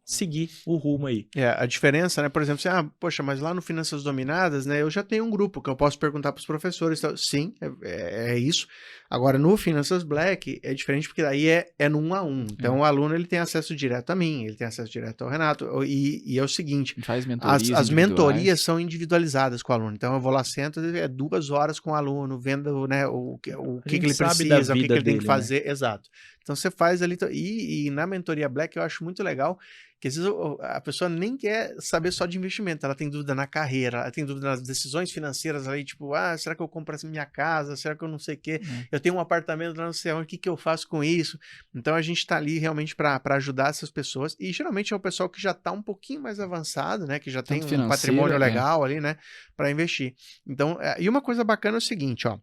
seguir o rumo aí. A diferença, né? Por exemplo, assim, poxa, mas lá no Finanças Dominadas, né? Eu já tenho um grupo que eu posso perguntar para os professores. Então, sim, é isso. Agora, no Finanças Black, é diferente porque daí é no 1 a 1. Então, o aluno ele tem acesso direto a mim, ele tem acesso direto ao Renato. E é o seguinte, faz mentorias as mentorias são individualizadas com o aluno. Então, eu vou lá, sento, 2 horas com o aluno, vendo, né, o que ele precisa, o que ele tem que fazer. Né? Exato. Então, você faz ali. E na mentoria Black, eu acho muito legal que às vezes a pessoa nem quer saber só de investimento, ela tem dúvida na carreira, ela tem dúvida nas decisões financeiras ali, tipo, será que eu compro essa minha casa? Será que eu não sei o quê? Eu tenho um apartamento lá não sei onde, o que eu faço com isso? Então a gente tá ali realmente para ajudar essas pessoas, e geralmente é o pessoal que já tá um pouquinho mais avançado, né, que já tem um patrimônio legal ali, né, para investir. Então, e uma coisa bacana é o seguinte, ó,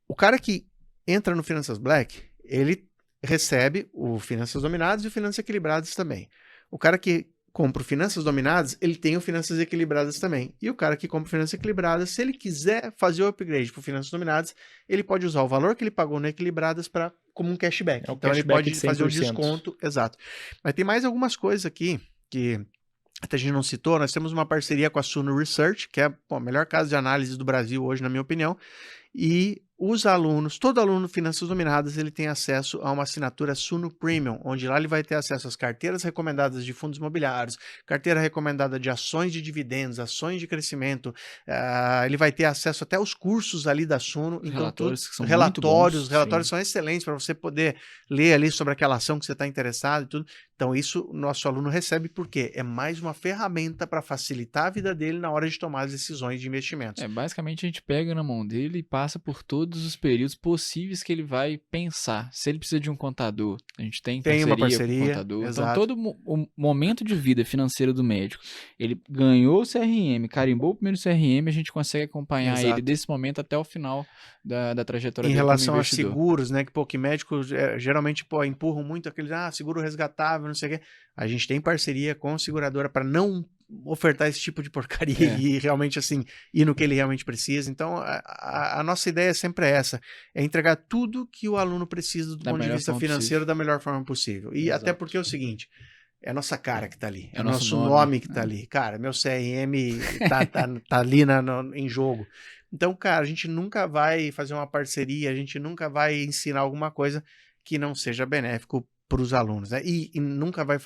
o cara que entra no Finanças Black, ele recebe o Finanças Dominadas e o Finanças Equilibradas também. O cara que compra o Finanças Dominadas, ele tem o Finanças Equilibradas também. E o cara que compra o Finanças Equilibradas, se ele quiser fazer o upgrade para o Finanças Dominadas, ele pode usar o valor que ele pagou no Equilibradas como um cashback. Então cashback ele pode fazer o desconto. Exato. Mas tem mais algumas coisas aqui que até a gente não citou. Nós temos uma parceria com a Suno Research, que é a melhor casa de análise do Brasil hoje, na minha opinião. E os alunos, todo aluno Finanças Dominadas, ele tem acesso a uma assinatura Suno Premium, onde lá ele vai ter acesso às carteiras recomendadas de fundos imobiliários, carteira recomendada de ações de dividendos, ações de crescimento, ele vai ter acesso até aos cursos ali da Suno. Então, relatórios que são relatórios muito bons, são excelentes para você poder ler ali sobre aquela ação que você está interessado e tudo. Então isso o nosso aluno recebe porque é mais uma ferramenta para facilitar a vida dele na hora de tomar as decisões de investimentos. Basicamente a gente pega na mão dele e passa por todos os períodos possíveis que ele vai pensar. Se ele precisa de um contador, a gente tem uma parceria com o contador. Exato. Então todo o momento de vida financeira do médico, ele ganhou o CRM, carimbou o primeiro CRM, a gente consegue acompanhar ele desse momento até o final da trajetória dele. Em relação a seguros, né, que médicos geralmente empurram muito aquele seguro resgatável, não sei o quê. A gente tem parceria com a seguradora para não ofertar esse tipo de porcaria e realmente assim ir no que ele realmente precisa. Então a nossa ideia sempre é essa, é entregar tudo que o aluno precisa do ponto de vista financeiro da melhor forma possível. E até porque é o seguinte, é a nossa cara que tá ali, é o nosso nome que tá ali. Cara, meu CRM tá ali em jogo. Então, cara, a gente nunca vai fazer uma parceria, a gente nunca vai ensinar alguma coisa que não seja benéfico para os alunos, né? E nunca vai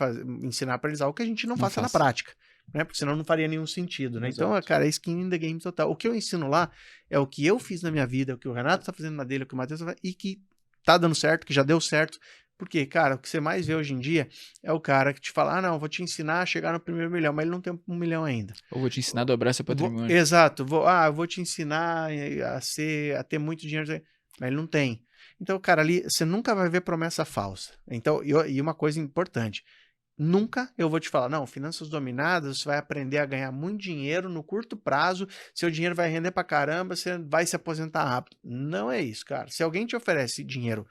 ensinar para eles algo que a gente não faça na prática, né? Porque senão não faria nenhum sentido, né? Exato. Então, cara, é skin in the game total. O que eu ensino lá é o que eu fiz na minha vida, o que o Renato tá fazendo na dele, o que o Matheus tá fazendo, e que tá dando certo, que já deu certo. Porque, cara, o que você mais vê hoje em dia é o cara que te fala, não, vou te ensinar a chegar no primeiro milhão, mas ele não tem 1 milhão ainda. Ou vou te ensinar a dobrar seu patrimônio. Exato, vou te ensinar a ter muito dinheiro, mas ele não tem. Então, cara, ali você nunca vai ver promessa falsa. Então, e uma coisa importante, nunca eu vou te falar, não, Finanças Dominadas, você vai aprender a ganhar muito dinheiro no curto prazo, seu dinheiro vai render pra caramba, você vai se aposentar rápido. Não é isso, cara. Se alguém te oferece dinheiro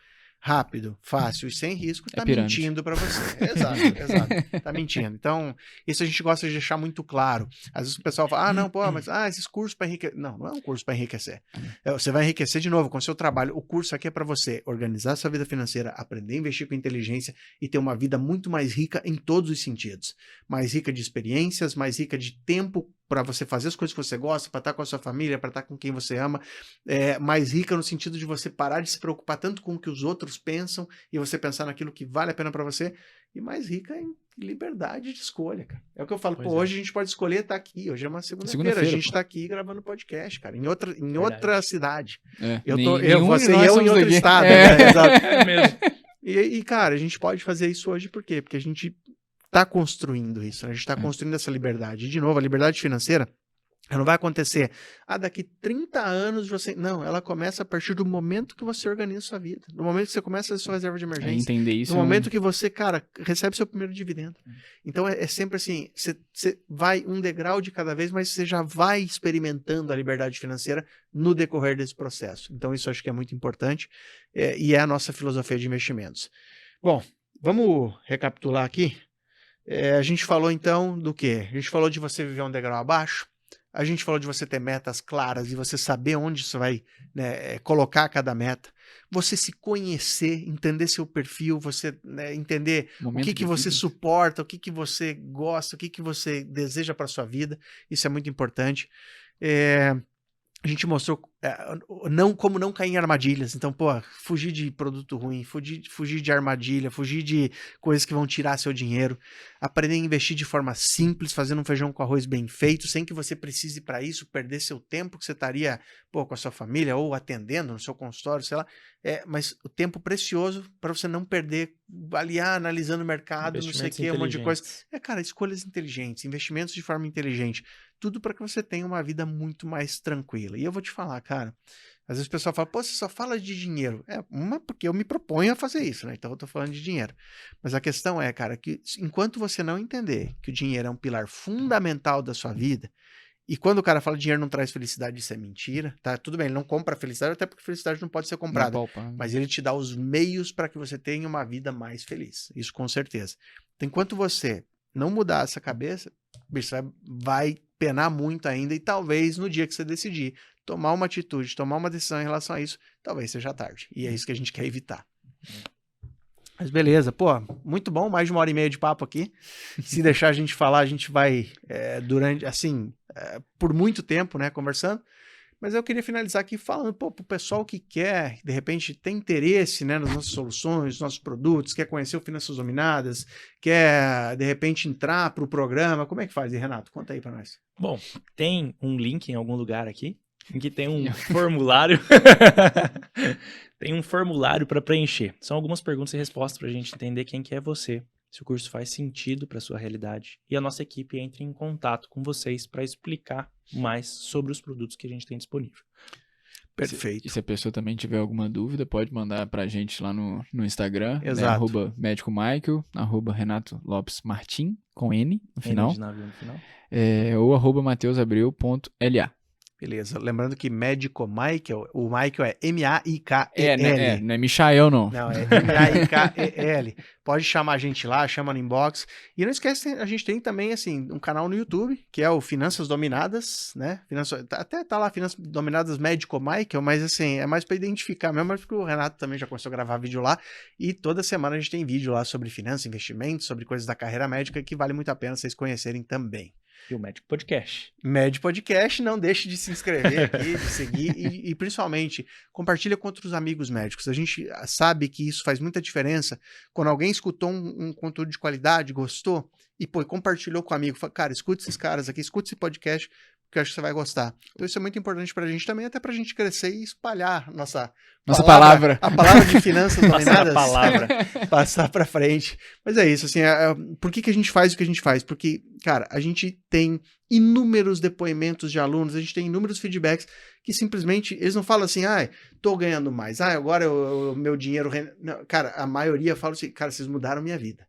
rápido, fácil e sem risco, tá mentindo para você. Exato. Tá mentindo. Então, isso a gente gosta de deixar muito claro. Às vezes o pessoal fala, não, mas esses cursos para enriquecer. Não é um curso para enriquecer. Você vai enriquecer de novo com o seu trabalho. O curso aqui é para você organizar sua vida financeira, aprender a investir com inteligência e ter uma vida muito mais rica em todos os sentidos. Mais rica de experiências, mais rica de tempo para você fazer as coisas que você gosta, para estar com a sua família, para estar com quem você ama, mais rica no sentido de você parar de se preocupar tanto com o que os outros pensam e você pensar naquilo que vale a pena para você, e mais rica em liberdade de escolha, cara. É o que eu falo, hoje a gente pode escolher estar aqui, hoje é uma segunda-feira, a gente está aqui gravando podcast, cara, em outra cidade. Eu vou ser eu em outro estado, né? Exato. É mesmo. E, cara, a gente pode fazer isso hoje por quê? Porque a gente está construindo isso, né? A gente está construindo essa liberdade. E, de novo, a liberdade financeira, Ela não vai acontecer, daqui 30 anos você... Não, ela começa a partir do momento que você organiza a sua vida. No momento que você começa a sua reserva de emergência. Entender isso. No momento que você, cara, recebe seu primeiro dividendo. Então é sempre assim, você vai um degrau de cada vez, mas você já vai experimentando a liberdade financeira no decorrer desse processo. Então isso eu acho que é muito importante e é a nossa filosofia de investimentos. Bom, vamos recapitular aqui. A gente falou então do quê? A gente falou de você viver um degrau abaixo. A gente falou de você ter metas claras e você saber onde você vai, né, colocar cada meta. Você se conhecer, entender seu perfil, você, né, entender o que você suporta, o que você gosta, o que você deseja para sua vida. Isso é muito importante. A gente mostrou como não cair em armadilhas. Então, fugir de produto ruim, fugir de armadilha, fugir de coisas que vão tirar seu dinheiro, aprender a investir de forma simples, fazendo um feijão com arroz bem feito, sem que você precise para isso perder seu tempo que você estaria com a sua família ou atendendo no seu consultório, sei lá. Mas o tempo precioso para você não perder, analisando o mercado, não sei o que, um monte de coisa. Cara, escolhas inteligentes, investimentos de forma inteligente. Tudo para que você tenha uma vida muito mais tranquila. E eu vou te falar, cara, às vezes o pessoal fala, você só fala de dinheiro. Porque eu me proponho a fazer isso, né? Então eu tô falando de dinheiro. Mas a questão é, cara, que enquanto você não entender que o dinheiro é um pilar fundamental da sua vida, e quando o cara fala que dinheiro não traz felicidade, isso é mentira, tá? Tudo bem, ele não compra felicidade, até porque felicidade não pode ser comprada. Mas ele te dá os meios para que você tenha uma vida mais feliz. Isso com certeza. Então, enquanto você não mudar essa cabeça, bicho, vai penar muito ainda e talvez no dia que você decidir tomar uma atitude, tomar uma decisão em relação a isso, talvez seja tarde. E é isso que a gente quer evitar. Mas beleza, muito bom, mais de 1h30 de papo aqui. Se deixar a gente falar, a gente vai por muito tempo, né, conversando. Mas eu queria finalizar aqui falando, pro pessoal que quer, de repente, tem interesse, né, nas nossas soluções, nos nossos produtos, quer conhecer o Finanças Dominadas, quer, de repente, entrar para o programa, como é que faz, Renato? Conta aí para nós. Bom, tem um link em algum lugar aqui, em que tem um formulário. Tem um formulário para preencher. São algumas perguntas e respostas para a gente entender quem que é você, se o curso faz sentido para a sua realidade. E a nossa equipe entra em contato com vocês para explicar mais sobre os produtos que a gente tem disponível. Perfeito. E se a pessoa também tiver alguma dúvida, pode mandar para a gente lá no Instagram. Exato. Né, @médicomichael, @Renato Lopes Martim, com N no final. N de navio no final. Ou @mateusabreu.la. Beleza. Lembrando que Médico Michael, o Michael é M-A-I-K-E-L. Não é Michael, não. Não, é M-A-I-K-E-L. Pode chamar a gente lá, chama no inbox. E não esquece, a gente tem também, assim, um canal no YouTube, que é o Finanças Dominadas, né? Até tá lá, Finanças Dominadas Médico Michael, mas assim, é mais para identificar mesmo, mas porque o Renato também já começou a gravar vídeo lá. E toda semana a gente tem vídeo lá sobre finanças, investimentos, sobre coisas da carreira médica, que vale muito a pena vocês conhecerem também. E o Médico Podcast. Médico Podcast, não deixe de se inscrever aqui, de seguir e principalmente compartilha com outros amigos médicos. A gente sabe que isso faz muita diferença quando alguém escutou um conteúdo de qualidade, gostou e compartilhou com o amigo. Fala, cara, escute esses caras aqui, escute esse podcast, porque eu acho que você vai gostar. Então isso é muito importante pra gente também, até pra gente crescer e espalhar nossa palavra. A palavra de finanças dominadas. Passar pra frente. Mas é isso, assim, por que a gente faz o que a gente faz? Porque, cara, a gente tem inúmeros depoimentos de alunos, a gente tem inúmeros feedbacks que simplesmente, eles não falam assim, tô ganhando mais, agora o meu dinheiro... Não, cara, a maioria fala assim, cara, vocês mudaram minha vida.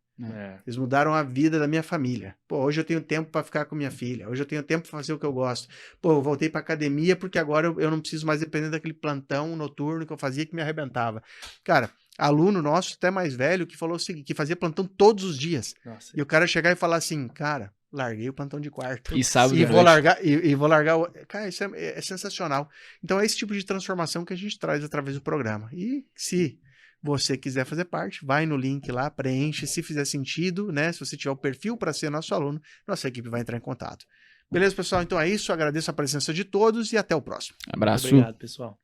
Eles mudaram a vida da minha família. Hoje eu tenho tempo para ficar com minha filha. Hoje eu tenho tempo para fazer o que eu gosto. Eu voltei para academia porque agora eu não preciso mais depender daquele plantão noturno que eu fazia que me arrebentava. Cara, aluno nosso, até mais velho, que falou o seguinte, que fazia plantão todos os dias. Nossa. E o cara chegar e falar assim, cara, larguei o plantão de quarto. E sábado vou largar o... Cara, isso é sensacional. Então é esse tipo de transformação que a gente traz através do programa. E se você quiser fazer parte, vai no link lá, preenche, se fizer sentido, né? Se você tiver o perfil para ser nosso aluno, nossa equipe vai entrar em contato. Beleza, pessoal? Então é isso, agradeço a presença de todos e até o próximo. Abraço. Muito obrigado, pessoal.